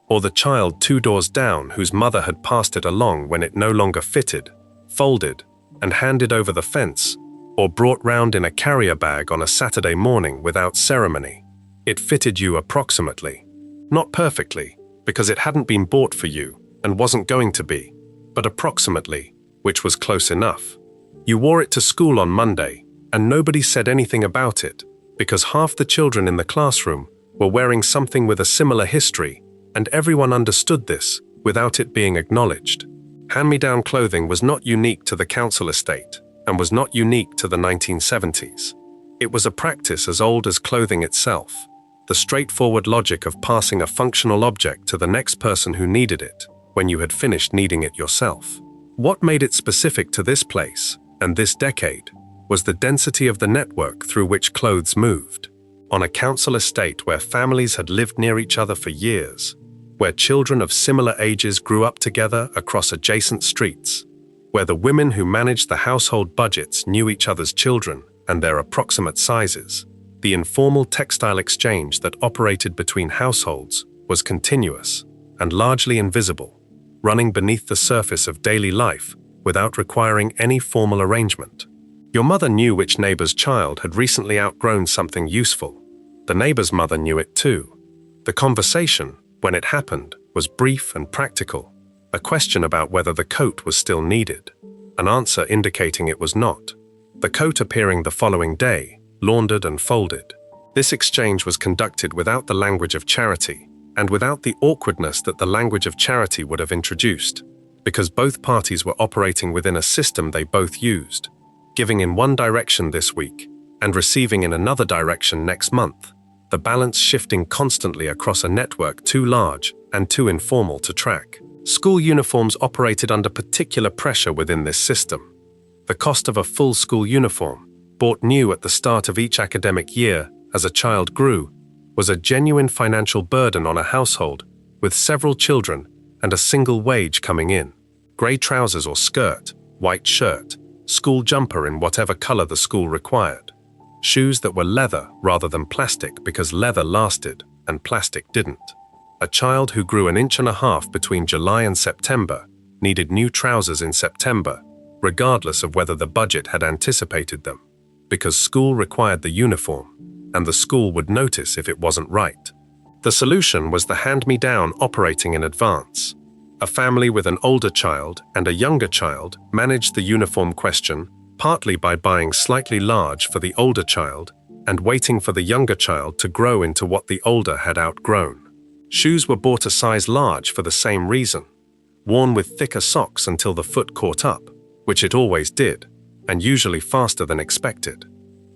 or the child 2 doors down whose mother had passed it along when it no longer fitted, folded, and handed over the fence, or brought round in a carrier bag on a Saturday morning without ceremony. It fitted you approximately. Not perfectly, because it hadn't been bought for you and wasn't going to be, but approximately, which was close enough. You wore it to school on Monday, and nobody said anything about it, because half the children in the classroom were wearing something with a similar history, and everyone understood this without it being acknowledged. Hand-me-down clothing was not unique to the council estate, and was not unique to the 1970s. It was a practice as old as clothing itself, the straightforward logic of passing a functional object to the next person who needed it, when you had finished needing it yourself. What made it specific to this place, and this decade, was the density of the network through which clothes moved. On a council estate where families had lived near each other for years, where children of similar ages grew up together across adjacent streets, where the women who managed the household budgets knew each other's children and their approximate sizes, the informal textile exchange that operated between households was continuous and largely invisible, running beneath the surface of daily life without requiring any formal arrangement. Your mother knew which neighbor's child had recently outgrown something useful. The neighbor's mother knew it too. The conversation, when it happened, was brief and practical. A question about whether the coat was still needed. An answer indicating it was not. The coat appearing the following day, laundered and folded. This exchange was conducted without the language of charity, and without the awkwardness that the language of charity would have introduced, because both parties were operating within a system they both used, giving in one direction this week and receiving in another direction next month, the balance shifting constantly across a network too large and too informal to track. School uniforms operated under particular pressure within this system. The cost of a full school uniform, bought new at the start of each academic year as a child grew, was a genuine financial burden on a household with several children and a single wage coming in. Grey trousers or skirt, white shirt, school jumper in whatever color the school required. Shoes that were leather rather than plastic because leather lasted and plastic didn't. A child who grew 1.5 inches between July and September needed new trousers in September, regardless of whether the budget had anticipated them, because school required the uniform, and the school would notice if it wasn't right. The solution was the hand-me-down operating in advance. A family with an older child and a younger child managed the uniform question partly by buying slightly large for the older child and waiting for the younger child to grow into what the older had outgrown. Shoes were bought a size large for the same reason, worn with thicker socks until the foot caught up, which it always did, and usually faster than expected.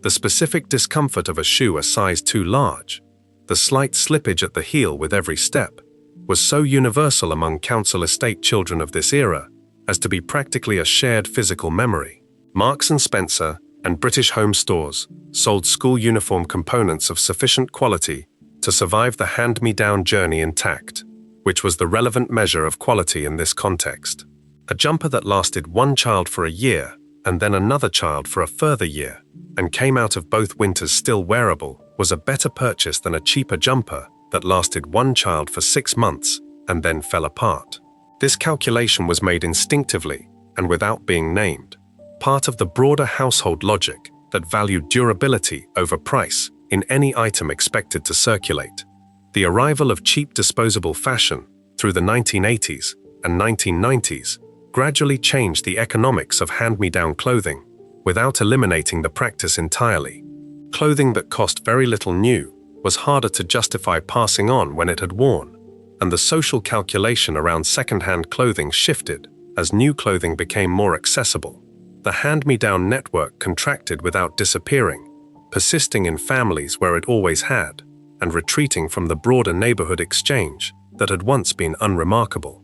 The specific discomfort of a shoe a size too large, the slight slippage at the heel with every step, was so universal among council estate children of this era as to be practically a shared physical memory. Marks & Spencer and British Home Stores sold school uniform components of sufficient quality to survive the hand-me-down journey intact, which was the relevant measure of quality in this context. A jumper that lasted one child for a year and then another child for a further year, and came out of both winters still wearable, was a better purchase than a cheaper jumper that lasted one child for 6 months and then fell apart. This calculation was made instinctively and without being named, part of the broader household logic that valued durability over price in any item expected to circulate. The arrival of cheap disposable fashion through the 1980s and 1990s gradually changed the economics of hand-me-down clothing without eliminating the practice entirely. Clothing that cost very little new was harder to justify passing on when it had worn, and the social calculation around second-hand clothing shifted as new clothing became more accessible. The hand-me-down network contracted without disappearing, persisting in families where it always had, and retreating from the broader neighborhood exchange that had once been unremarkable.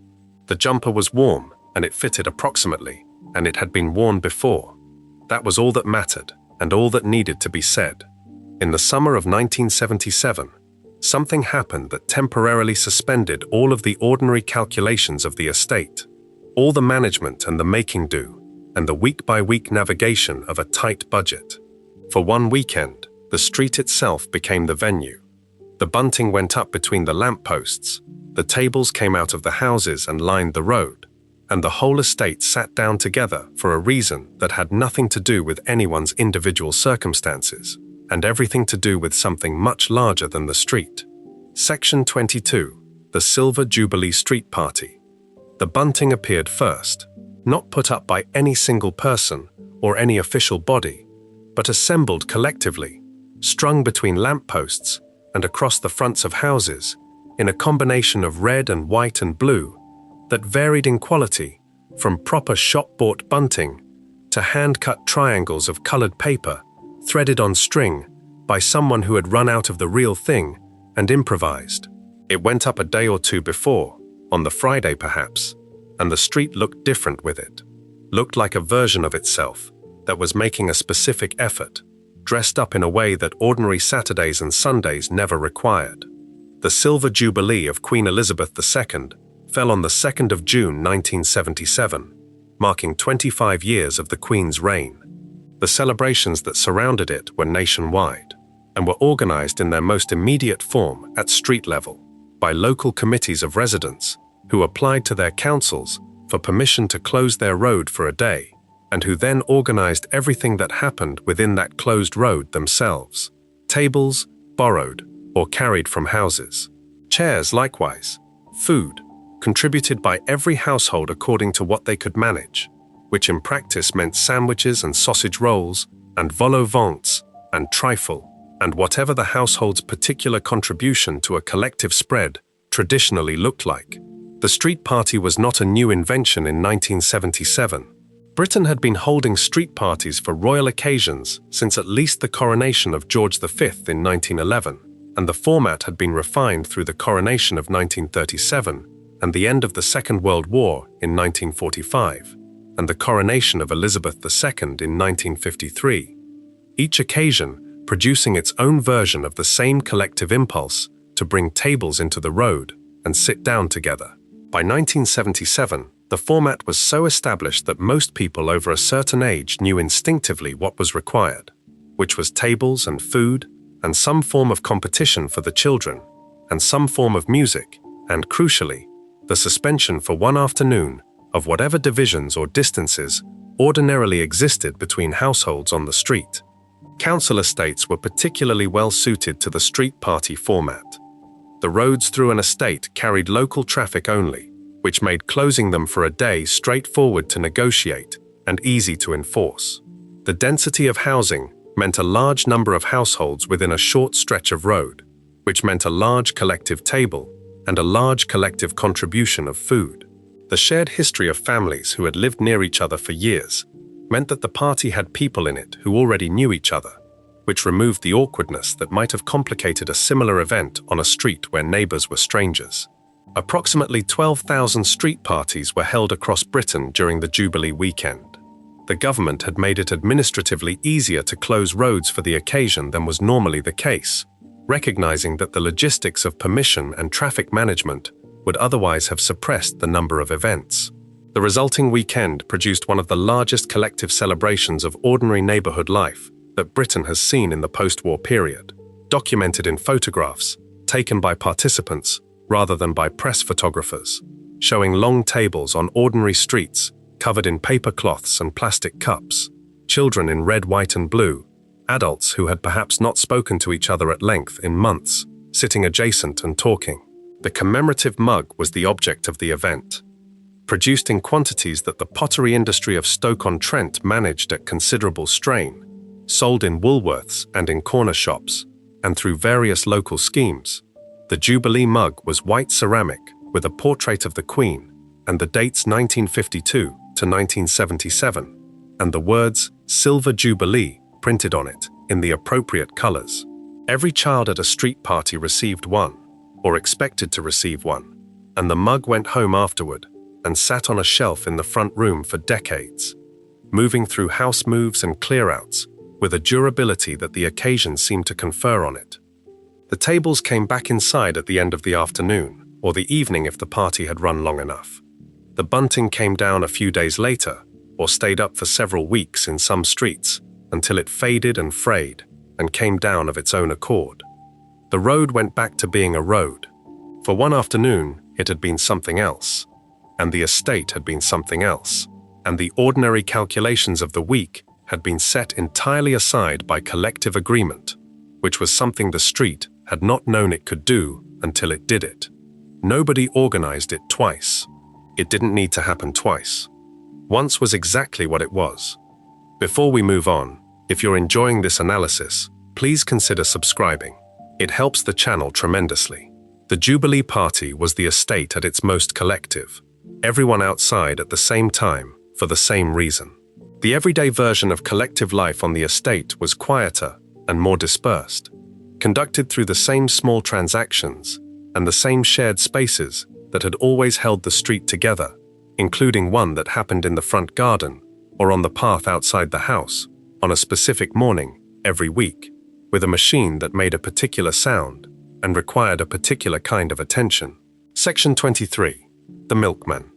The jumper was warm, and it fitted approximately, and it had been worn before. That was all that mattered, and all that needed to be said. In the summer of 1977, something happened that temporarily suspended all of the ordinary calculations of the estate, all the management and the making-do, and the week-by-week navigation of a tight budget. For one weekend, the street itself became the venue. The bunting went up between the lampposts, the tables came out of the houses and lined the road, and the whole estate sat down together for a reason that had nothing to do with anyone's individual circumstances, and everything to do with something much larger than the street. Section 22, the Silver Jubilee Street Party. The bunting appeared first, not put up by any single person or any official body, but assembled collectively, strung between lampposts and across the fronts of houses, in a combination of red and white and blue that varied in quality from proper shop-bought bunting to hand-cut triangles of colored paper threaded on string by someone who had run out of the real thing and improvised. It went up a day or two before, on the Friday perhaps, and the street looked different with it, looked like a version of itself that was making a specific effort, dressed up in a way that ordinary Saturdays and Sundays never required. The Silver Jubilee of Queen Elizabeth II fell on the 2nd of June 1977, marking 25 years of the Queen's reign. The celebrations that surrounded it were nationwide, and were organized in their most immediate form at street level by local committees of residents who applied to their councils for permission to close their road for a day, and who then organized everything that happened within that closed road themselves. Tables, borrowed or carried from houses. Chairs likewise. Food, contributed by every household according to what they could manage, which in practice meant sandwiches and sausage rolls, and vol au vents, and trifle, and whatever the household's particular contribution to a collective spread traditionally looked like. The street party was not a new invention in 1977. Britain had been holding street parties for royal occasions since at least the coronation of George V in 1911, and the format had been refined through the coronation of 1937 and the end of the Second World War in 1945, and the coronation of Elizabeth II in 1953, each occasion producing its own version of the same collective impulse to bring tables into the road and sit down together. By 1977, the format was so established that most people over a certain age knew instinctively what was required, which was tables and food, and some form of competition for the children, and some form of music, and crucially, the suspension for one afternoon of whatever divisions or distances ordinarily existed between households on the street. Council estates were particularly well suited to the street party format. The roads through an estate carried local traffic only, which made closing them for a day straightforward to negotiate and easy to enforce. The density of housing meant a large number of households within a short stretch of road, which meant a large collective table and a large collective contribution of food. The shared history of families who had lived near each other for years meant that the party had people in it who already knew each other, which removed the awkwardness that might have complicated a similar event on a street where neighbors were strangers. Approximately 12,000 street parties were held across Britain during the Jubilee weekend. The government had made it administratively easier to close roads for the occasion than was normally the case, recognizing that the logistics of permission and traffic management would otherwise have suppressed the number of events. The resulting weekend produced one of the largest collective celebrations of ordinary neighborhood life that Britain has seen in the post-war period. documented in photographs taken by participants rather than by press photographers, showing long tables on ordinary streets covered in paper cloths and plastic cups, children in red, white, and blue, adults who had perhaps not spoken to each other at length in months, sitting adjacent and talking. The commemorative mug was the object of the event. Produced in quantities that the pottery industry of Stoke-on-Trent managed at considerable strain, sold in Woolworths and in corner shops, and through various local schemes, the Jubilee mug was white ceramic with a portrait of the Queen and the dates 1952 to 1977, and the words Silver Jubilee printed on it in the appropriate colors. Every child at a street party received one, or expected to receive one, and the mug went home afterward and sat on a shelf in the front room for decades, moving through house moves and clear-outs with a durability that the occasion seemed to confer on it. The tables came back inside at the end of the afternoon, or the evening if the party had run long enough. The bunting came down a few days later, or stayed up for several weeks in some streets, until it faded and frayed, and came down of its own accord. The road went back to being a road. For one afternoon, it had been something else, and the estate had been something else, and the ordinary calculations of the week had been set entirely aside by collective agreement, which was something the street had not known it could do until it did it. Nobody organized it twice. It didn't need to happen twice. Once was exactly what it was. Before we move on, if you're enjoying this analysis, please consider subscribing. It helps the channel tremendously. The Jubilee Party was the estate at its most collective. Everyone outside at the same time, for the same reason. The everyday version of collective life on the estate was quieter and more dispersed, conducted through the same small transactions and the same shared spaces that had always held the street together, including one that happened in the front garden or on the path outside the house on a specific morning every week, with a machine that made a particular sound and required a particular kind of attention. Section 23. The Milkman.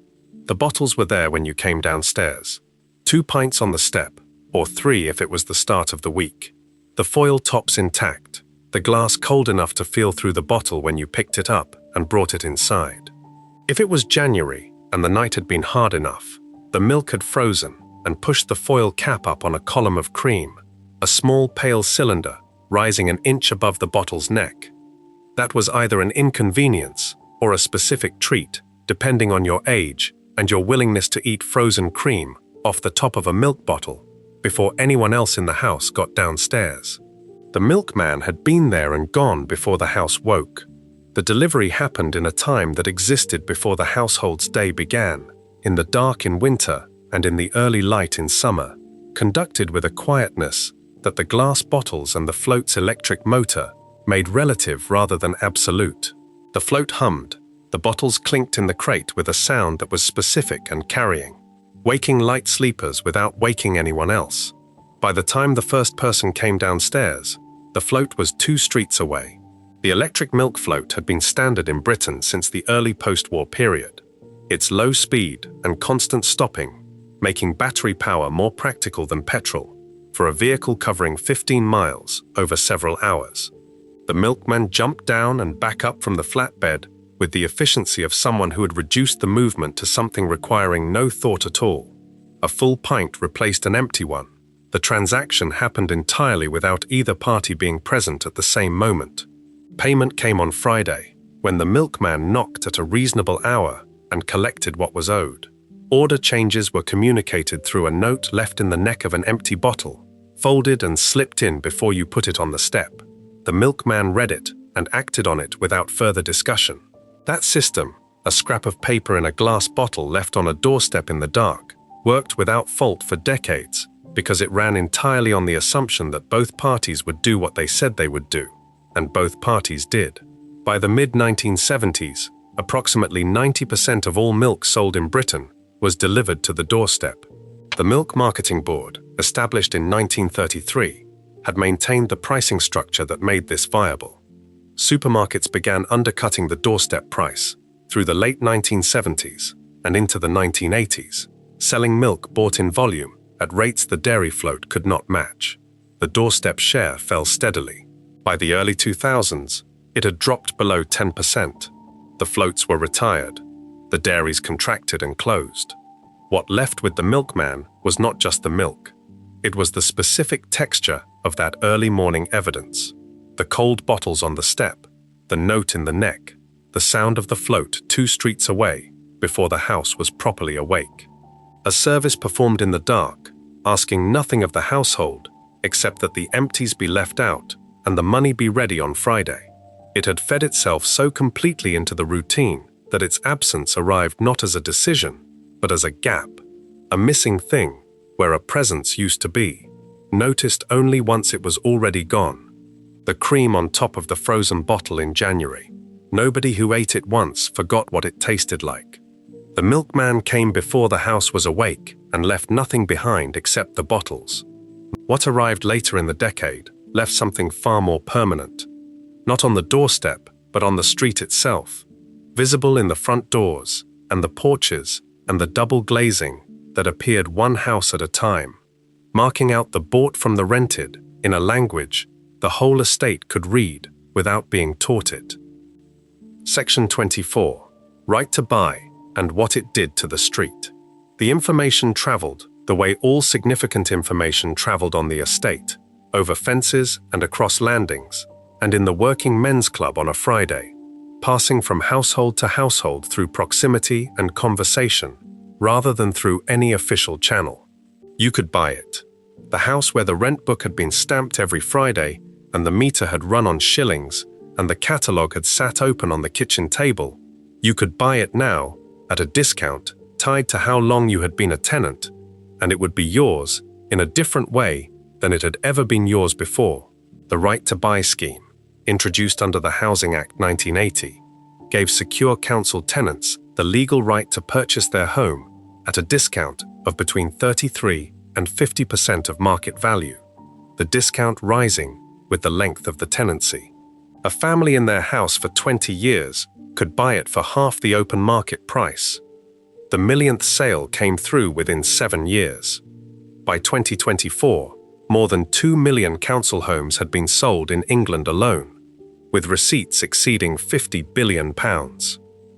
The bottles were there when you came downstairs. 2 pints on the step, or 3 if it was the start of the week. The foil tops intact, the glass cold enough to feel through the bottle when you picked it up and brought it inside. If it was January and the night had been hard enough, the milk had frozen and pushed the foil cap up on a column of cream, a small pale cylinder rising an inch above the bottle's neck. That was either an inconvenience or a specific treat, depending on your age and your willingness to eat frozen cream off the top of a milk bottle before anyone else in the house got downstairs. The milkman had been there and gone before the house woke. The delivery happened in a time that existed before the household's day began, in the dark in winter and in the early light in summer, conducted with a quietness that the glass bottles and the float's electric motor made relative rather than absolute. The float hummed, the bottles clinked in the crate with a sound that was specific and carrying, waking light sleepers without waking anyone else. By the time the first person came downstairs, the float was 2 streets away. The electric milk float had been standard in Britain since the early post-war period. Its low speed and constant stopping, making battery power more practical than petrol, for a vehicle covering 15 miles over several hours. The milkman jumped down and back up from the flatbed with the efficiency of someone who had reduced the movement to something requiring no thought at all. A full pint replaced an empty one. The transaction happened entirely without either party being present at the same moment. Payment came on Friday, when the milkman knocked at a reasonable hour and collected what was owed. Order changes were communicated through a note left in the neck of an empty bottle, folded and slipped in before you put it on the step. The milkman read it and acted on it without further discussion. That system, a scrap of paper in a glass bottle left on a doorstep in the dark, worked without fault for decades because it ran entirely on the assumption that both parties would do what they said they would do, and both parties did. By the mid-1970s, approximately 90% of all milk sold in Britain was delivered to the doorstep. The Milk Marketing Board, established in 1933, had maintained the pricing structure that made this viable. Supermarkets began undercutting the doorstep price through the late 1970s and into the 1980s, selling milk bought in volume at rates the dairy float could not match. The doorstep share fell steadily. By the early 2000s, it had dropped below 10%. The floats were retired. The dairies contracted and closed. What left with the milkman was not just the milk. It was the specific texture of that early morning evidence. The cold bottles on the step, the note in the neck, the sound of the float 2 streets away before the house was properly awake. A service performed in the dark, asking nothing of the household except that the empties be left out and the money be ready on Friday. It had fed itself so completely into the routine that its absence arrived not as a decision, but as a gap, a missing thing where a presence used to be, noticed only once it was already gone. The cream on top of the frozen bottle in January. Nobody who ate it once forgot what it tasted like. The milkman came before the house was awake and left nothing behind except the bottles. What arrived later in the decade left something far more permanent. Not on the doorstep, but on the street itself, visible in the front doors and the porches and the double glazing that appeared one house at a time, marking out the bought from the rented in a language the whole estate could read without being taught it. Section 24. Right to buy and what it did to the street. The information traveled the way all significant information traveled on the estate, over fences and across landings, and in the working men's club on a Friday, passing from household to household through proximity and conversation, rather than through any official channel. You could buy it. The house where the rent book had been stamped every Friday, and the meter had run on shillings, and the catalogue had sat open on the kitchen table, you could buy it now, at a discount, tied to how long you had been a tenant, and it would be yours in a different way than it had ever been yours before. The Right to Buy scheme, introduced under the Housing Act 1980, gave secure council tenants the legal right to purchase their home at a discount of between 33% and 50% of market value, the discount rising with the length of the tenancy. A family in their house for 20 years could buy it for half the open market price. The millionth sale came through within 7 years. By 2024, more than 2 million council homes had been sold in England alone, with receipts exceeding £50 billion.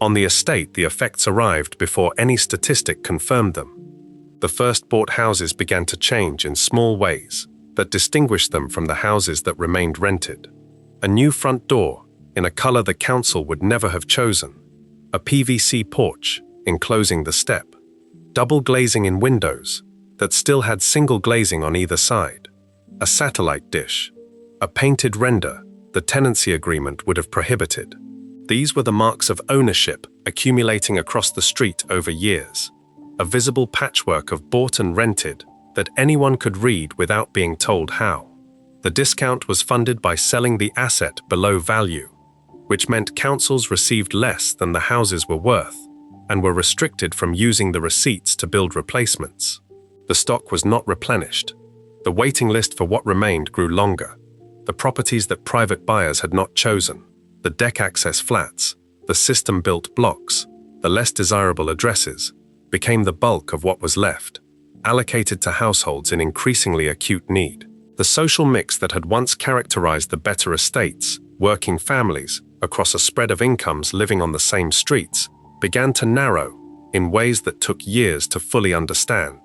On the estate, the effects arrived before any statistic confirmed them. The first bought houses began to change in small ways that distinguished them from the houses that remained rented. A new front door, in a colour the council would never have chosen, a PVC porch enclosing the step, double glazing in windows that still had single glazing on either side, a satellite dish, a painted render the tenancy agreement would have prohibited. These were the marks of ownership accumulating across the street over years, a visible patchwork of bought and rented that anyone could read without being told how. The discount was funded by selling the asset below value, which meant councils received less than the houses were worth and were restricted from using the receipts to build replacements. The stock was not replenished. The waiting list for what remained grew longer. The properties that private buyers had not chosen, the deck access flats, the system-built blocks, the less desirable addresses, became the bulk of what was left, allocated to households in increasingly acute need. The social mix that had once characterized the better estates, working families, across a spread of incomes living on the same streets, began to narrow in ways that took years to fully understand.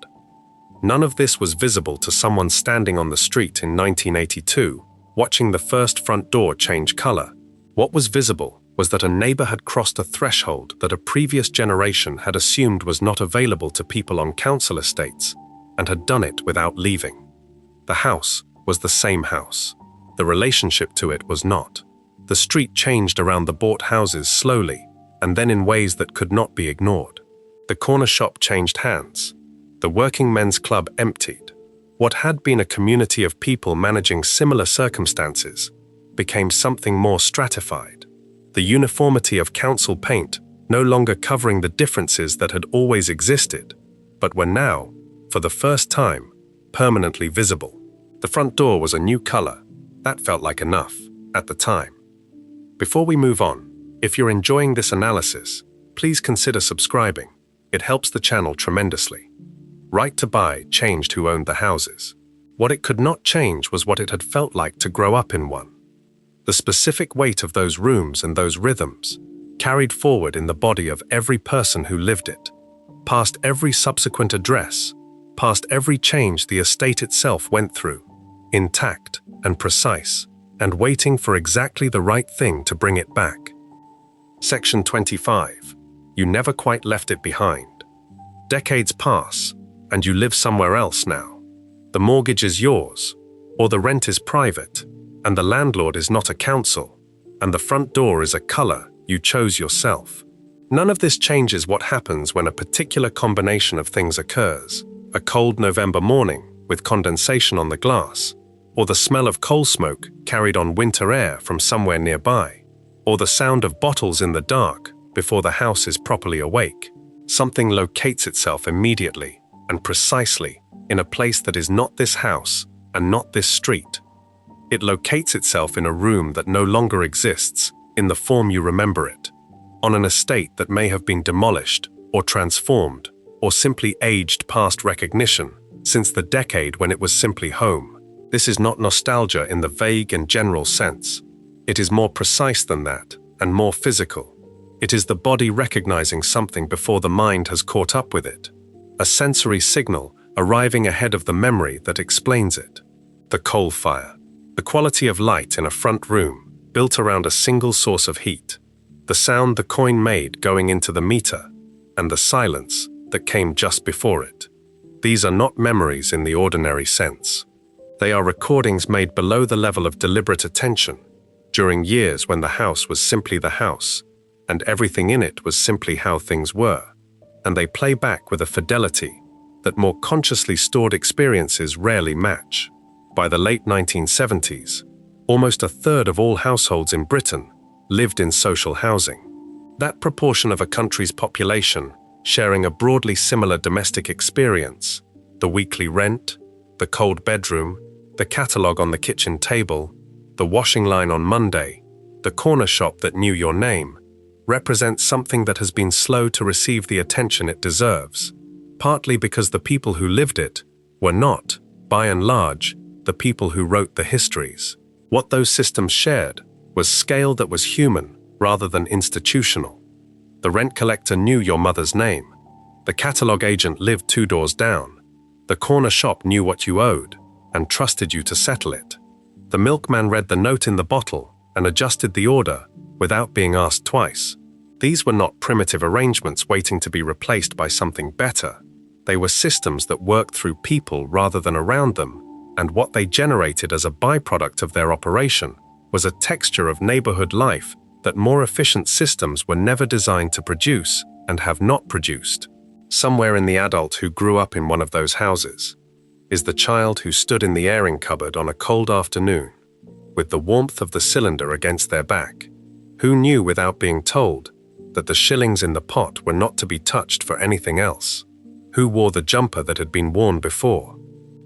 None of this was visible to someone standing on the street in 1982, watching the first front door change color. What was visible was that a neighbor had crossed a threshold that a previous generation had assumed was not available to people on council estates, and had done it without leaving. The house was the same house. The relationship to it was not. The street changed around the bought houses slowly, and then in ways that could not be ignored. The corner shop changed hands. The working men's club emptied. What had been a community of people managing similar circumstances became something more stratified. The uniformity of council paint no longer covering the differences that had always existed, but were now, for the first time, permanently visible. The front door was a new color. That felt like enough, at the time. Before we move on, if you're enjoying this analysis, please consider subscribing. It helps the channel tremendously. Right to Buy changed who owned the houses. What it could not change was what it had felt like to grow up in one. The specific weight of those rooms and those rhythms carried forward in the body of every person who lived it, past every subsequent address, past every change the estate itself went through, intact and precise, and waiting for exactly the right thing to bring it back. Section 25. You never quite left it behind. Decades pass, and you live somewhere else now. The mortgage is yours, or the rent is private, and the landlord is not a council, and the front door is a color you chose yourself. None of this changes what happens when a particular combination of things occurs. A cold November morning with condensation on the glass, or the smell of coal smoke carried on winter air from somewhere nearby, or the sound of bottles in the dark before the house is properly awake. Something locates itself immediately and precisely in a place that is not this house and not this street. It locates itself in a room that no longer exists in the form you remember it, on an estate that may have been demolished or transformed or simply aged past recognition since the decade when it was simply home. This is not nostalgia in the vague and general sense. It is more precise than that and more physical. It is the body recognizing something before the mind has caught up with it, a sensory signal arriving ahead of the memory that explains it. The coal fire, the quality of light in a front room built around a single source of heat, the sound the coin made going into the meter, and the silence that came just before it. These are not memories in the ordinary sense. They are recordings made below the level of deliberate attention, during years when the house was simply the house, and everything in it was simply how things were, and they play back with a fidelity that more consciously stored experiences rarely match. By the late 1970s, almost a third of all households in Britain lived in social housing. That proportion of a country's population sharing a broadly similar domestic experience, the weekly rent, the cold bedroom, the catalogue on the kitchen table, the washing line on Monday, the corner shop that knew your name, represents something that has been slow to receive the attention it deserves, partly because the people who lived it were not, by and large, the people who wrote the histories. What those systems shared was scale that was human rather than institutional. The rent collector knew your mother's name. The catalogue agent lived 2 doors down. The corner shop knew what you owed and trusted you to settle it. The milkman read the note in the bottle and adjusted the order without being asked twice. These were not primitive arrangements waiting to be replaced by something better. They were systems that worked through people rather than around them, and what they generated as a byproduct of their operation was a texture of neighborhood life that more efficient systems were never designed to produce and have not produced. Somewhere in the adult who grew up in one of those houses is the child who stood in the airing cupboard on a cold afternoon with the warmth of the cylinder against their back, who knew without being told that the shillings in the pot were not to be touched for anything else, who wore the jumper that had been worn before,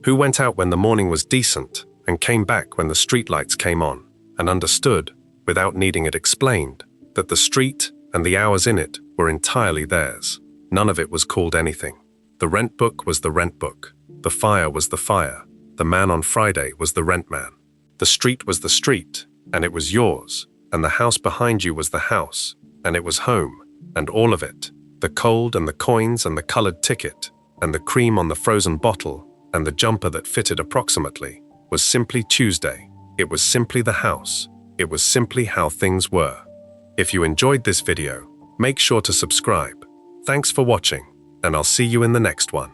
who went out when the morning was decent and came back when the streetlights came on, and understood, without needing it explained, that the street and the hours in it were entirely theirs. None of it was called anything. The rent book was the rent book. The fire was the fire. The man on Friday was the rent man. The street was the street, and it was yours, and the house behind you was the house, and it was home, and all of it, the cold and the coins and the colored ticket, and the cream on the frozen bottle, and the jumper that fitted approximately, was simply Tuesday. It was simply the house. It was simply how things were. If you enjoyed this video, make sure to subscribe. Thanks for watching, and I'll see you in the next one.